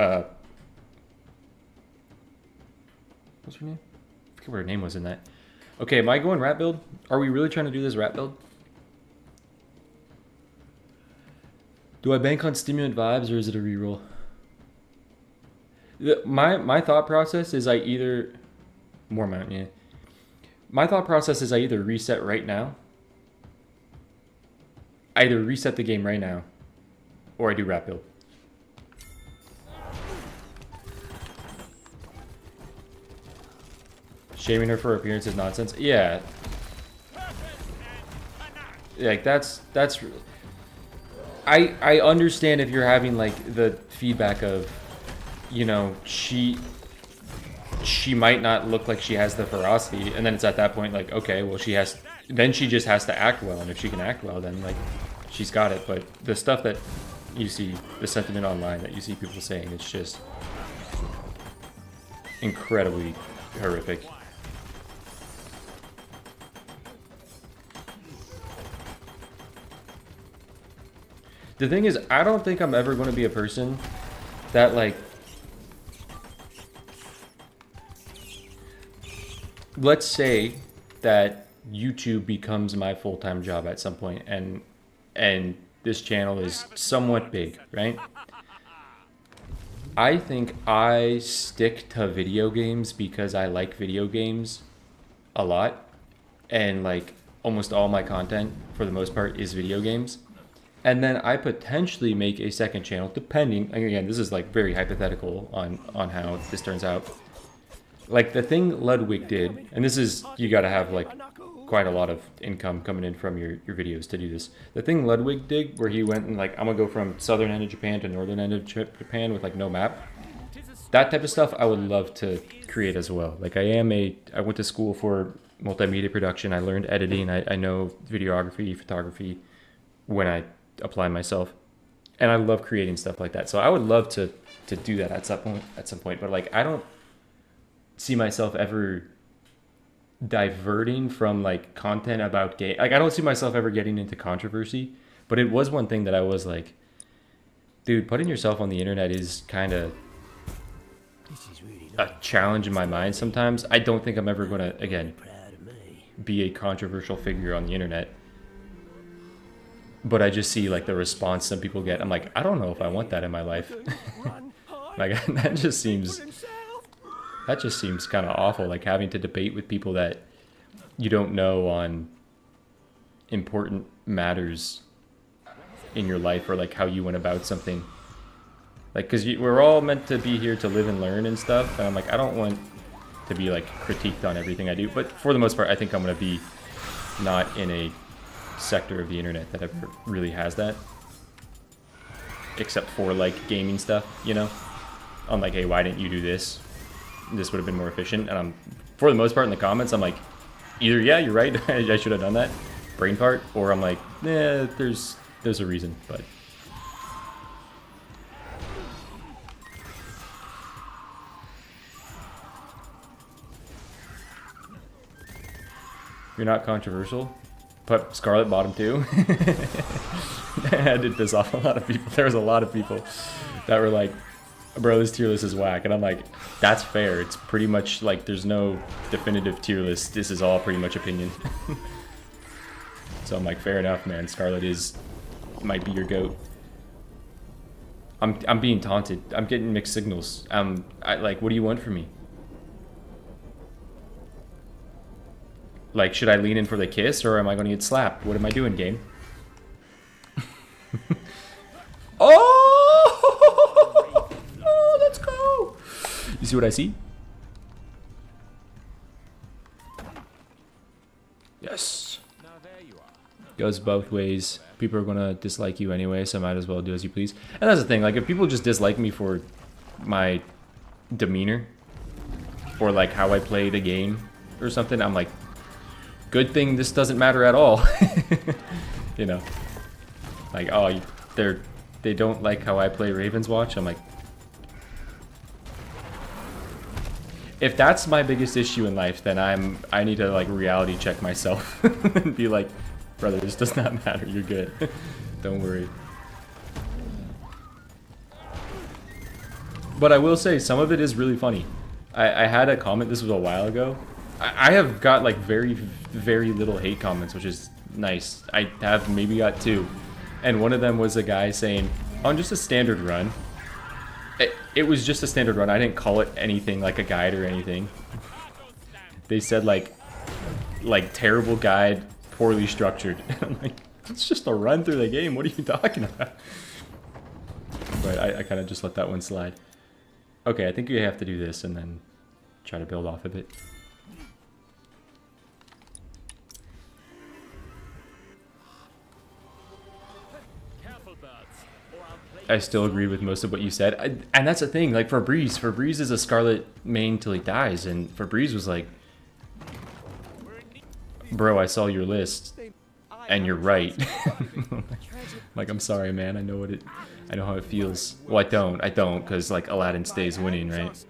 what's her name? I forget what her name was in that. Okay, am I going rat build? Are we really trying to do this rat build? Do I bank on stimulant vibes or is it a reroll? My thought process is I either more mount, yeah. My thought process is I either reset right now. I either reset the game right now, or I do rap build. Shaming her for her appearance is nonsense. Yeah. Like that's I understand if you're having like the feedback of, you know, she might not look like she has the ferocity, and then it's at that point like, okay, well she just has to act well, and if she can act well, then like she's got it. But the stuff that you see, the sentiment online that you see people saying, it's just incredibly horrific. The thing is, I don't think I'm ever going to be a person that, like, let's say that YouTube becomes my full-time job at some point, and this channel is somewhat big, right? I think I stick to video games because I like video games a lot, and like almost all my content for the most part is video games. And then I potentially make a second channel, depending, again, this is like very hypothetical on how this turns out. Like the thing Ludwig did, and this is, you gotta have like quite a lot of income coming in from your videos to do this. The thing Ludwig did, where he went and like, I'm gonna go from southern end of Japan to northern end of Japan with like no map. That type of stuff I would love to create as well. Like I went to school for multimedia production. I learned editing. I know videography, photography when I apply myself, and I love creating stuff like that. So I would love to do that at some point. But like I don't see myself ever diverting from like content about game. Like I don't see myself ever getting into controversy. But it was one thing that I was like, dude, putting yourself on the internet is kind of a challenge in my mind sometimes. I don't think I'm ever gonna again be a controversial figure on the internet. But I just see like the response some people get. I'm like, I don't know if I want that in my life. Like that just seems kind of awful. Like having to debate with people that you don't know on important matters in your life, or like how you went about something. Like, cause we're all meant to be here to live and learn and stuff. And I'm like, I don't want to be like critiqued on everything I do. But for the most part, I think I'm gonna be not in a sector of the internet that ever really has that, except for like gaming stuff, you know. I'm like, hey, why didn't you do this? This would have been more efficient. And I'm, for the most part in the comments, I'm like, either yeah, you're right, I should have done that, brain part, or I'm like, nah, there's a reason. But you're not controversial. But Scarlet bottom too. I did this off a lot of people. There was a lot of people that were like, bro, this tier list is whack. And I'm like, that's fair. It's pretty much like there's no definitive tier list. This is all pretty much opinion. So I'm like, fair enough, man. Scarlet might be your GOAT. I'm being taunted. I'm getting mixed signals. Like, what do you want from me? Like, should I lean in for the kiss, or am I going to get slapped? What am I doing, game? Oh! Oh, let's go! You see what I see? Yes. Goes both ways. People are going to dislike you anyway, so might as well do as you please. And that's the thing. Like, if people just dislike me for my demeanor, or like how I play the game or something, I'm like, good thing this doesn't matter at all. You know, like, oh, they don't like how I play Ravenswatch. I'm like, if that's my biggest issue in life, then I need to like reality check myself and be like, brother, this does not matter. You're good. Don't worry. But I will say some of it is really funny. I had a comment, this was a while ago. I have got like very, very little hate comments, which is nice. I have maybe got 2. and one of them was a guy saying, on just a standard run, it was just a standard run. I didn't call it anything like a guide or anything. They said like terrible guide, poorly structured. I'm like, it's just a run through the game. What are you talking about? But I kind of just let that one slide. Okay, I think we have to do this and then try to build off of it. I still agree with most of what you said, and that's the thing. Like Febreze is a Scarlet main till he dies, and Febreze was like, "Bro, I saw your list, and you're right." Like, I'm sorry, man. I know how it feels. Well, I don't, because like Aladdin stays winning, right?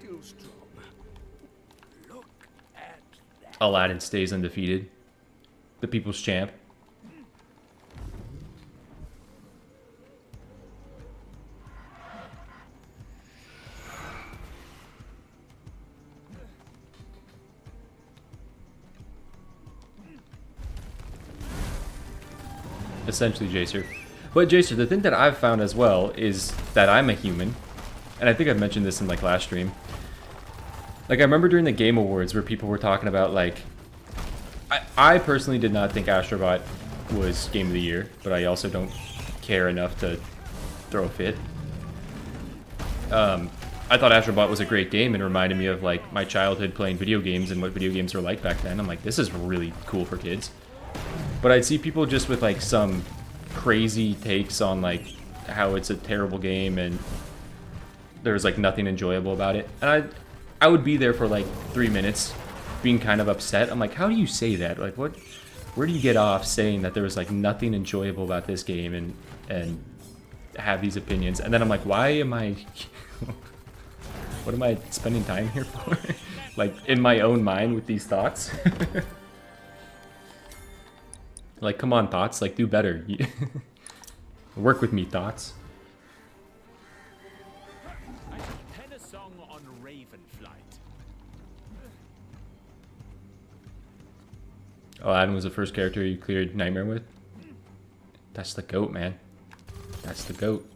Aladdin stays undefeated, the people's champ. Essentially Jacer. But Jacer, the thing that I've found as well is that I'm a human, and I think I've mentioned this in like last stream. Like I remember during the Game Awards where people were talking about like, I personally did not think Astrobot was Game of the Year, but I also don't care enough to throw a fit. I thought Astrobot was a great game and reminded me of like my childhood playing video games and what video games were like back then. I'm like, this is really cool for kids. But I'd see people just with like some crazy takes on like how it's a terrible game and there's like nothing enjoyable about it. And I would be there for like 3 minutes being kind of upset. I'm like, how do you say that? Like where do you get off saying that there was like nothing enjoyable about this game and have these opinions? And then I'm like, why am I what am I spending time here for? Like in my own mind with these thoughts? Like, come on, thoughts. Like, do better. Work with me, thoughts. I should pen a song on Ravenflight. Oh, Adam was the first character you cleared Nightmare with? That's the goat, man. That's the goat.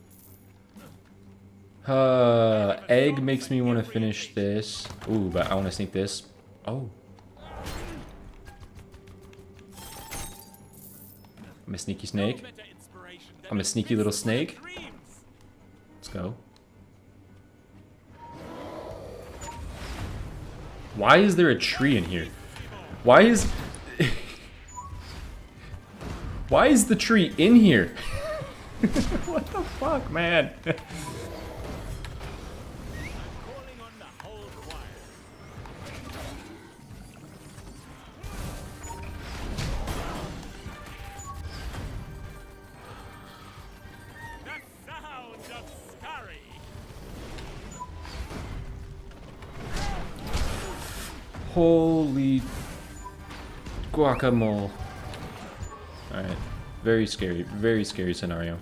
Egg makes me want to finish this. Ooh, but I want to sneak this. Oh. I'm a sneaky snake. I'm a sneaky little snake. Let's go. Why is there a tree in here? Why is... Why is the tree in here? What the fuck, man? Holy guacamole. Alright. Very scary scenario.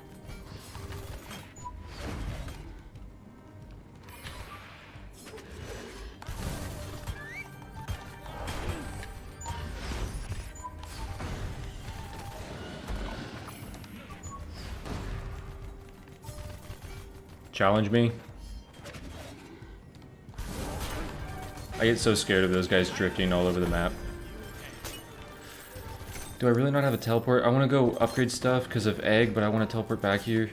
Challenge me? I get so scared of those guys drifting all over the map. Do I really not have a teleport? I want to go upgrade stuff because of egg, but I want to teleport back here.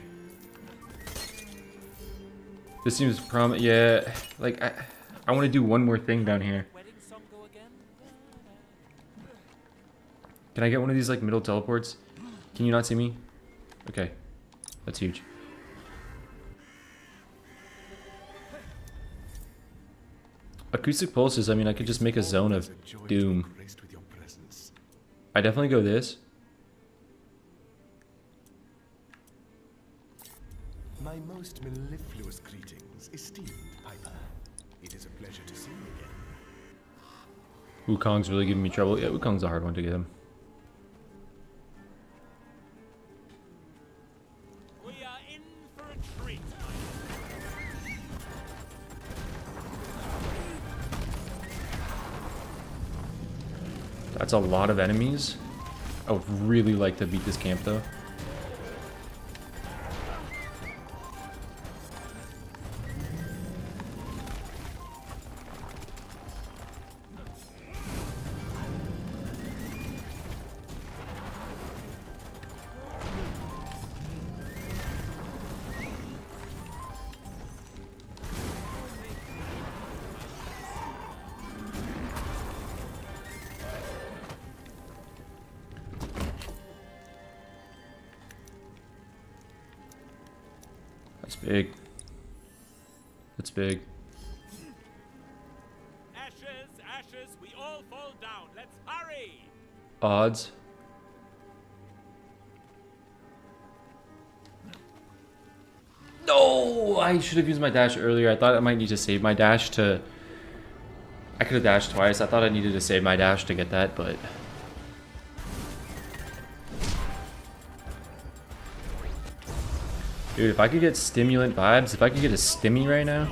This seems yeah, like I want to do one more thing down here. Can I get one of these like middle teleports? Can you not see me? Okay, that's huge. Acoustic pulses, I mean, I could just make a zone of doom. I definitely go this. My most mellifluous greetings, esteemed Piper. It is a pleasure to see you again. Wukong's really giving me trouble. Yeah, Wukong's a hard one to get him. We are in for a treat. That's a lot of enemies. I would really like to beat this camp though. It's big. It's big. Ashes, ashes, we all fall down. Let's hurry. Odds. No! I should have used my dash earlier. I thought I might need to save my dash to... I could have dashed twice. I thought I needed to save my dash to get that, but... Dude, if I could get stimulant vibes, if I could get a stimmy right now...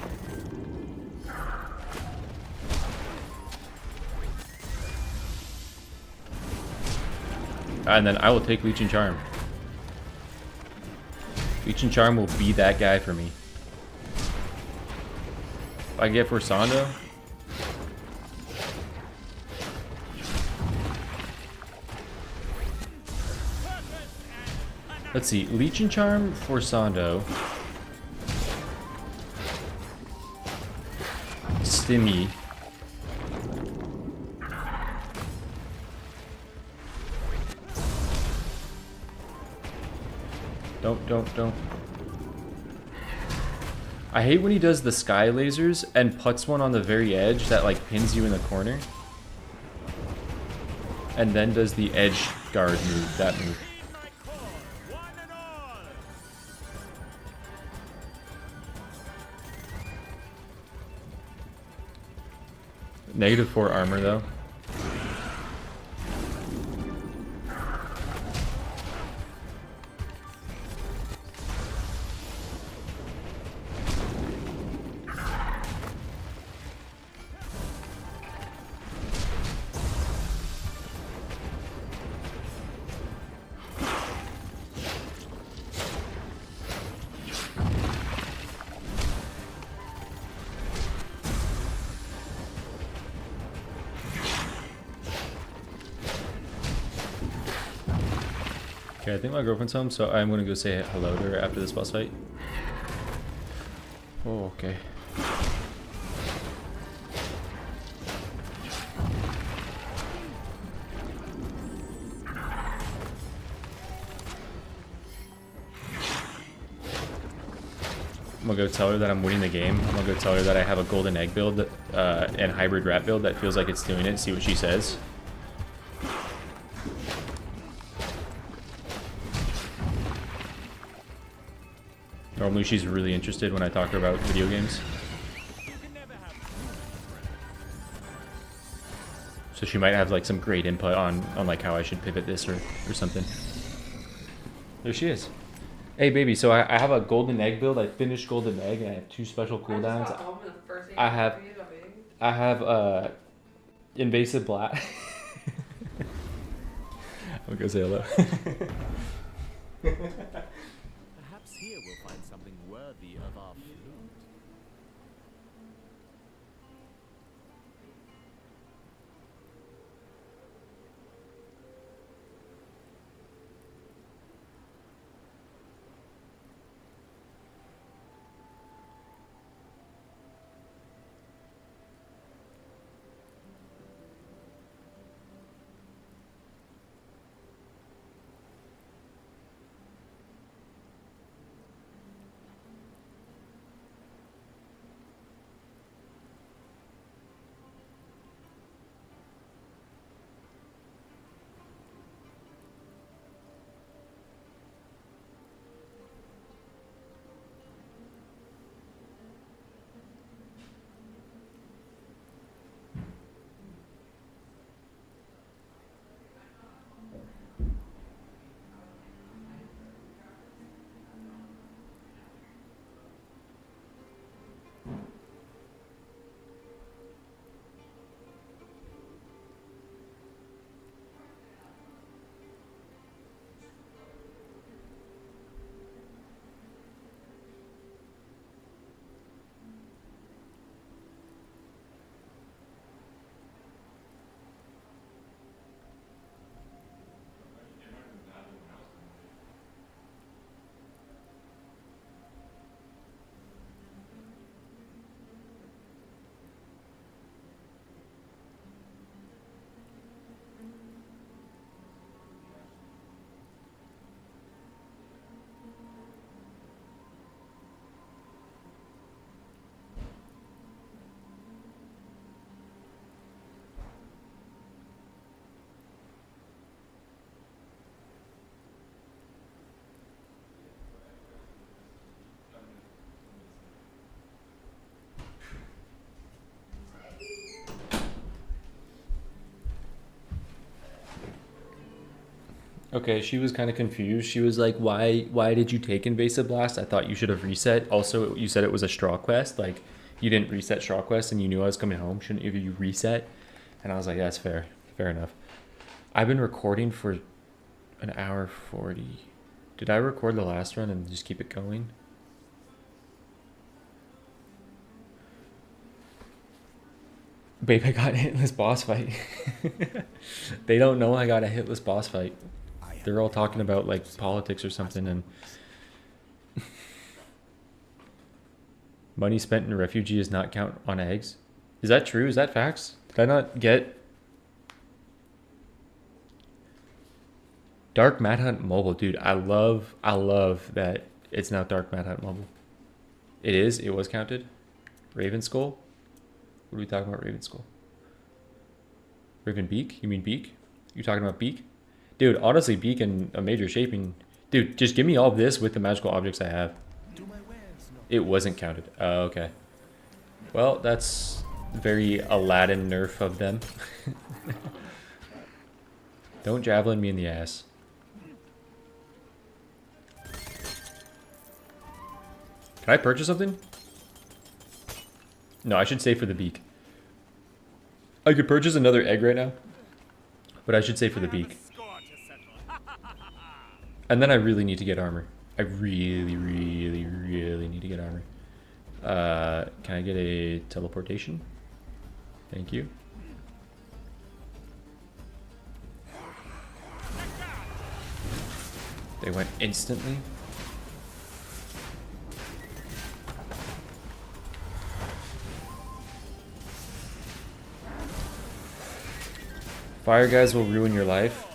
And then I will take Leech and Charm. Leech and Charm will be that guy for me. If I get Forsando... Let's see, Leech and Charm, Forsando, Stimmy, don't. I hate when he does the sky lasers and puts one on the very edge that like pins you in the corner. And then does the edge guard move, that move. -4 armor though. Okay, I think my girlfriend's home, so I'm gonna go say hello to her after this boss fight. Oh, okay. I'm gonna go tell her that I'm winning the game. I'm gonna go tell her that I have a golden egg build and hybrid rat build that feels like it's doing it, see what she says. Normally she's really interested when I talk to her about video games. So she might have like some great input on like how I should pivot this or something. There she is. Hey baby, so I have a golden egg build. I finished golden egg and I have 2 special cooldowns. I have invasive black. I'm gonna say hello. Perhaps here we'll find something worthy of our flute. Okay, she was kind of confused. She was like, why did you take Invasive Blast? I thought you should have reset. Also, you said it was a straw quest. Like, you didn't reset straw quest and you knew I was coming home. Shouldn't you reset? And I was like, that's fair. Fair enough. I've been recording for an hour 40. Did I record the last run and just keep it going? Babe, I got a hitless boss fight. They don't know I got a hitless boss fight. They're all talking about like politics or something, and money spent in refugee does not count on eggs. Is that true? Is that facts? Did I not get Dark Mad Hunt Mobile? Dude, I love that it's now Dark Mad Hunt Mobile. It is? It was counted? Raven Skull? What are we talking about, Raven Skull? Raven Beak? You mean Beak? You talking about Beak? Dude, honestly, Beak and a major shaping. Dude, just give me all of this with the magical objects I have. It wasn't counted. Oh, okay. Well, that's very Aladdin nerf of them. Don't javelin me in the ass. Can I purchase something? No, I should save for the beak. I could purchase another egg right now, but I should save for the beak. And then I really need to get armor. I really need to get armor. Can I get a teleportation? Thank you. They went instantly. Fire guys will ruin your life.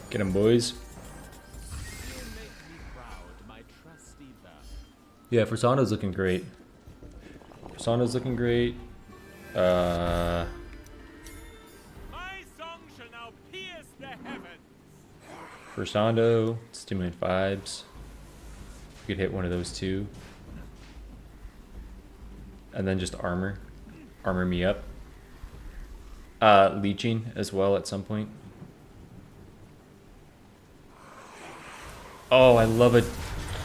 Get him, boys. Yeah, Fursando's looking great. Fursando's looking great. My song shall now pierce the heavens. Fursando, stimulant vibes. You could hit one of those two. And then just armor. Armor me up. Leeching as well at some point. Oh, I love a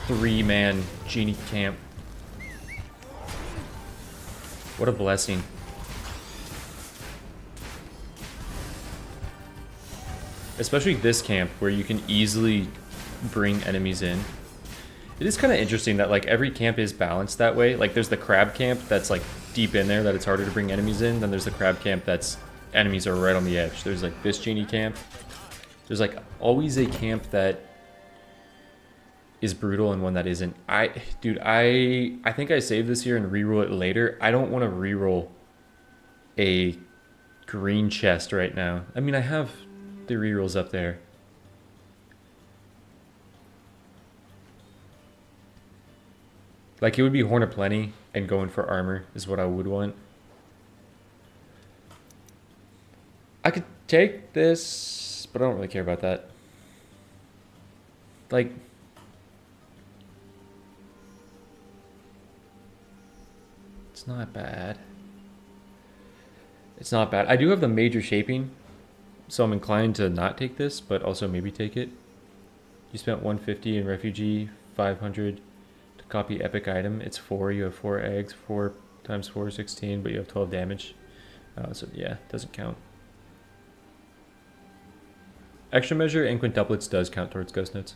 3-man genie camp. What a blessing. Especially this camp where you can easily bring enemies in. It is kind of interesting that like every camp is balanced that way. Like there's the crab camp that's like deep in there that it's harder to bring enemies in. Then there's the crab camp that's enemies are right on the edge. There's like this genie camp. There's like always a camp that is brutal and one that isn't. Dude, I think I saved this here and reroll it later. I don't want to reroll a green chest right now. I mean, I have the rerolls up there. Like, it would be Horn of Plenty and going for armor is what I would want. I could take this, but I don't really care about that. Like, it's not bad. It's not bad. I do have the major shaping, so I'm inclined to not take this, but also maybe take it. You spent 150 in refugee, 500 to copy epic item. It's 4. You have 4 eggs. 4 times 4 is 16, but you have 12 damage. So yeah, doesn't count. Extra measure and quintuplets does count towards ghost notes.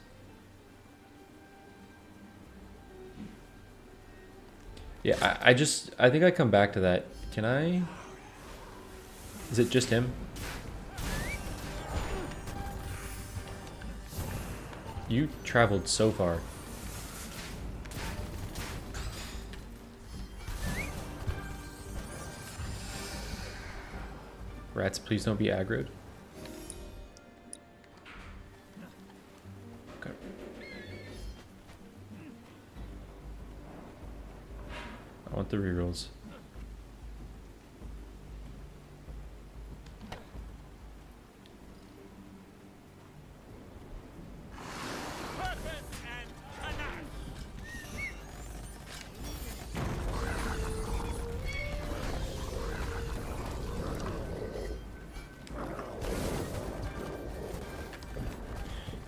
Yeah, I think I come back to that. Can I? Is it just him? You traveled so far. Rats, please don't be aggroed. Okay. I want the rerolls.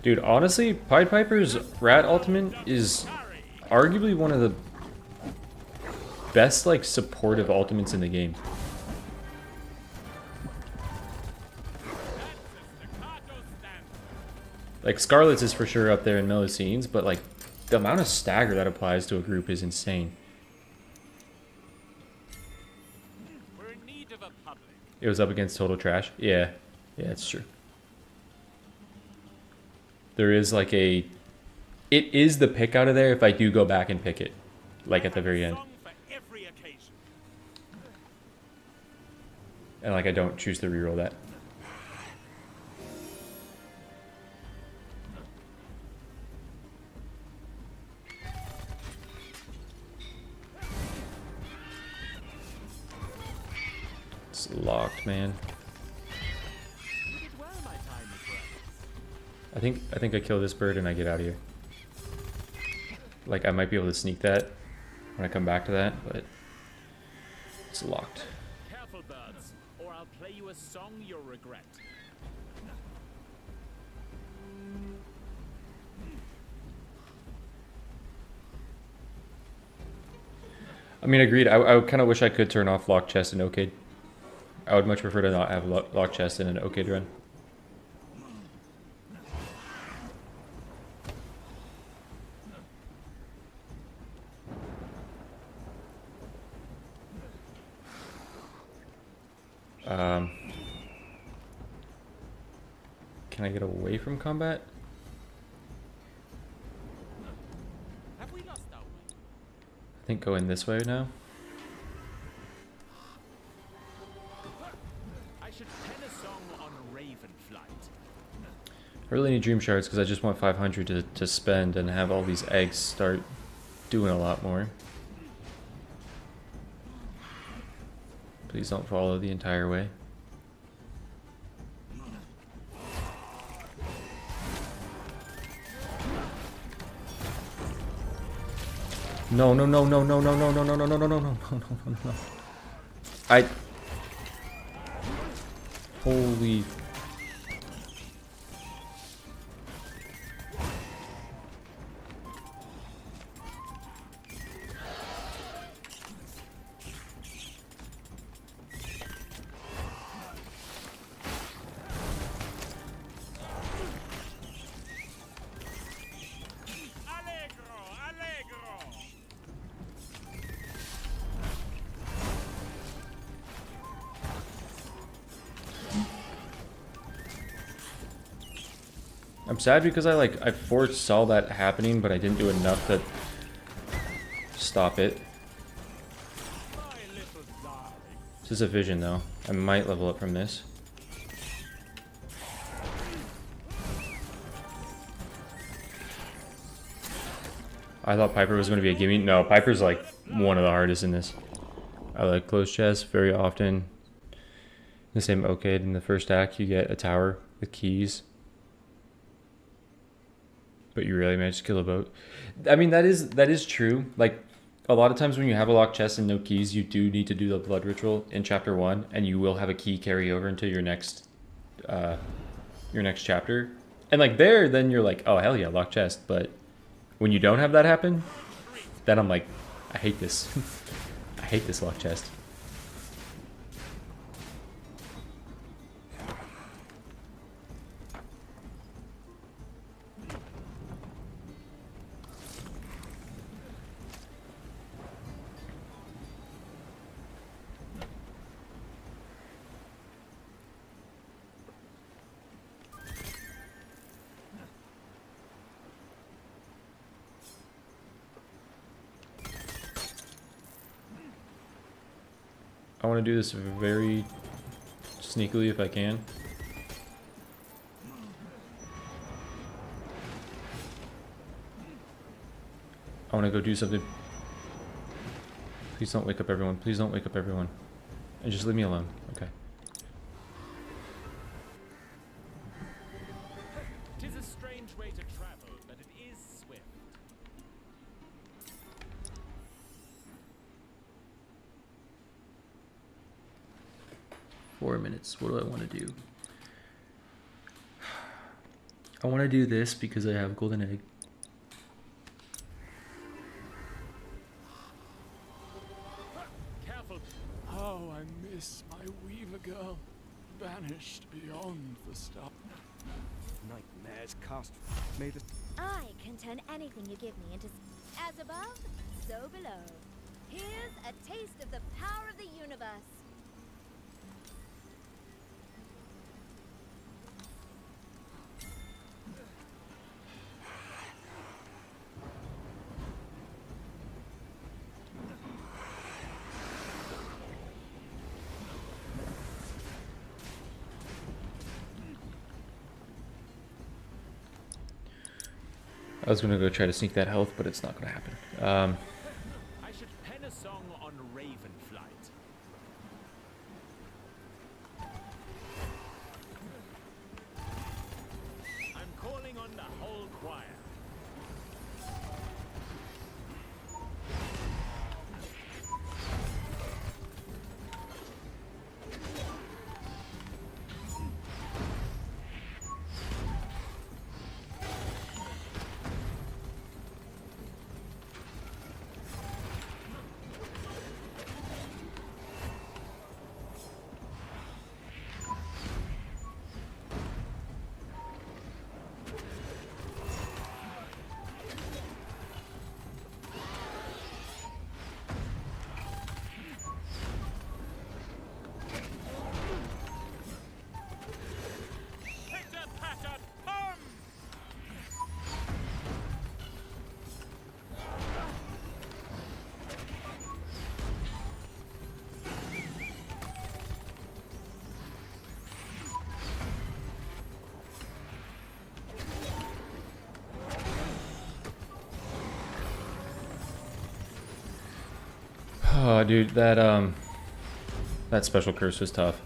Dude, honestly, Pied Piper's Rat Ultimate is arguably one of the best, like, supportive ultimates in the game. Like, Scarlet's is for sure up there in Melusines, but, like, the amount of stagger that applies to a group is insane. We're in need of a public. It was up against Total Trash. Yeah. Yeah, it's true. There is like a... It is the pick out of there if I do go back and pick it. Like at the very end. And like I don't choose to reroll that. It's locked, man. I think I kill this bird and I get out of here. Like I might be able to sneak that when I come back to that, but it's locked. Careful, birds, or I'll play you a song you'll regret. I mean, agreed. I kind of wish I could turn off lock chest and OCAID. I would much prefer to not have lock chest in an OCAID run. Can I get away from combat? Have we lost our way? I think going this way now. I should pen a song on Raven flight. I really need dream shards because I just want 500 to spend and have all these eggs start doing a lot more. Please don't follow the entire way. No, no, no, no, no, no, no, no, no, no, no, no, no, no, no, no, no, no. I... Holy... I'm sad because I foresaw that happening, but I didn't do enough to stop it. This is a vision though. I might level up from this. I thought Piper was going to be a gimme. No, Piper's like one of the hardest in this. I like closed chests very often. The same OCAID in the first act, you get a tower with keys. But you really managed to kill a boat. I mean, that is true. Like, a lot of times when you have a locked chest and no keys, you do need to do the blood ritual in chapter 1, and you will have a key carry over into your next chapter. And like there, then you're like, oh hell yeah, locked chest. But when you don't have that happen, then I'm like, I hate this. I hate this locked chest. I want to do this very sneakily if I can. I want to go do something. Please don't wake up everyone. Please don't wake up everyone. And just leave me alone. Okay. 'Tis a strange way to travel, but it is swift. Four minutes. What do I want to do? I want to do this because I have golden egg. Careful. Oh, I miss my weaver girl, banished beyond the star. Nightmares cast made us. I can turn anything you give me into as above, so below. Here's a taste of the power of the universe. I was gonna go try to sneak that health, but it's not gonna happen. I should pen a song on raven flight. I'm calling on the whole choir. Oh, dude, that special curse was tough.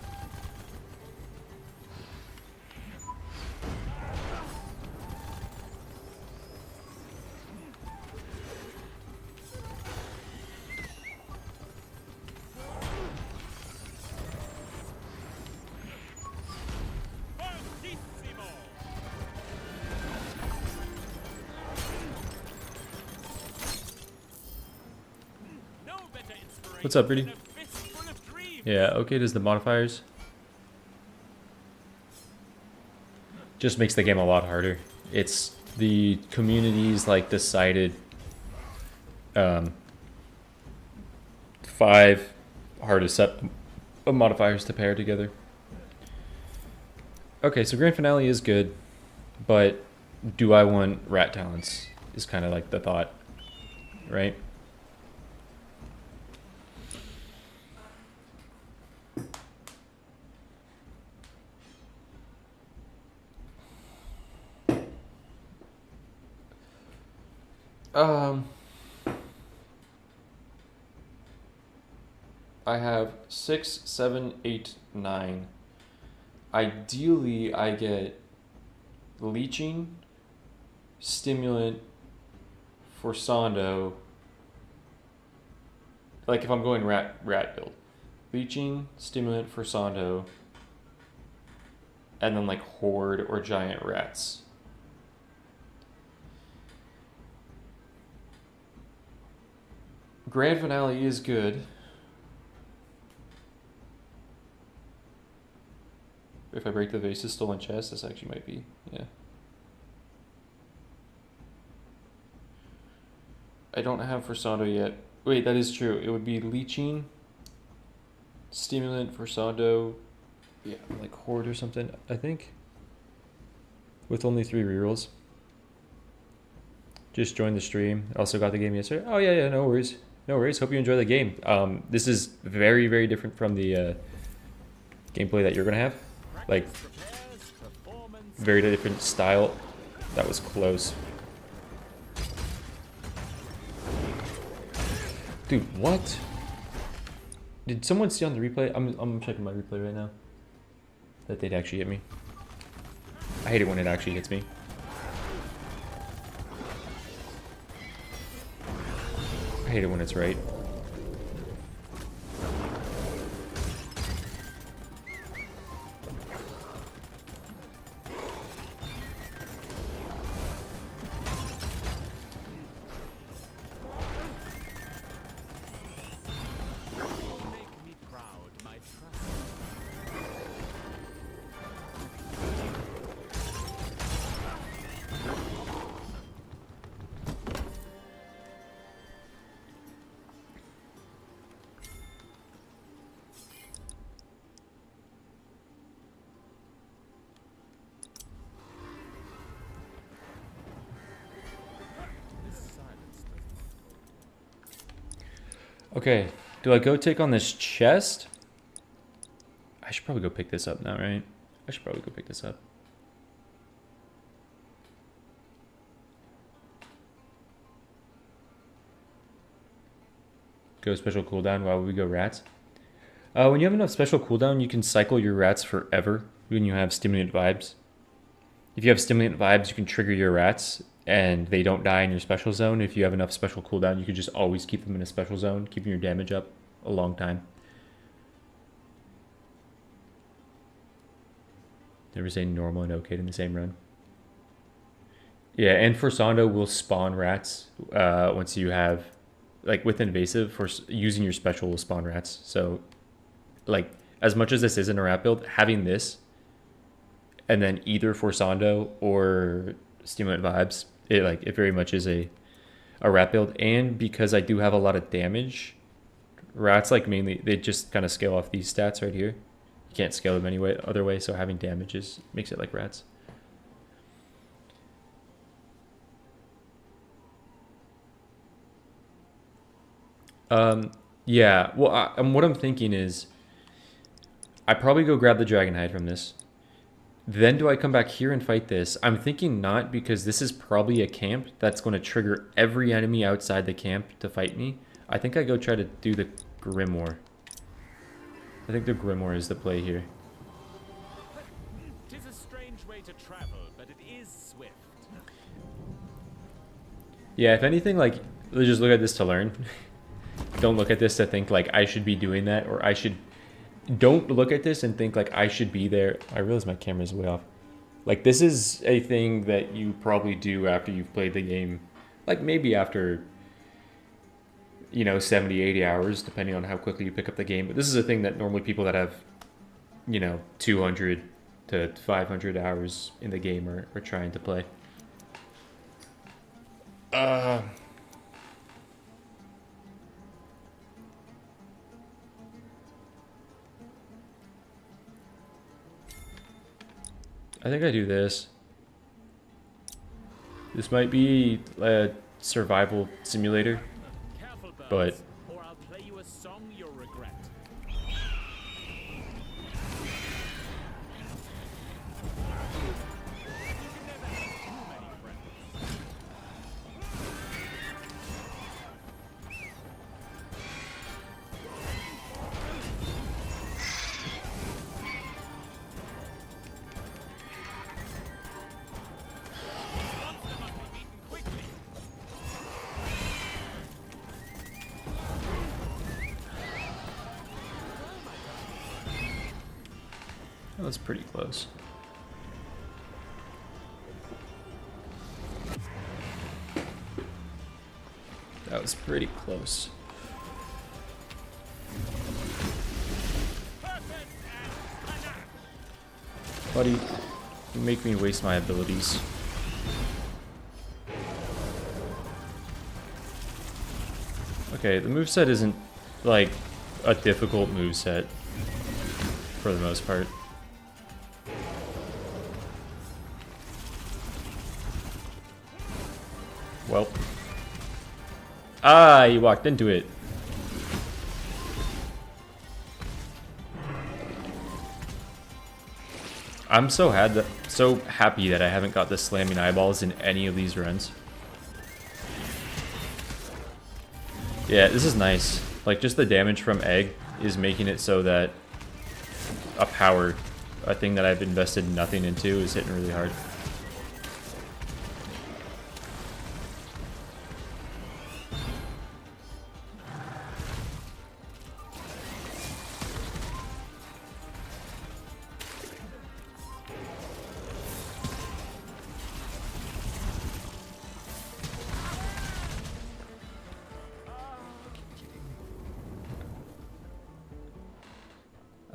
What's up, Rudy? Yeah, okay, does the modifiers. Just makes the game a lot harder. It's the community's like decided 5 hardest set of modifiers to pair together. Okay, so grand finale is good, but do I want rat talents is kind of like the thought, right? I have 6, 7, 8, 9. Ideally, I get leeching, stimulant for Sando. Like if I'm going rat build, leeching, stimulant for Sando, and then like horde or giant rats. Grand finale is good. If I break the vase, stolen chest, this actually might be, yeah. I don't have for Sando yet. Wait, that is true. It would be leeching, stimulant for Sando, yeah, like horde or something, I think. With only 3 rerolls. Just joined the stream. Also got the game yesterday. Oh yeah, no worries. No worries. Hope you enjoy the game. This is very, very different from the gameplay that you're gonna have. Like, very different style. That was close. Dude, what? Did someone see on the replay? I'm checking my replay right now. That they'd actually hit me. I hate it when it actually hits me. I hate it when it's right. Okay, do I go take on this chest? I should probably go pick this up now, right? I should probably go pick this up. Go special cooldown while we go rats. When you have enough special cooldown, you can cycle your rats forever when you have stimulant vibes. If you have stimulant vibes, you can trigger your rats and they don't die in your special zone. If you have enough special cooldown, you can just always keep them in a special zone, keeping your damage up a long time. Never say normal and OCAID in the same run. Yeah, and for Sando will spawn rats once you have, like with invasive, for using your special will spawn rats. So, like, as much as this isn't a rat build, having this, and then either for Sando or stimulant vibes, it very much is a rat build. And because I do have a lot of damage, rats mainly they just kind of scale off these stats right here. You can't scale them any other way, so having damage makes it like rats. Yeah, well, what I'm thinking is I probably go grab the dragon hide from this. Then do I come back here and fight this? I'm thinking not, because this is probably a camp that's going to trigger every enemy outside the camp to fight me. I think I go try to do the Grimoire. I think the Grimoire is the play here. Tis a strange way to travel, but it is swift. Yeah, if anything, let's just look at this to learn. Don't look at this to think I should be doing that, or I should... Don't look at this and think I should be there. I realize my camera's way off. This is a thing that you probably do after you've played the game. Maybe after, 70, 80 hours, depending on how quickly you pick up the game. But this is a thing that normally people that have, 200 to 500 hours in the game are trying to play. I think I do this. This might be a survival simulator, but Or I'll play you a song you'll regret. that was pretty close. That was pretty close. Buddy, you make me waste my abilities. Okay, the moveset isn't a difficult moveset for the most part. Well. Ah, he walked into it. I'm so happy that I haven't got the slamming eyeballs in any of these runs. Yeah, this is nice. Like, just the damage from egg is making it so that a thing that I've invested nothing into, is hitting really hard.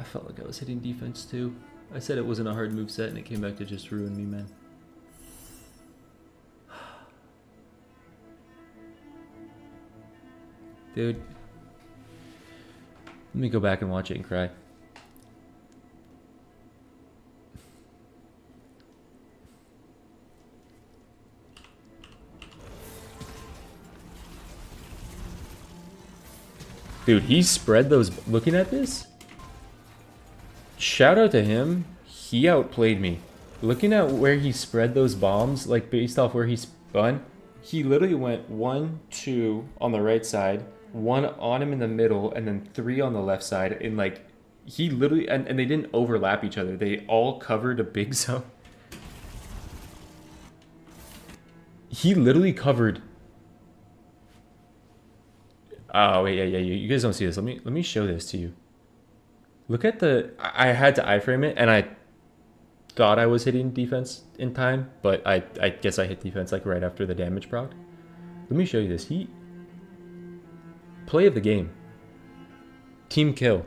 I felt like I was hitting defense too. I said it wasn't a hard move set and it came back to just ruin me, man. Dude. Let me go back and watch it and cry. Dude, he spread those... Looking at this? Shout out to him. He outplayed me. Looking at where he spread those bombs, like based off where he spun, he literally went 1, 2 on the right side, 1 on him in the middle, and then 3 on the left side. And like, he literally... And they didn't overlap each other. They all covered a big zone. He literally covered... Oh, wait, yeah, you guys don't see this. Let me show this to you. Look at the... I had to iframe it, and I thought I was hitting defense in time, but I guess I hit defense like right after the damage proc. Let me show you this. Play of the game. Team kill.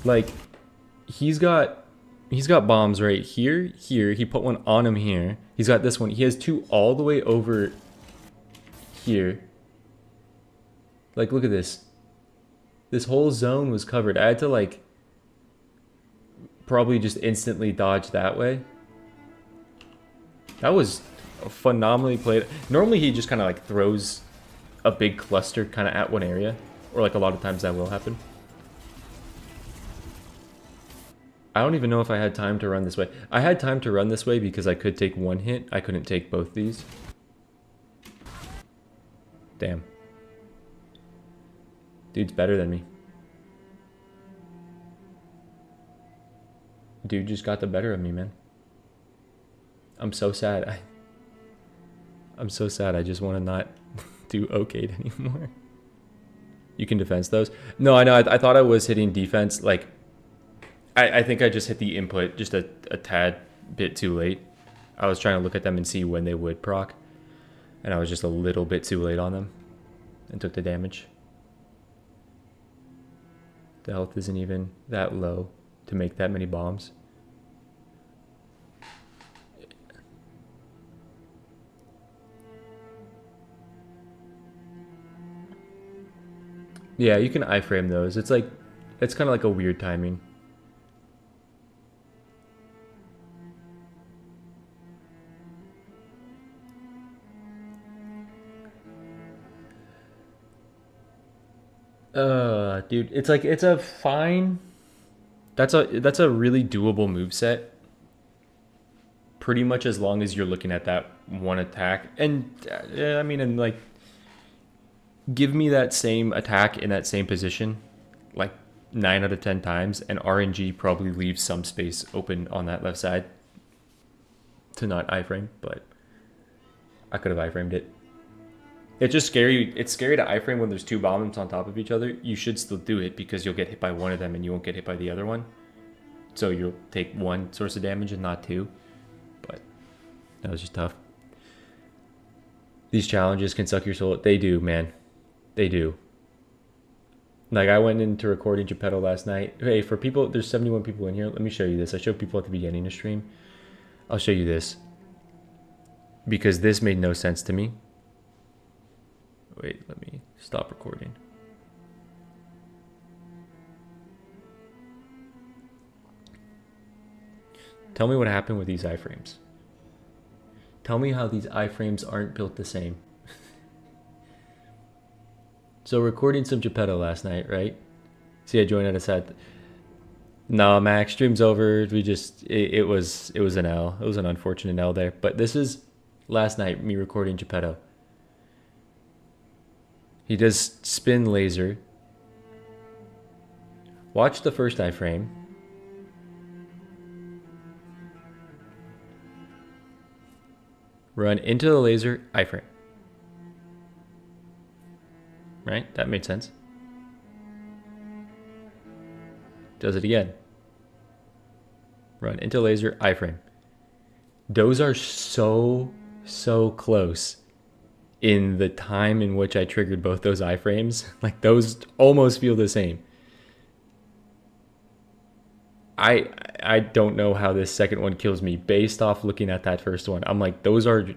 Like, he's got bombs right here, he put one on him here. He's got this one. He has 2 all the way over here. Like, look at this. This whole zone was covered. I had to, like, probably just instantly dodge that way. That was phenomenally played. Normally he just kind of, like, throws a big cluster kind of at one area. Or, like, a lot of times that will happen. I don't even know if I had time to run this way. I had time to run this way because I could take 1 hit. I couldn't take both these. Damn. Dude's better than me. Dude just got the better of me, man. I'm so sad. I'm so sad. I just want to not do OCAID anymore. You can defense those. No, I know. I thought I was hitting defense, like... I think I just hit the input just a tad bit too late. I was trying to look at them and see when they would proc. And I was just a little bit too late on them. And took the damage. The health isn't even that low to make that many bombs. Yeah, you can iframe those. It's like, it's kind of like a weird timing. Dude, it's like, it's a fine... That's a really doable moveset. Pretty much as long as you're looking at that one attack. And, I mean, and like... Give me that same attack in that same position, like 9 out of 10 times, and RNG probably leaves some space open on that left side to not iframe, but I could have iframed it. It's just scary. It's scary to iframe when there's 2 bombs on top of each other. You should still do it because you'll get hit by one of them and you won't get hit by the other one. So you'll take 1 source of damage and not 2. But that was just tough. These challenges can suck your soul. They do, man. They do. Like, I went into recording Jeppetto last night. Hey, for people, there's 71 people in here. Let me show you this. I showed people at the beginning of stream. I'll show you this. Because this made no sense to me. Wait, let me stop recording. Tell me what happened with these iframes. Tell me how these iframes aren't built the same. So recording some Jeppetto last night, right? See, I joined at a set. No, Max, stream's over. We just, it was an L. It was an unfortunate L there. But this is last night, me recording Jeppetto. He does spin laser. Watch the first iframe. Run into the laser, iframe. Right? That made sense. Does it again. Run into laser, iframe. Those are so close in the time in which I triggered both those iframes. Like, those almost feel the same. I don't know how this second one kills me based off looking at that first one. I'm like, those are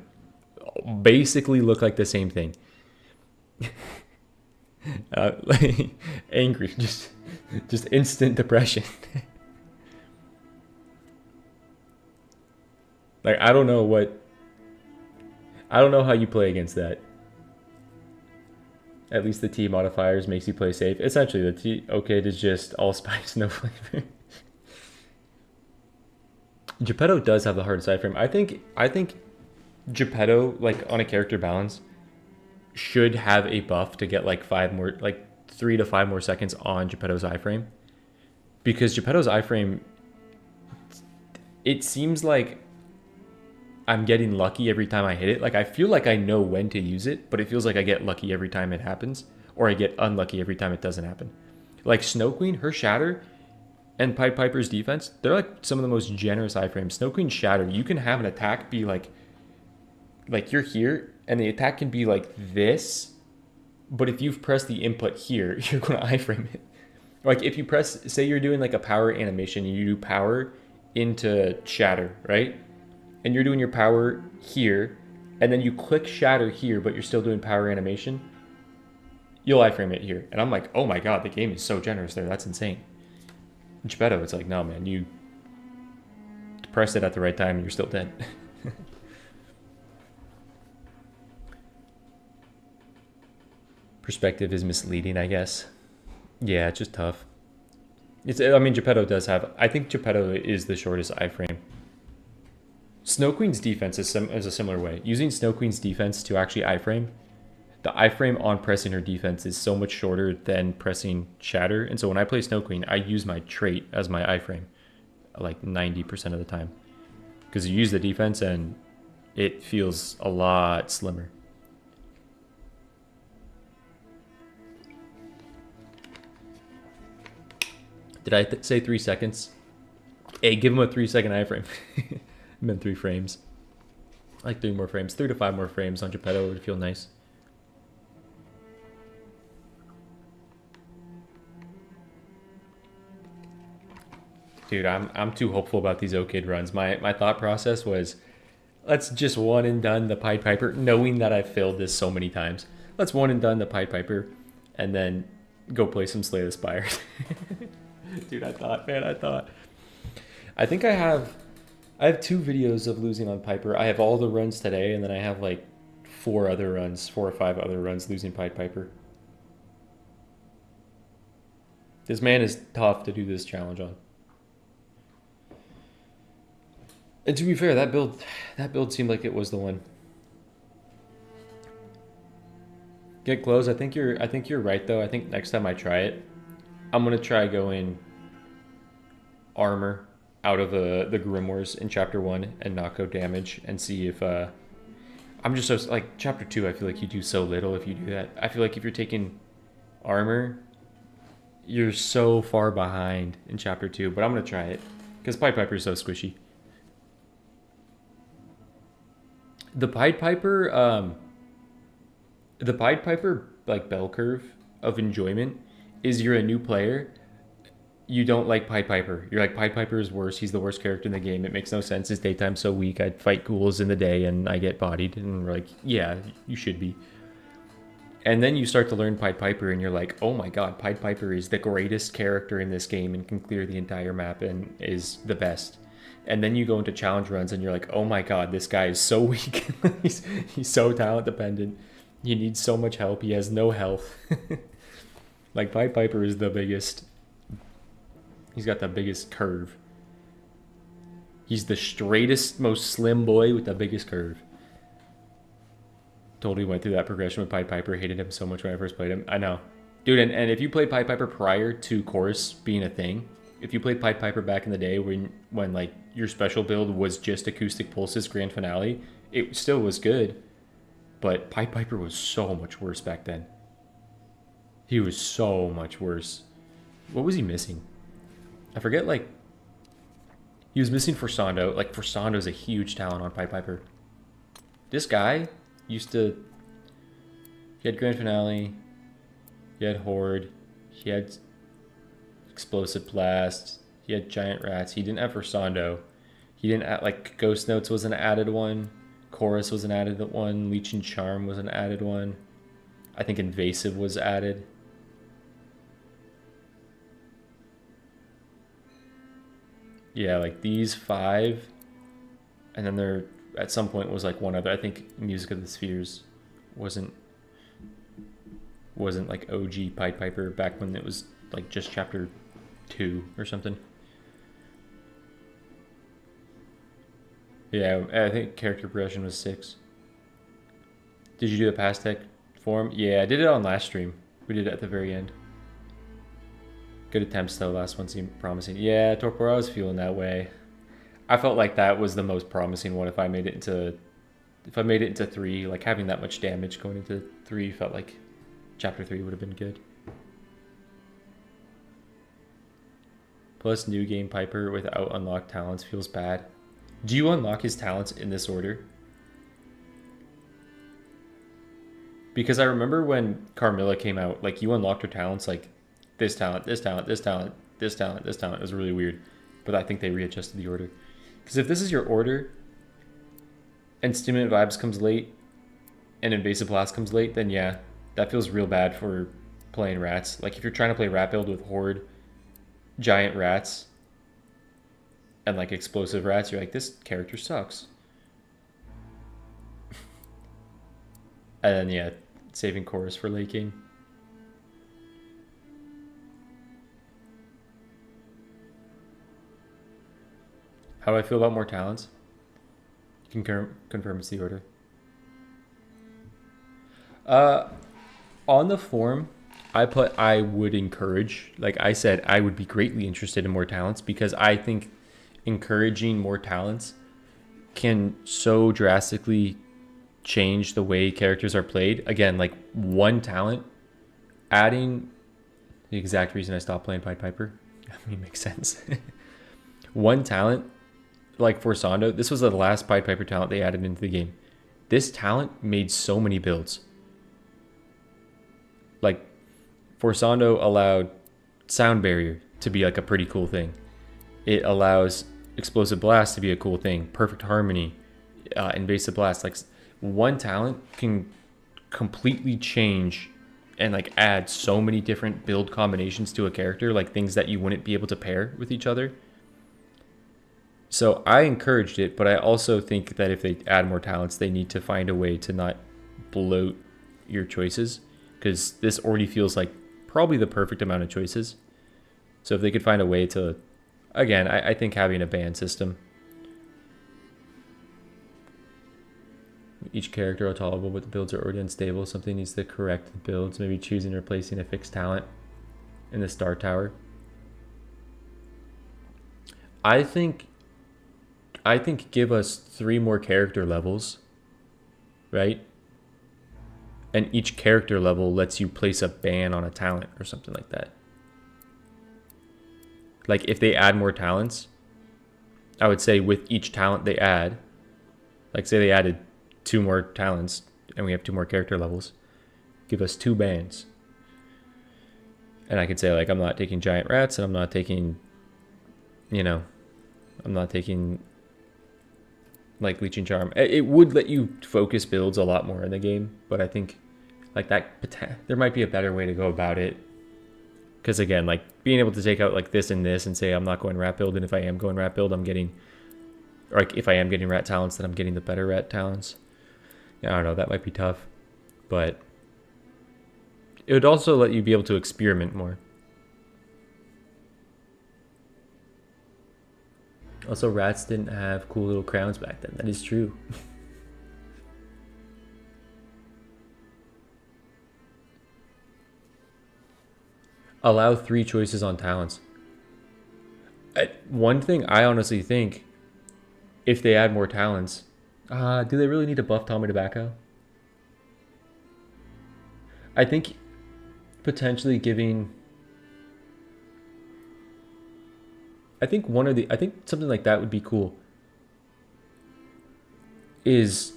basically look like the same thing. Like, angry, just instant depression. Like, I don't know how you play against that. At least the T modifiers makes you play safe. Essentially, the T OCAID is just all spice, no flavor. Jeppetto does have the hardest iframe. I think Jeppetto, like on a character balance, should have a buff to get like 3 to 5 more seconds on Jeppetto's iframe. Because Jeppetto's iframe, it seems like I'm getting lucky every time I hit it. Like, I feel like I know when to use it, but it feels like I get lucky every time it happens, or I get unlucky every time it doesn't happen. Like Snow Queen, her shatter, and Pied Piper's defense, they're like some of the most generous iframes. Snow Queen's shatter, you can have an attack be like you're here, and the attack can be like this, but if you've pressed the input here, you're going to iframe it. Like, if you press, say you're doing like a power animation, and you do power into shatter, right? And you're doing your power here, and then you click shatter here, but you're still doing power animation, you'll iframe it here. And I'm like, oh my god, the game is so generous there. That's insane. In Jeppetto, it's like, no, man, you pressed it at the right time and you're still dead. Perspective is misleading, I guess. Yeah, it's just tough. I mean, Jeppetto does have, I think Jeppetto is the shortest iframe. Snow Queen's defense is a similar way. Using Snow Queen's defense to actually iframe, the iframe on pressing her defense is so much shorter than pressing shatter. And so when I play Snow Queen, I use my trait as my iframe like 90% of the time. Because you use the defense and it feels a lot slimmer. Did I say 3 seconds? Hey, give him a 3-second iframe. I meant 3 frames. I like 3 more frames. 3 to 5 more frames on Jeppetto would feel nice. Dude, I'm too hopeful about these OCAID runs. My thought process was, let's just one and done the Pied Piper, knowing that I've failed this so many times. Let's one and done the Pied Piper, and then go play some Slay the Spire. Dude, I thought. I think I have 2 videos of losing on Piper. I have all the runs today, and then I have like 4 or 5 other runs losing Pied Piper. This man is tough to do this challenge on. And to be fair, that build seemed like it was the one. Get close. I think you're right though. I think next time I try it, I'm gonna try going armor out of the grimoires in chapter 1 and not go damage and see if I'm just so like chapter 2. I feel like you do so little if you do that. I feel like if you're taking armor, you're so far behind in chapter 2. But I'm gonna try it because Pied Piper is so squishy. The Pied Piper like bell curve of enjoyment is you're a new player, you don't like Pied Piper. You're like, Pied Piper is worse. He's the worst character in the game. It makes no sense. His daytime's so weak. I fight ghouls in the day and I get bodied. And we're like, yeah, you should be. And then you start to learn Pied Piper and you're like, oh my god, Pied Piper is the greatest character in this game and can clear the entire map and is the best. And then you go into challenge runs and you're like, oh my god, this guy is so weak. he's so talent dependent. He needs so much help. He has no health. Like, Pied Piper is the biggest. He's got the biggest curve. He's the straightest, most slim boy with the biggest curve. Totally went through that progression with Pied Piper. Hated him so much when I first played him. I know. Dude, and if you played Pied Piper prior to Chorus being a thing, if you played Pied Piper back in the day when like your special build was just Acoustic Pulse's Grand Finale, it still was good. But Pied Piper was so much worse back then. He was so much worse. What was he missing? I forget, like... He was missing Forsando. Like, Forsando's a huge talent on Pied Piper. This guy used to... He had Grand Finale. He had Horde. He had Explosive Blast. He had Giant Rats. He didn't have Forsando. He didn't add, like, Ghost Notes was an added one. Chorus was an added one. Leech and Charm was an added one. I think Invasive was added. Yeah, like these 5. And then there, at some point, was like one other. I think Music of the Spheres wasn't like OG Pied Piper back when it was like just chapter 2 or something. Yeah, I think character progression was 6. Did you do the past tech form? Yeah, I did it on last stream. We did it at the very end. Good attempts though, last one seemed promising. Yeah, Torpor, I was feeling that way. I felt like that was the most promising one if I made it into 3, like having that much damage going into 3 felt like chapter 3 would have been good. Plus new game Piper without unlocked talents feels bad. Do you unlock his talents in this order? Because I remember when Carmilla came out, like you unlocked her talents like this talent, this talent, this talent, this talent, this talent. It was really weird. But I think they readjusted the order. Because if this is your order and Stimulant Vibes comes late and Invasive Blast comes late, then yeah, that feels real bad for playing rats. Like if you're trying to play rat build with Horde, Giant Rats, and like Explosive Rats, you're like, this character sucks. And then yeah, saving Chorus for late game. How do I feel about more talents? Confirm it's the order. On the forum, I put I would encourage. Like I said, I would be greatly interested in more talents because I think encouraging more talents can so drastically change the way characters are played. Again, like one talent, adding the exact reason I stopped playing Pied Piper. I mean, it makes sense. One talent, like Forsando, this was the last Pied Piper talent they added into the game. This talent made so many builds. Like, Forsando allowed Sound Barrier to be like a pretty cool thing. It allows Explosive Blast to be a cool thing. Perfect Harmony, Invasive Blast. Like, one talent can completely change and like add so many different build combinations to a character, like things that you wouldn't be able to pair with each other. So I encouraged it, but I also think that if they add more talents, they need to find a way to not bloat your choices, because this already feels like probably the perfect amount of choices. So if they could find a way to, again, I think having a ban system. Each character are tolerable, but the builds are already unstable. Something needs to correct the builds, maybe choosing and replacing a fixed talent in the Star Tower. I think give us 3 more character levels, right? And each character level lets you place a ban on a talent or something like that. Like if they add more talents, I would say with each talent they add, like say they added 2 more talents and we have 2 more character levels, give us 2 bans. And I could say like, I'm not taking Giant Rats and I'm not taking, you know, I'm not taking like Leech and Charm. It would let you focus builds a lot more in the game, but I think like that, there might be a better way to go about it. Because again, like being able to take out like this and say I'm not going rat build, and if I am going rat build, I'm getting or like if I am getting rat talents, then I'm getting the better rat talents. I don't know, that might be tough, but it would also let you be able to experiment more. Also, rats didn't have cool little crowns back then. That is true. Allow 3 choices on talents. One thing I honestly think, if they add more talents, do they really need to buff Tommy Tobacco? I think potentially giving... I think something like that would be cool. Is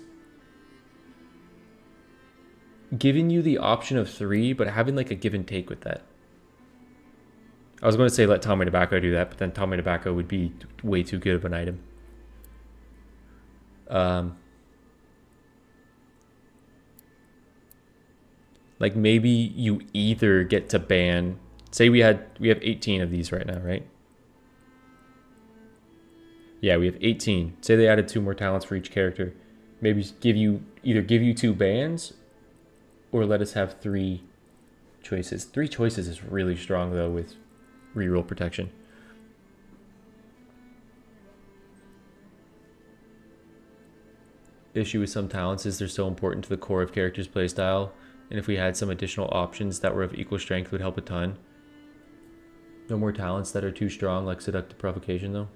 giving you the option of 3, but having like a give and take with that. I was going to say let Tommy Tobacco do that, but then Tommy Tobacco would be way too good of an item. Like maybe you either get to ban, say we have 18 of these right now, right? Yeah, we have 18. Say they added 2 more talents for each character. Maybe either give you 2 bans or let us have 3 choices. 3 choices is really strong though with reroll protection. Issue with some talents is they're so important to the core of character's playstyle, and if we had some additional options that were of equal strength would help a ton. No more talents that are too strong, like seductive provocation though.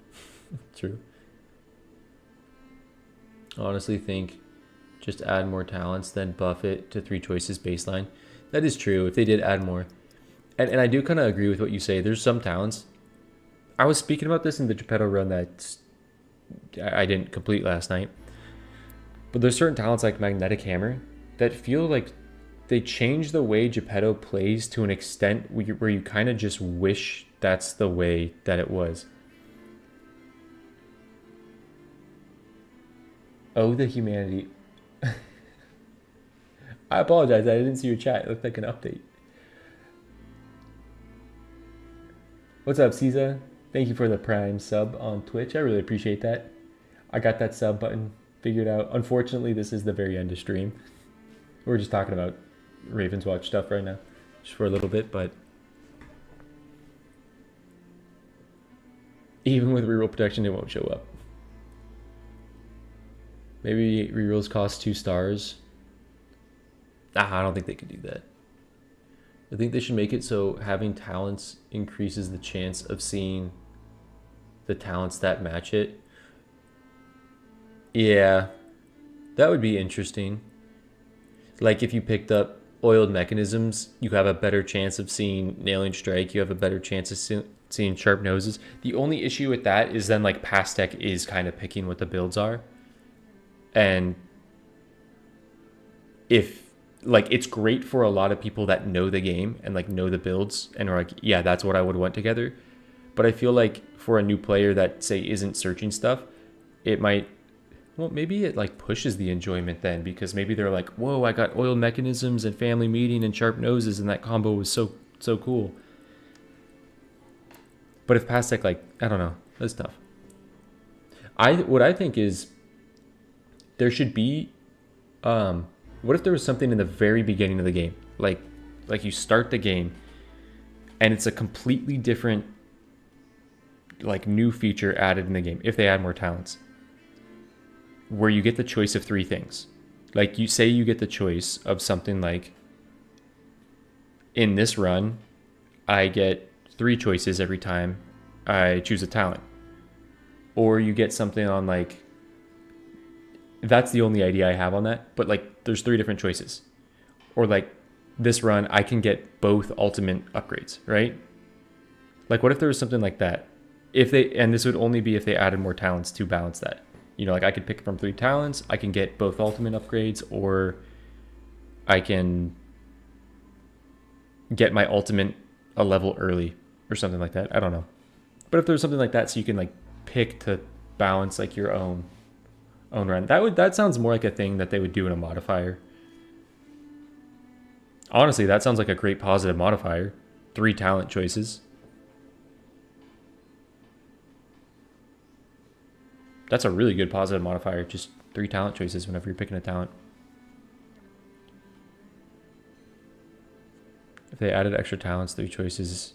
True. Honestly think just add more talents, then buff it to 3 choices baseline. That is true if they did add more. And I do kind of agree with what you say. There's some talents. I was speaking about this in the Jeppetto run that I didn't complete last night. But there's certain talents like Magnetic Hammer that feel like they change the way Jeppetto plays to an extent where you kind of just wish that's the way that it was. Oh, the humanity. I apologize. I didn't see your chat. It looked like an update. What's up, Caesar? Thank you for the Prime sub on Twitch. I really appreciate that. I got that sub button figured out. Unfortunately, this is the very end of stream. We're just talking about Ravenswatch stuff right now, just for a little bit, but even with reroll protection, it won't show up. Maybe rerolls cost 2 stars. I don't think they could do that. I think they should make it so having talents increases the chance of seeing the talents that match it. Yeah, that would be interesting. Like if you picked up oiled mechanisms, you have a better chance of seeing nailing strike. You have a better chance of seeing sharp noses. The only issue with that is then like Pastec is kind of picking what the builds are. And if like it's great for a lot of people that know the game and like know the builds and are like, yeah, that's what I would want together. But I feel like for a new player that say isn't searching stuff, it might, well, maybe it like pushes the enjoyment then, because maybe they're like, whoa, I got oiled mechanisms and family meeting and sharp noses and that combo was so cool. But if Pastec, like, I don't know, that's tough. What I think is there should be, what if there was something in the very beginning of the game, like you start the game and it's a completely different, like new feature added in the game, if they add more talents, where you get the choice of 3 things. Like you say you get the choice of something like, in this run, I get 3 choices every time I choose a talent. Or you get something on like, that's the only idea I have on that, but like there's 3 different choices. Or like this run, I can get both ultimate upgrades, right? Like what if there was something like that? And this would only be if they added more talents to balance that. You know, like I could pick from 3 talents, I can get both ultimate upgrades, or I can get my ultimate a level early or something like that. I don't know. But if there's something like that, so you can like pick to balance like your own run. That sounds more like a thing that they would do in a modifier. Honestly, that sounds like a great positive modifier. 3 talent choices. That's a really good positive modifier. Just 3 talent choices whenever you're picking a talent. If they added extra talents, 3 choices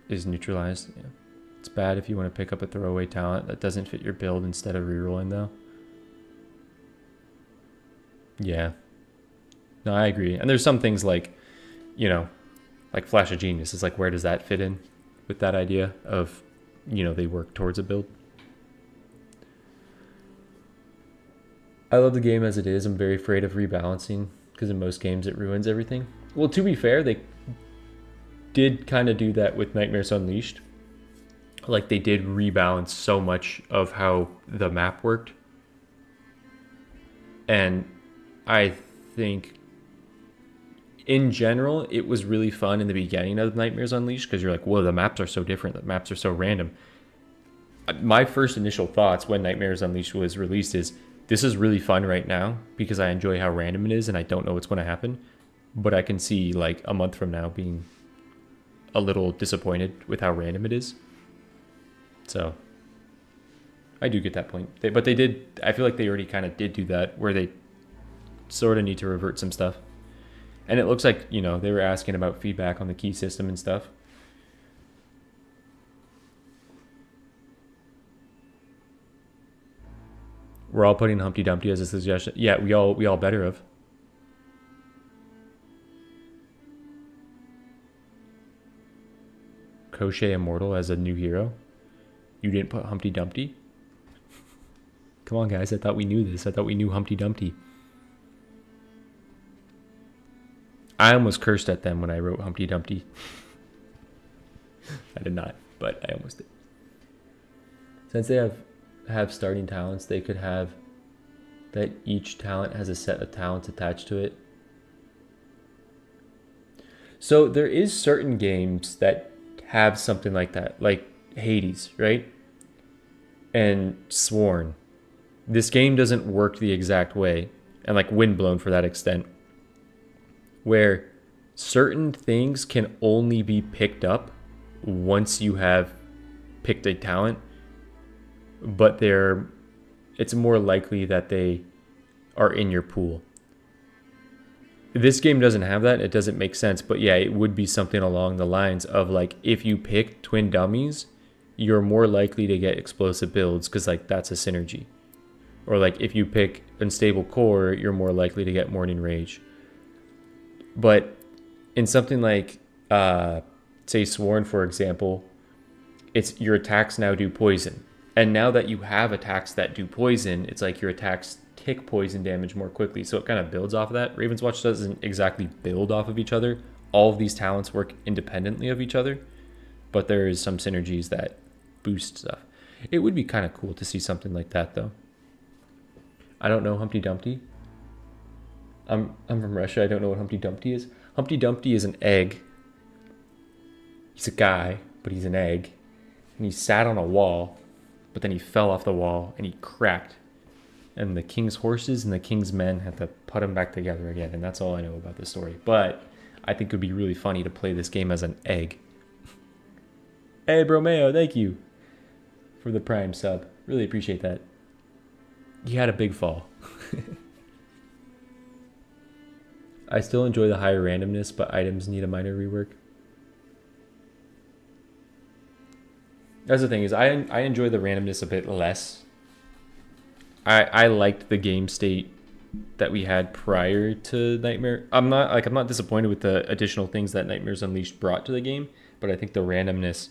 is neutralized. Yeah. It's bad if you want to pick up a throwaway talent that doesn't fit your build instead of rerolling though. Yeah. No, I agree. And there's some things like, you know, like Flash of Genius. It's like, where does that fit in with that idea of, you know, they work towards a build? I love the game as it is. I'm very afraid of rebalancing because in most games it ruins everything. Well, to be fair, they did kind of do that with Nightmares Unleashed. Like, they did rebalance so much of how the map worked. And I think in general, it was really fun in the beginning of Nightmares Unleashed because you're like, whoa, the maps are so different. The maps are so random. My first initial thoughts when Nightmares Unleashed was released is, this is really fun right now because I enjoy how random it is and I don't know what's going to happen. But I can see like a month from now being a little disappointed with how random it is. So I do get that point. But they did, I feel like they already kind of did do that where they sort of need to revert some stuff. And it looks like, you know, they were asking about feedback on the key system and stuff. We're all putting Humpty Dumpty as a suggestion. Yeah, we all better have. Crochet Immortal as a new hero. You didn't put Humpty Dumpty? Come on, guys. I thought we knew this. I thought we knew Humpty Dumpty. I almost cursed at them when I wrote Humpty Dumpty. I did not, but I almost did. Since they have starting talents, they could have that each talent has a set of talents attached to it. So there is certain games that have something like that, like Hades, right? And Sworn. This game doesn't work the exact way, and like Windblown for that extent, where certain things can only be picked up once you have picked a talent, but it's more likely that they are in your pool. This game doesn't have that. It doesn't make sense. But yeah, it would be something along the lines of like, if you pick twin dummies, you're more likely to get explosive builds because like that's a synergy. Or like if you pick unstable core, you're more likely to get morning rage. But in something like, say Sworn, for example, it's your attacks now do poison. And now that you have attacks that do poison, it's like your attacks tick poison damage more quickly. So it kind of builds off of that. Ravenswatch doesn't exactly build off of each other. All of these talents work independently of each other, but there is some synergies that boost stuff. It would be kind of cool to see something like that, though. I don't know Humpty Dumpty. I'm from Russia. I don't know what Humpty Dumpty is. Humpty Dumpty is an egg. He's a guy, but he's an egg. And he sat on a wall, but then he fell off the wall and he cracked. And the king's horses and the king's men had to put him back together again. And that's all I know about the story. But I think it would be really funny to play this game as an egg. Hey, Bromeo, thank you for the Prime sub. Really appreciate that. He had a big fall. I still enjoy the higher randomness, but items need a minor rework. That's the thing, is I enjoy the randomness a bit less. I liked the game state that we had prior to Nightmare. I'm not disappointed with the additional things that Nightmares Unleashed brought to the game, but I think the randomness,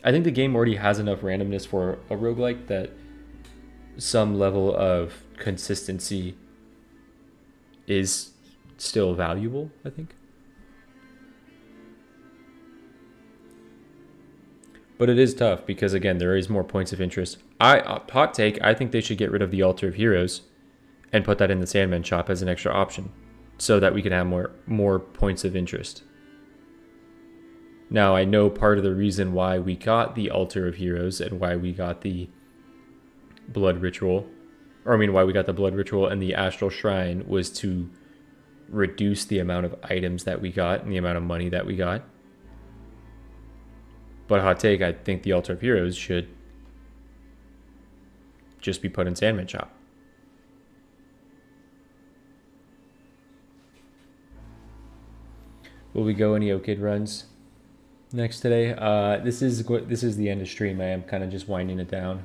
I think the game already has enough randomness for a roguelike that some level of consistency is still valuable, I think. But it is tough because, again, there is more points of interest. Hot take, I think they should get rid of the Altar of Heroes and put that in the Sandman shop as an extra option so that we can have more points of interest. Now, I know part of the reason why we got the Altar of Heroes and why we got the Blood Ritual, why we got the Blood Ritual and the Astral Shrine was to reduce the amount of items that we got and the amount of money that we got. But hot take, I think the Altar of Heroes should just be put in Sandman Shop. Will we go any OCAID runs next today? This is the end of stream. I am kind of just winding it down.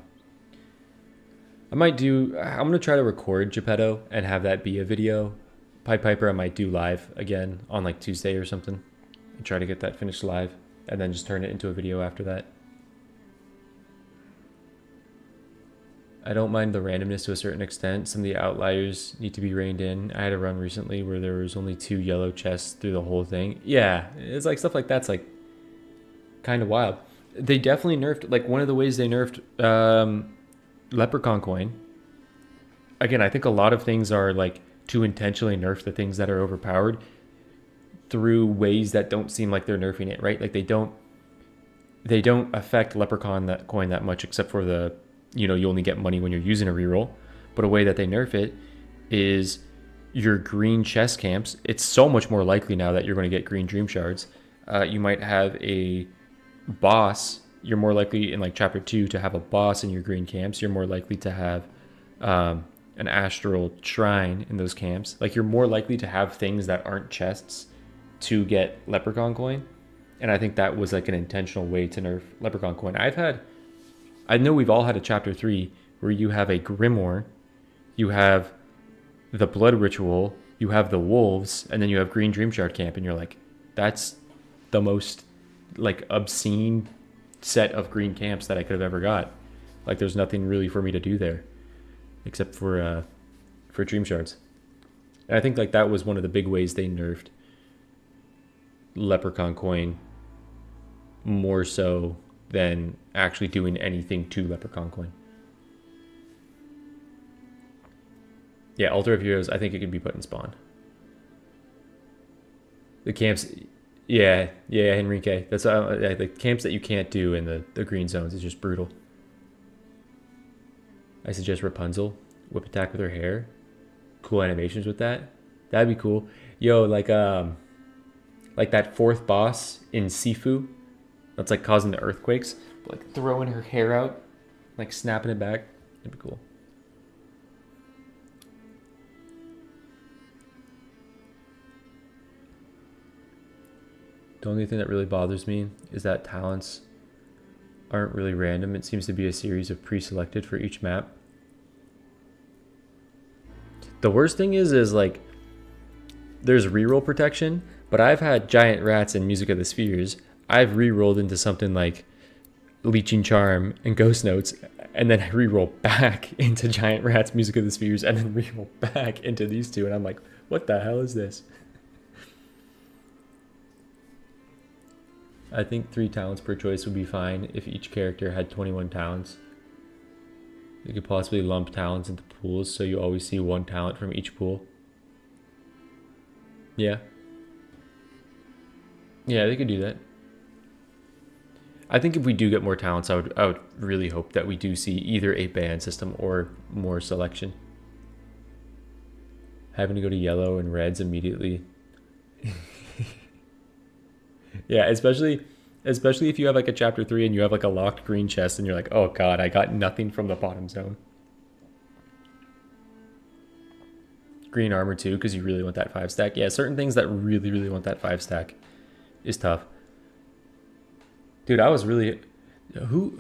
I'm gonna try to record Jeppetto and have that be a video. Pied Piper I might do live again on like Tuesday or something, and try to get that finished live, and then just turn it into a video after that. I don't mind the randomness to a certain extent. Some of the outliers need to be reined in. I had a run recently where there was only 2 yellow chests through the whole thing. Yeah, it's like stuff like that's like kind of wild. They definitely nerfed, like one of the ways they nerfed Leprechaun Coin. Again, I think a lot of things are like to intentionally nerf the things that are overpowered through ways that don't seem like they're nerfing it, right? Like they don't affect Leprechaun Coin that much, except for the, you know, you only get money when you're using a reroll. But a way that they nerf it is your green chest camps. It's so much more likely now that you're going to get green dream shards. You might have a boss. You're more likely in like chapter 2 to have a boss in your green camps. You're more likely to have an astral shrine in those camps. Like you're more likely to have things that aren't chests to get Leprechaun Coin. And I think that was like an intentional way to nerf Leprechaun Coin. I know we've all had a chapter 3 where you have a Grimoire, you have the Blood Ritual, you have the Wolves, and then you have Green Dream Shard Camp, and you're like, that's the most like obscene set of green camps that I could have ever got. Like there's nothing really for me to do there except for Dream Shards. And I think like that was one of the big ways they nerfed Leprechaun Coin more so than actually doing anything to Leprechaun Coin. Yeah, Altar of Heroes, I think it could be put in Spawn. The camps, yeah, Henrique. That's the camps that you can't do in the green zones is just brutal. I suggest Rapunzel, whip attack with her hair. Cool animations with that. That'd be cool. Yo, like that 4th boss in Sifu, that's like causing the earthquakes. Like throwing her hair out, like snapping it back. That'd be cool. The only thing that really bothers me is that talents aren't really random. It seems to be a series of pre-selected for each map. The worst thing is like there's reroll protection, but I've had Giant Rats and Music of the Spheres. I've re-rolled into something like Leeching Charm and Ghost Notes, and then I re-roll back into Giant Rats, Music of the Spheres, and then re-roll back into these two, and I'm like, what the hell is this? I think 3 talents per choice would be fine if each character had 21 talents. You could possibly lump talents into pools so you always see 1 talent from each pool. Yeah. Yeah, they could do that. I think if we do get more talents, I would really hope that we do see either a ban system or more selection. Having to go to yellow and reds immediately. Yeah, especially if you have like a chapter 3 and you have like a locked green chest and you're like, oh god, I got nothing from the bottom zone. Green armor too, because you really want that 5 stack. Yeah, certain things that really want that 5 stack is tough. Dude, I was really...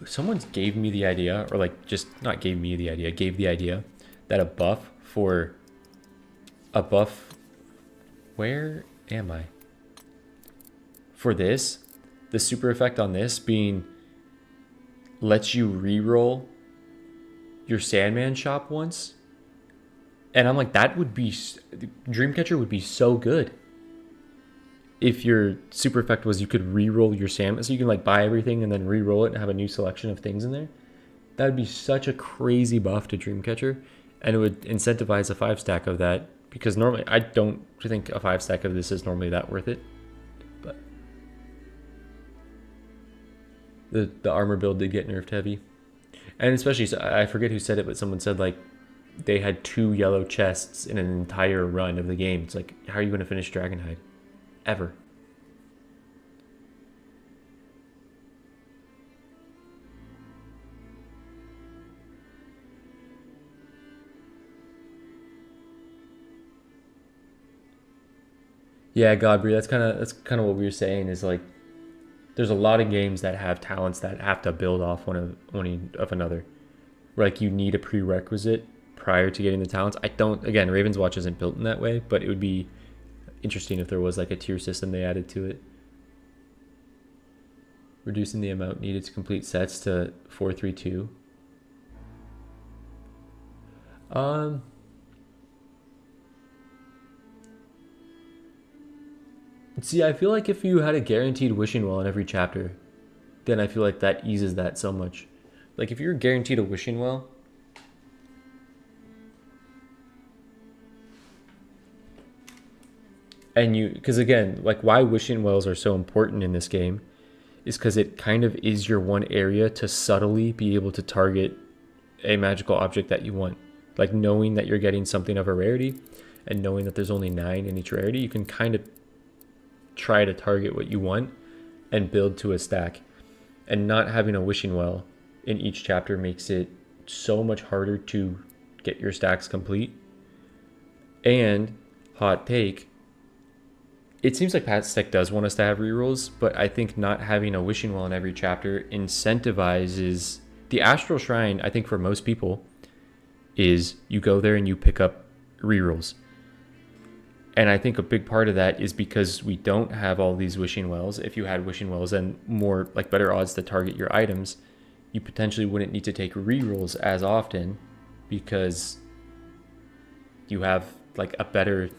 Someone gave me the idea, or like just not gave me the idea, gave the idea that a buff... Where am I? For this, the super effect on this being lets you reroll your Sandman shop once. And I'm like, that would be... Dreamcatcher would be so good. If your super effect was you could reroll your Sandman, so you can like buy everything and then reroll it and have a new selection of things in there. That would be such a crazy buff to Dreamcatcher. And it would incentivize a 5 stack of that. Because normally, I don't think a 5 stack of this is normally that worth it. But the armor build did get nerfed heavy. And especially, I forget who said it, but someone said like they had 2 yellow chests in an entire run of the game. It's like, how are you going to finish Dragonhide? Ever. Yeah, Godbry, that's kind of what we were saying is like there's a lot of games that have talents that have to build off one of another. Where like you need a prerequisite prior to getting the talents. I don't again, Ravenswatch isn't built in that way, but it would be interesting if there was like a tier system they added to it. Reducing the amount needed to complete sets to 432. See, I feel like if you had a guaranteed wishing well in every chapter, then I feel like that eases that so much. Like if you're guaranteed a wishing well, and because again, like why wishing wells are so important in this game is because it kind of is your one area to subtly be able to target a magical object that you want. Like knowing that you're getting something of a rarity and knowing that there's only 9 in each rarity, you can kind of try to target what you want and build to a stack. And not having a wishing well in each chapter makes it so much harder to get your stacks complete. And hot take, it seems like Patstech does want us to have rerolls, but I think not having a wishing well in every chapter incentivizes the Astral Shrine. I think for most people is you go there and you pick up rerolls. And I think a big part of that is because we don't have all these wishing wells. If you had wishing wells and more like better odds to target your items, you potentially wouldn't need to take rerolls as often because you have like better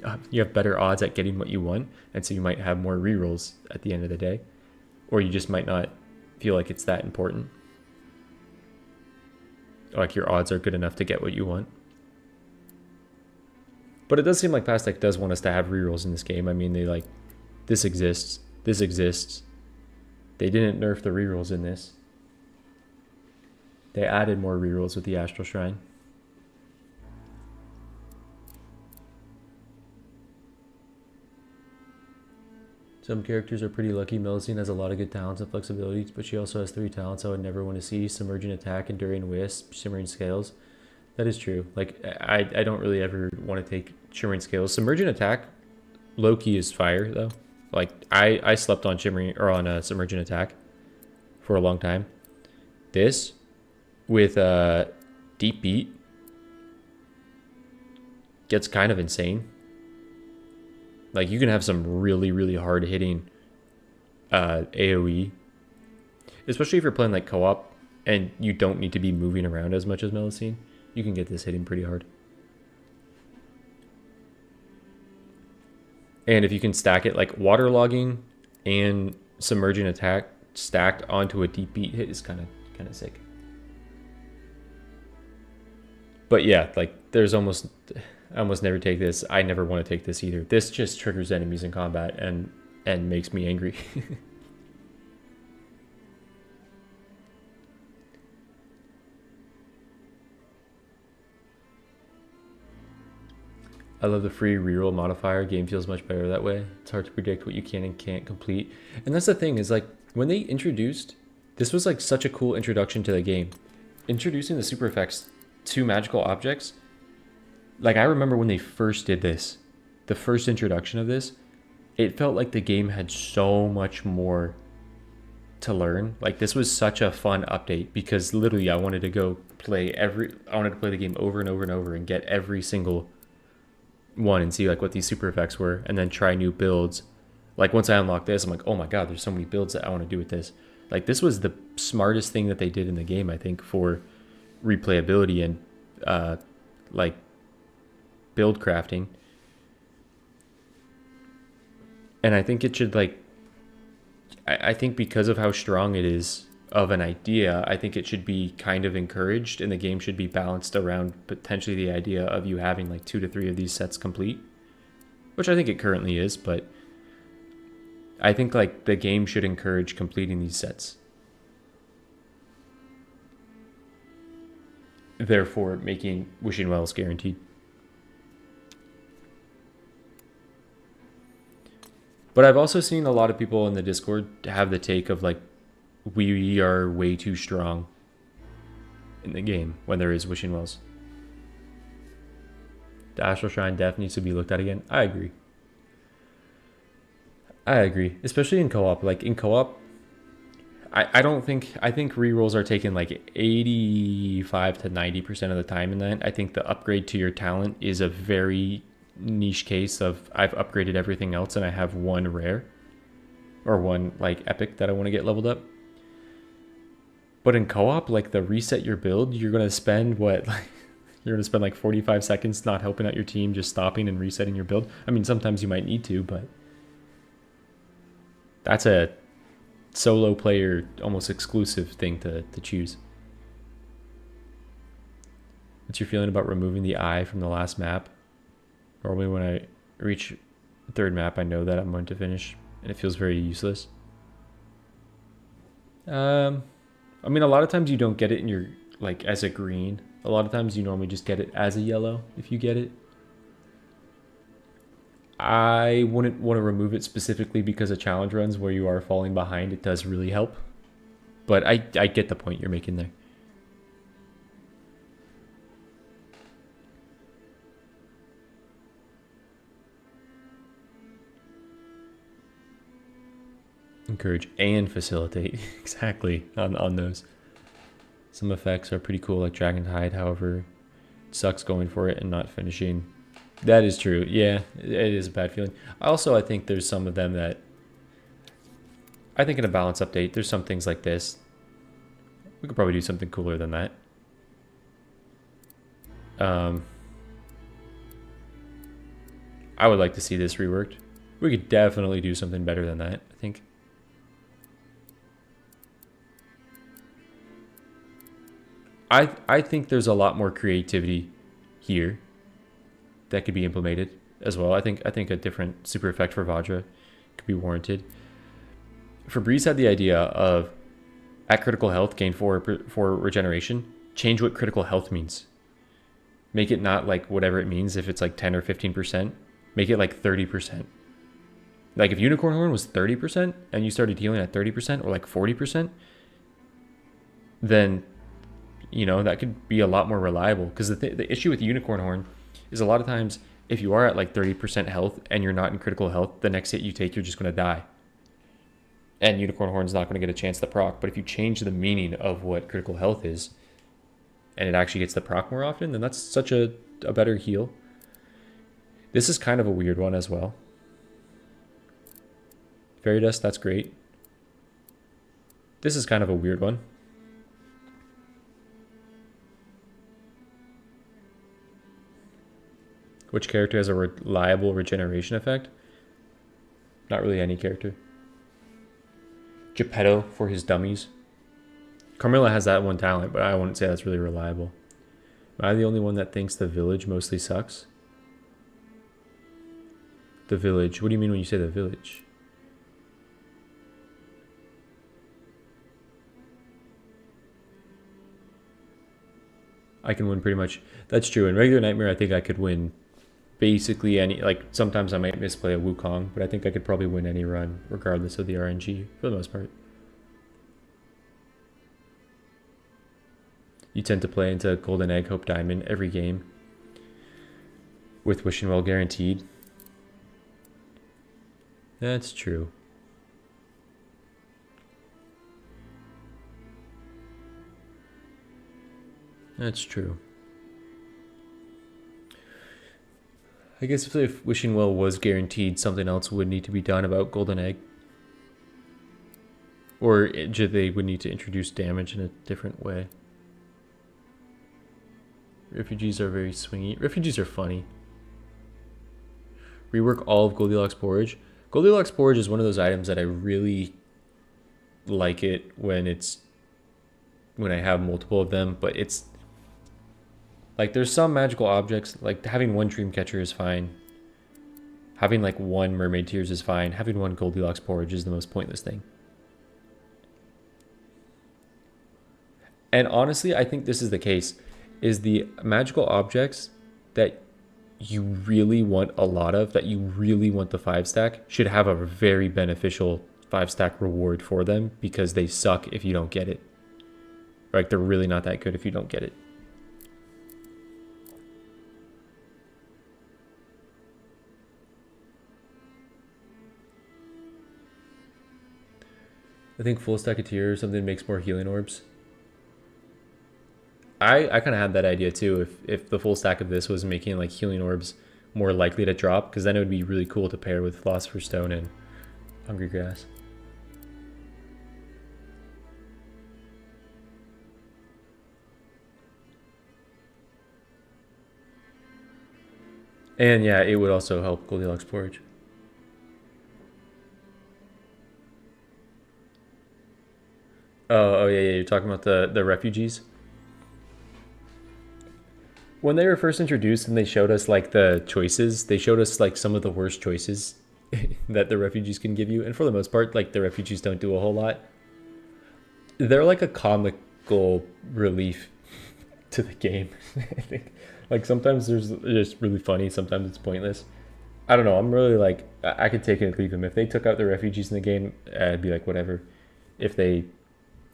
odds at getting what you want, and so you might have more rerolls at the end of the day, or you just might not feel like it's that important. Like your odds are good enough to get what you want. But it does seem like Pastec does want us to have rerolls in this game. I mean, they like, this exists. They didn't nerf the rerolls in this. They added more rerolls with the Astral Shrine. Some characters are pretty lucky. Melusine has a lot of good talents and flexibilities, but she also has 3 talents I would never want to see: Submerging Attack, Enduring Wisp, Shimmering Scales. That is true. Like, I don't really ever want to take Shimmering Scales. Submerging Attack, low-key is fire, though. Like, I slept on Submerging Attack for a long time. This, with Deep Beat, gets kind of insane. Like, you can have some really, really hard-hitting AoE. Especially if you're playing, like, co-op, and you don't need to be moving around as much as Melusine. You can get this hitting pretty hard. And if you can stack it, like waterlogging and Submerging Attack stacked onto a Deep Beat hit is kind of sick. But yeah, like I almost never take this. I never want to take this either. This just triggers enemies in combat and makes me angry. I love the free reroll modifier. Game feels much better that way. It's hard to predict what you can and can't complete. And that's the thing, is like when they introduced, this was like such a cool introduction to the game. Introducing the super effects to magical objects. Like I remember when they first did this, the first introduction of this, it felt like the game had so much more to learn. Like this was such a fun update because literally I wanted to play the game over and over and over and get every single one and see like what these super effects were and then try new builds. Like once I unlocked this, I'm like, oh my god, there's so many builds that I want to do with this. Like this was the smartest thing that they did in the game, I think, for replayability and like build crafting. And I think it should I think because of how strong it is of an idea, I think it should be kind of encouraged, and the game should be balanced around potentially the idea of you having like 2 to 3 of these sets complete, which I think it currently is, but I think like the game should encourage completing these sets. Therefore, making Wishing Wells guaranteed. But I've also seen a lot of people in the Discord have the take of like, we are way too strong in the game when there is Wishing Wells. The Astral Shrine death needs to be looked at again. I agree. I agree, especially in co-op. Like in co-op, I don't think I think rerolls are taken like 85 to 90% of the time in that. I think the upgrade to your talent is a very niche case of I've upgraded everything else and I have one rare or one like epic that I want to get leveled up. But in co-op, like the reset your build, you're gonna spend what like you're gonna spend like 45 seconds not helping out your team, just stopping and resetting your build. I mean, sometimes you might need to, but that's a solo player almost exclusive thing to choose. What's your feeling about removing the eye from the last map? Normally when I reach the third map, I know that I'm going to finish and it feels very useless. I mean, a lot of times you don't get it in your, like, as a green. A lot of times you normally just get it as a yellow, if you get it. I wouldn't want to remove it specifically because of challenge runs where you are falling behind. It does really help. But I get the point you're making there. Encourage and facilitate. Exactly, on those. Some effects are pretty cool, like Dragon Tide. However, it sucks going for it and not finishing. That is true. Yeah, it is a bad feeling. I think there's some of them that... I think in a balance update, there's some things like this. We could probably do something cooler than that. I would like to see this reworked. We could definitely do something better than that, I think. I think there's a lot more creativity here that could be implemented as well. I think a different super effect for Vajra could be warranted. Febreze had the idea of at critical health gain 4 regeneration. Change what critical health means. Make it not like whatever it means. If it's like 10 or 15%, make it like 30%. Like if Unicorn Horn was 30% and you started healing at 30% or like 40%, then you know, that could be a lot more reliable. Because the issue with Unicorn Horn is a lot of times if you are at like 30% health and you're not in critical health, the next hit you take, you're just going to die. And Unicorn Horn's not going to get a chance to proc. But if you change the meaning of what critical health is and it actually gets the proc more often, then that's such a better heal. This is kind of a weird one as well. Fairy Dust, that's great. This is kind of a weird one. Which character has a reliable regeneration effect? Not really any character. Jeppetto for his dummies. Carmilla has that one talent, but I wouldn't say that's really reliable. Am I the only one that thinks the village mostly sucks? The village. What do you mean when you say the village? I can win pretty much. That's true. In regular Nightmare, I think I could win basically any, like sometimes I might misplay a Wukong, but I think I could probably win any run regardless of the RNG for the most part. You tend to play into Golden Egg, Hope Diamond every game with Wishing Well guaranteed. That's true. That's true. I guess if Wishing Well was guaranteed, something else would need to be done about Golden Egg. Or they would need to introduce damage in a different way. Refugees are very swingy. Refugees are funny. Rework all of Goldilocks Porridge. Goldilocks Porridge is one of those items that I really like it when I have multiple of them, but it's like there's some magical objects, like having one Dreamcatcher is fine. Having like one Mermaid Tears is fine. Having one Goldilocks Porridge is the most pointless thing. And honestly, I think this is the case, is the magical objects that you really want a lot of, that you really want the 5-stack, should have a very beneficial 5-stack reward for them because they suck if you don't get it. Like they're really not that good if you don't get it. I think full stack of tier or something makes more healing orbs. I kind of had that idea too. If the full stack of this was making like healing orbs more likely to drop, because then it would be really cool to pair with Philosopher's Stone and Hungry Grass. And yeah, it would also help Goldilocks Porridge. Oh yeah, you're talking about the refugees? When they were first introduced and they showed us like the choices, they showed us like some of the worst choices that the refugees can give you. And for the most part, like the refugees don't do a whole lot. They're like a comical relief to the game. I think like sometimes there's just really funny, sometimes it's pointless. I don't know. I'm really like, I could take it or leave them. If they took out the refugees in the game, I'd be like, whatever. If they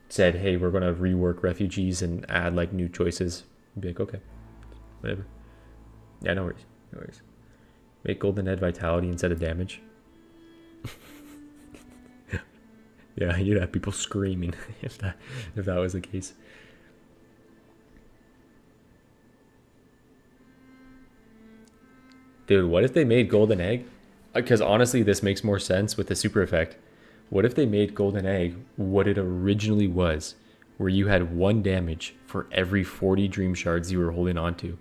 said, hey, we're going to rework refugees and add like new choices, I'd be like, okay. Whatever. Yeah, no worries. No worries. Make Golden Head Vitality instead of damage. Yeah, you'd have people screaming if that was the case. Dude, what if they made Golden Egg? Because honestly, this makes more sense with the super effect. What if they made Golden Egg what it originally was, where you had 1 damage for every 40 dream shards you were holding on to?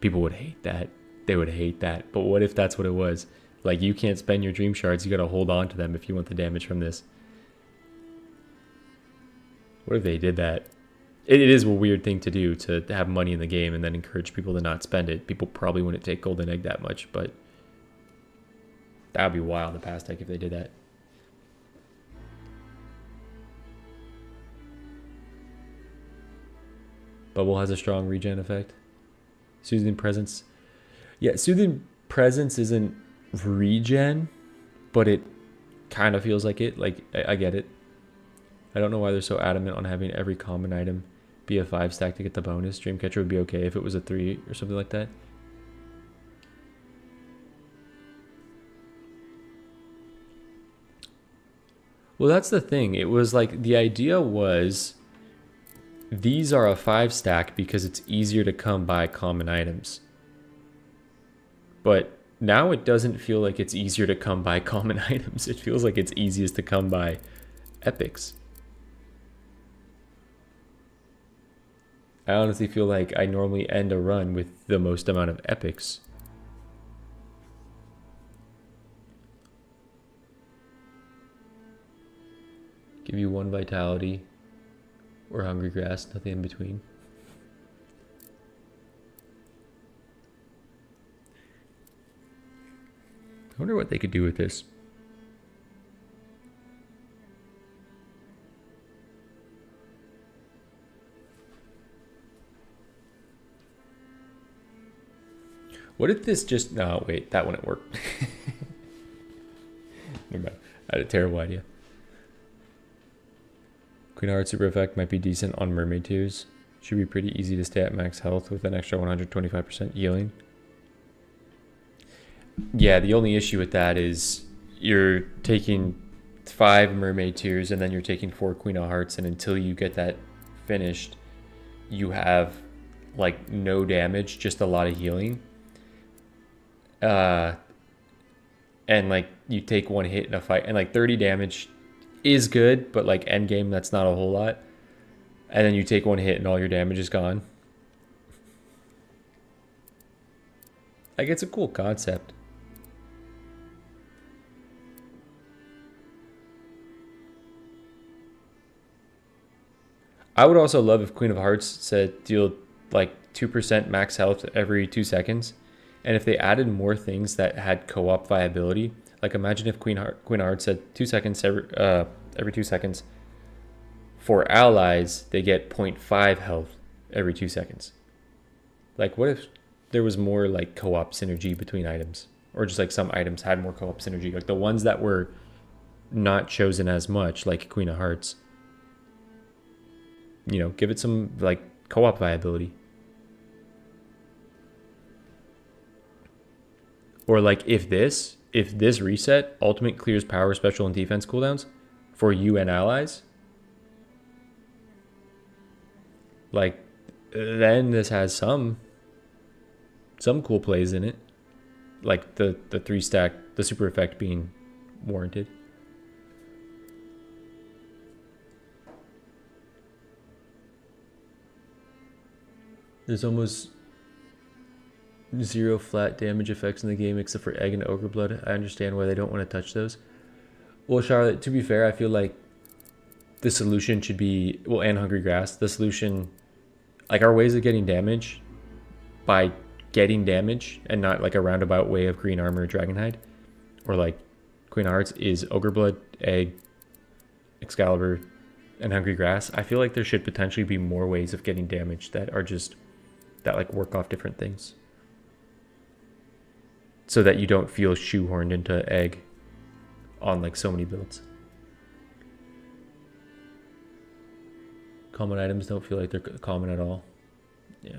People would hate that. They would hate that. But what if that's what it was? Like, you can't spend your dream shards. You got to hold on to them if you want the damage from this. What if they did that? It is a weird thing to do, to have money in the game and then encourage people to not spend it. People probably wouldn't take Golden Egg that much, but that would be wild, the past deck, if they did that. Bubble has a strong regen effect. Soothing Presence. Yeah, Soothing Presence isn't regen, but it kind of feels like it. Like, I get it. I don't know why they're so adamant on having every common item be a 5 stack to get the bonus. Dreamcatcher would be okay if it was a 3 or something like that. Well, that's the thing. It was like, the idea was these are a 5 stack because it's easier to come by common items. But now it doesn't feel like it's easier to come by common items. It feels like it's easiest to come by epics. I honestly feel like I normally end a run with the most amount of epics. Give you 1 vitality or hungry grass, nothing in between. I wonder what they could do with this. What if this just... No, wait, that wouldn't work. Never mind. I had a terrible idea. Queen of Hearts super effect might be decent on mermaid tiers. Should be pretty easy to stay at max health with an extra 125% healing. Yeah, the only issue with that is you're taking 5 mermaid tiers and then you're taking 4 Queen of Hearts, and until you get that finished, you have like no damage, just a lot of healing. And like you take 1 hit in a fight, and like 30 damage is good, but like end game, that's not a whole lot. And then you take 1 hit and all your damage is gone. Like, it's a cool concept. I would also love if Queen of Hearts said deal like 2% max health every 2 seconds. And if they added more things that had co-op viability, like imagine if Queen of Hearts said 2 seconds every 2 seconds. For allies, they get 0.5 health every 2 seconds. Like, what if there was more like co-op synergy between items, or just like some items had more co-op synergy, like the ones that were not chosen as much, like Queen of Hearts. You know, give it some like co-op viability. Or like if this reset ultimate clears power, special, and defense cooldowns, for you and allies, like, then this has some cool plays in it, like the 3-stack, the super effect being warranted. There's almost 0 flat damage effects in the game except for Egg and Ogre Blood. I understand why they don't want to touch those. Well, Charlotte, to be fair, I feel like the solution should be, well, and Hungry Grass, the solution, like, our ways of getting damage by getting damage and not like a roundabout way of green armor, Dragonhide, or like Queen of Hearts, is Ogre Blood, Egg, Excalibur, and Hungry Grass. I feel like there should potentially be more ways of getting damage that are just, that like work off different things, so that you don't feel shoehorned into Egg on like so many builds. Common items don't feel like they're common at all. Yeah.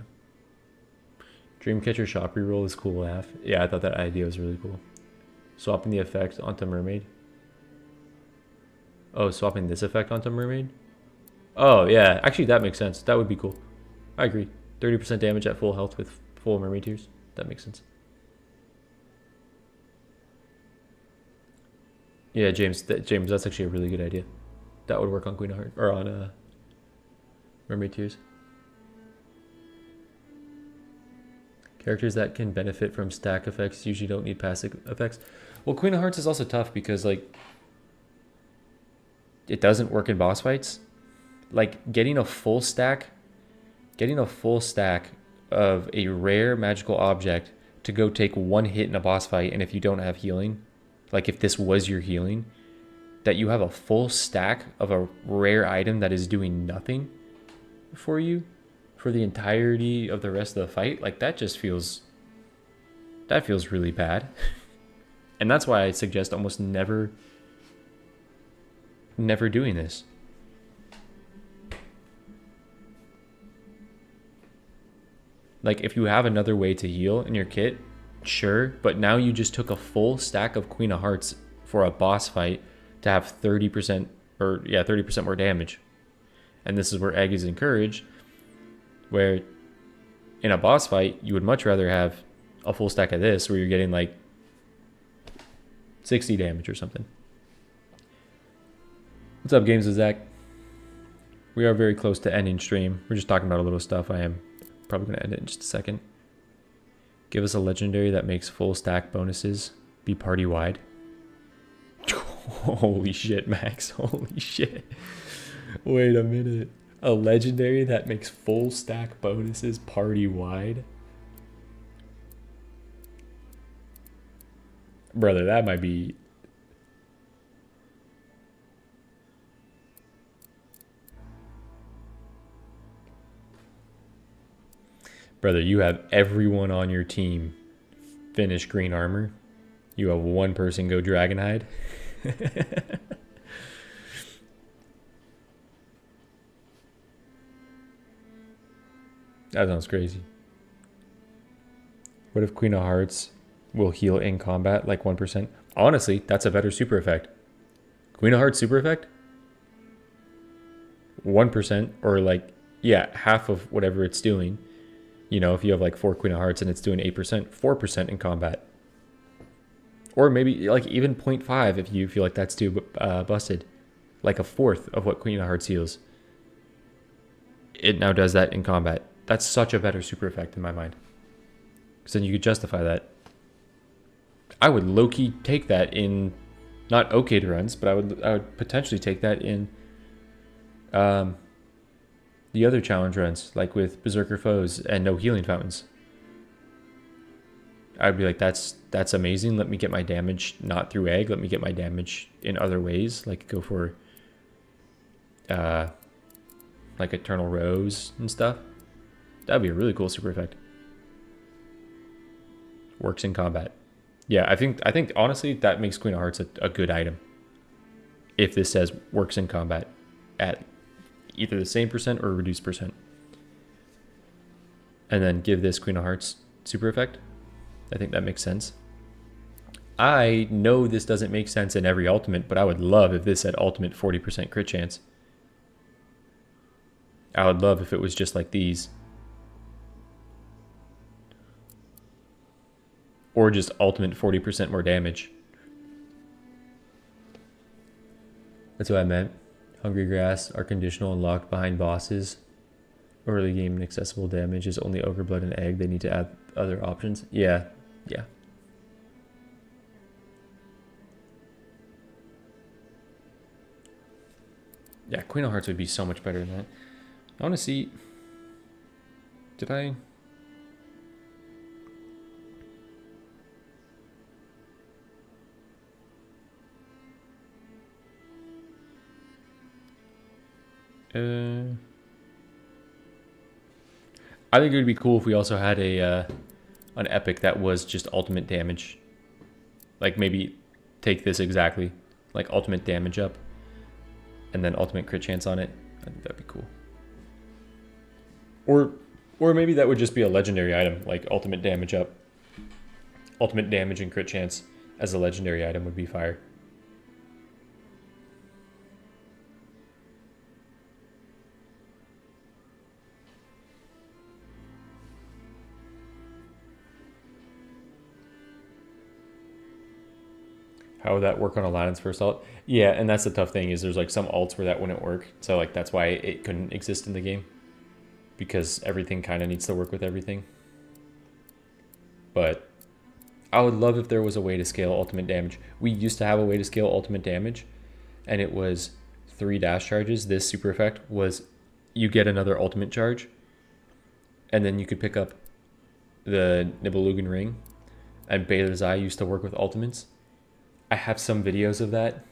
Dreamcatcher shop reroll is cool, laugh. Yeah, I thought that idea was really cool. Swapping the effect onto Mermaid. Oh, swapping this effect onto Mermaid? Oh, yeah. Actually, that makes sense. That would be cool. I agree. 30% damage at full health with full Mermaid tears. That makes sense. Yeah, James, that's actually a really good idea. That would work on Queen of Hearts, or on Mermaid tears. Characters that can benefit from stack effects usually don't need passive effects. Well, Queen of Hearts is also tough because, like, it doesn't work in boss fights. Like, getting a full stack of a rare magical object to go take one hit in a boss fight, and if you don't have healing, like if this was your healing, that you have a full stack of a rare item that is doing nothing for you for the entirety of the rest of the fight, like that feels really bad. And that's why I suggest almost never doing this. Like, if you have another way to heal in your kit, sure, but now you just took a full stack of Queen of Hearts for a boss fight to have 30% or 30% more damage. And this is where Egg is encouraged, where in a boss fight, you would much rather have a full stack of this where you're getting like 60 damage or something. What's up, Games with Zach? We are very close to ending stream. We're just talking about a little stuff. I am probably going to end it in just a second. Give us a legendary that makes full stack bonuses. Be party wide. Holy shit, Max. Holy shit. Wait a minute. A legendary that makes full stack bonuses party wide? Brother, that might be... Brother, you have everyone on your team finish green armor. You have one person go Dragonhide. That sounds crazy. What if Queen of Hearts will heal in combat like 1%? Honestly, that's a better super effect. Queen of Hearts super effect? 1%, or like, yeah, half of whatever it's doing. You know, if you have like 4 Queen of Hearts and it's doing 8%, 4% in combat. Or maybe like even 0.5 if you feel like that's too busted. Like a fourth of what Queen of Hearts heals. It now does that in combat. That's such a better super effect in my mind. Because then you could justify that. I would low-key take that in, not OCAID runs, but I would potentially take that in the other challenge runs, like with Berserker Foes and no healing fountains. I'd be like, that's amazing. Let me get my damage not through Egg. Let me get my damage in other ways, like go for like Eternal Rose and stuff. That'd be a really cool super effect. Works in combat. Yeah, I think honestly that makes Queen of Hearts a good item. If this says works in combat at either the same percent or reduced percent. And then give this Queen of Hearts super effect. I think that makes sense. I know this doesn't make sense in every ultimate, but I would love if this had ultimate 40% crit chance. I would love if it was just like these. Or just ultimate 40% more damage. That's what I meant. Hungry Grass are conditional and locked behind bosses. Early game inaccessible damage is only Ogre Blood and Egg. They need to add other options. Yeah. Yeah, Queen of Hearts would be so much better than that. I want to see... Did I... I think it would be cool if we also had a an epic that was just ultimate damage. Like maybe take this exactly, like ultimate damage up, and then ultimate crit chance on it. I think that'd be cool. Or maybe that would just be a legendary item, like ultimate damage up. Ultimate damage and crit chance as a legendary item would be fire. How would that work on Aladdin's first ult? Yeah, and that's the tough thing is there's like some ults where that wouldn't work. So like that's why it couldn't exist in the game. Because everything kind of needs to work with everything. But I would love if there was a way to scale ultimate damage. We used to have a way to scale ultimate damage. And it was 3 dash charges. This super effect was you get another ultimate charge. And then you could pick up the Nibelungen Ring. And Baylor's Eye used to work with ultimates. I have some videos of that.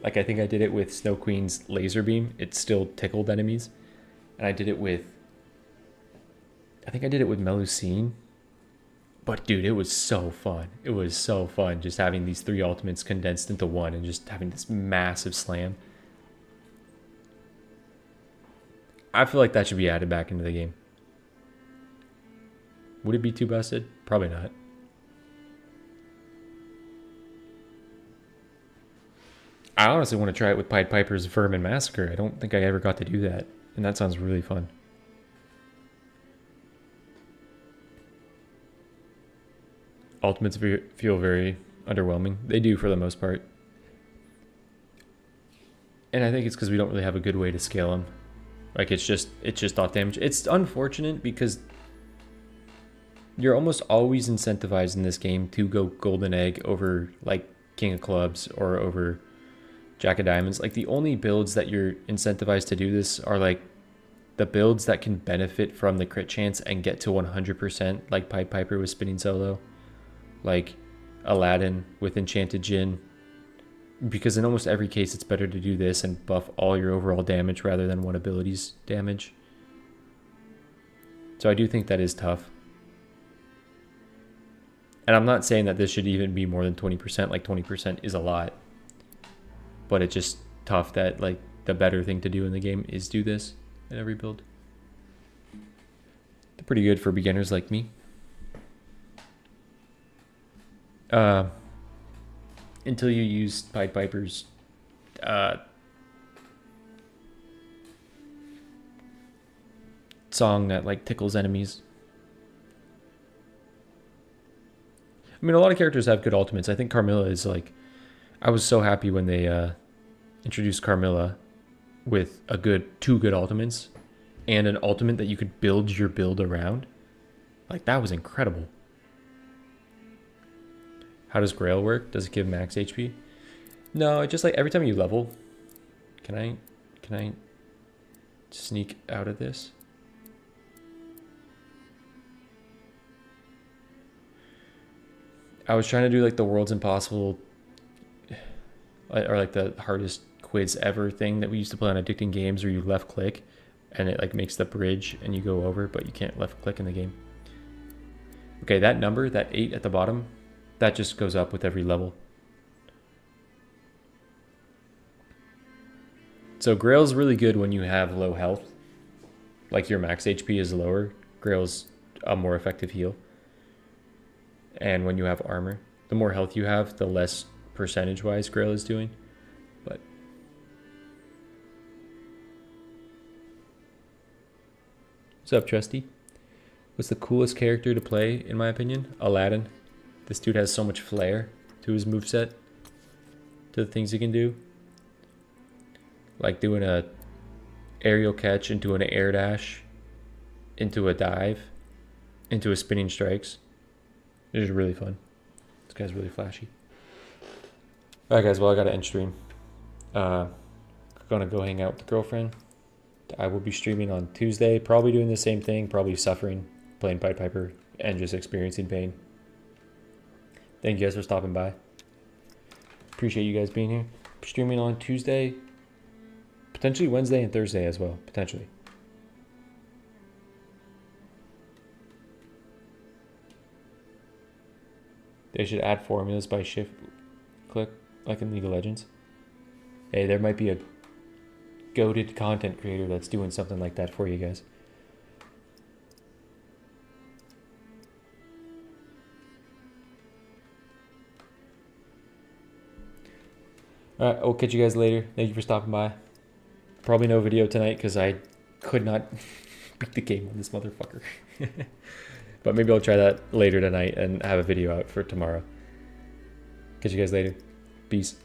Like I think I did it with Snow Queen's laser beam. It still tickled enemies. And I did it with... I think I did it with Melusine. But dude, it was so fun. It was so fun just having these 3 ultimates condensed into one and just having this massive slam. I feel like that should be added back into the game. Would it be too busted? Probably not. I honestly want to try it with Pied Piper's Vermin Massacre. I don't think I ever got to do that. And that sounds really fun. Ultimates feel very underwhelming. They do for the most part. And I think it's because we don't really have a good way to scale them. Like it's just off damage. It's unfortunate because you're almost always incentivized in this game to go Golden Egg over like King of Clubs or over Jack of Diamonds. Like the only builds that you're incentivized to do this are like the builds that can benefit from the crit chance and get to 100%, like Pied Piper with Spinning Solo, like Aladdin with Enchanted Djinn. Because in almost every case it's better to do this and buff all your overall damage rather than one ability's damage. So I do think that is tough. And I'm not saying that this should even be more than 20%, like 20% is a lot. But it's just tough that like the better thing to do in the game is do this in every build. They're pretty good for beginners like me. Until you use Pied Piper's song that like tickles enemies. I mean, a lot of characters have good ultimates. I think Carmilla is like... I was so happy when they introduced Carmilla with two good ultimates and an ultimate that you could build your build around. Like, that was incredible. How does Grail work? Does it give max HP? No, it just like every time you level... Can I sneak out of this? I was trying to do like the World's Impossible or like the hardest quiz ever thing that we used to play on Addicting Games where you left click and it like makes the bridge and you go over, but you can't left click in the game. Okay, that number, that 8 at the bottom, that just goes up with every level. So Grail's really good when you have low health. Like your max HP is lower. Grail's a more effective heal. And when you have armor. the more health you have, the less percentage-wise Grail is doing. But what's up, Trusty? What's the coolest character to play, in my opinion? Aladdin. This dude has so much flair to his moveset, to the things he can do. Like doing a aerial catch into an air dash, into a dive, into a spinning strikes. It is really fun. This guy's really flashy. Alright guys, well I gotta end stream. Gonna go hang out with the girlfriend. I will be streaming on Tuesday, probably doing the same thing, probably suffering, playing Pied Piper, and just experiencing pain. Thank you guys for stopping by. Appreciate you guys being here. Streaming on Tuesday, potentially Wednesday and Thursday as well, potentially. They should add formulas by shift click, like in League of Legends. Hey, there might be a goated content creator that's doing something like that for you guys. Alright, I'll catch you guys later. Thank you for stopping by. Probably no video tonight because I could not beat the game on this motherfucker. But maybe I'll try that later tonight and have a video out for tomorrow. Catch you guys later. Peace.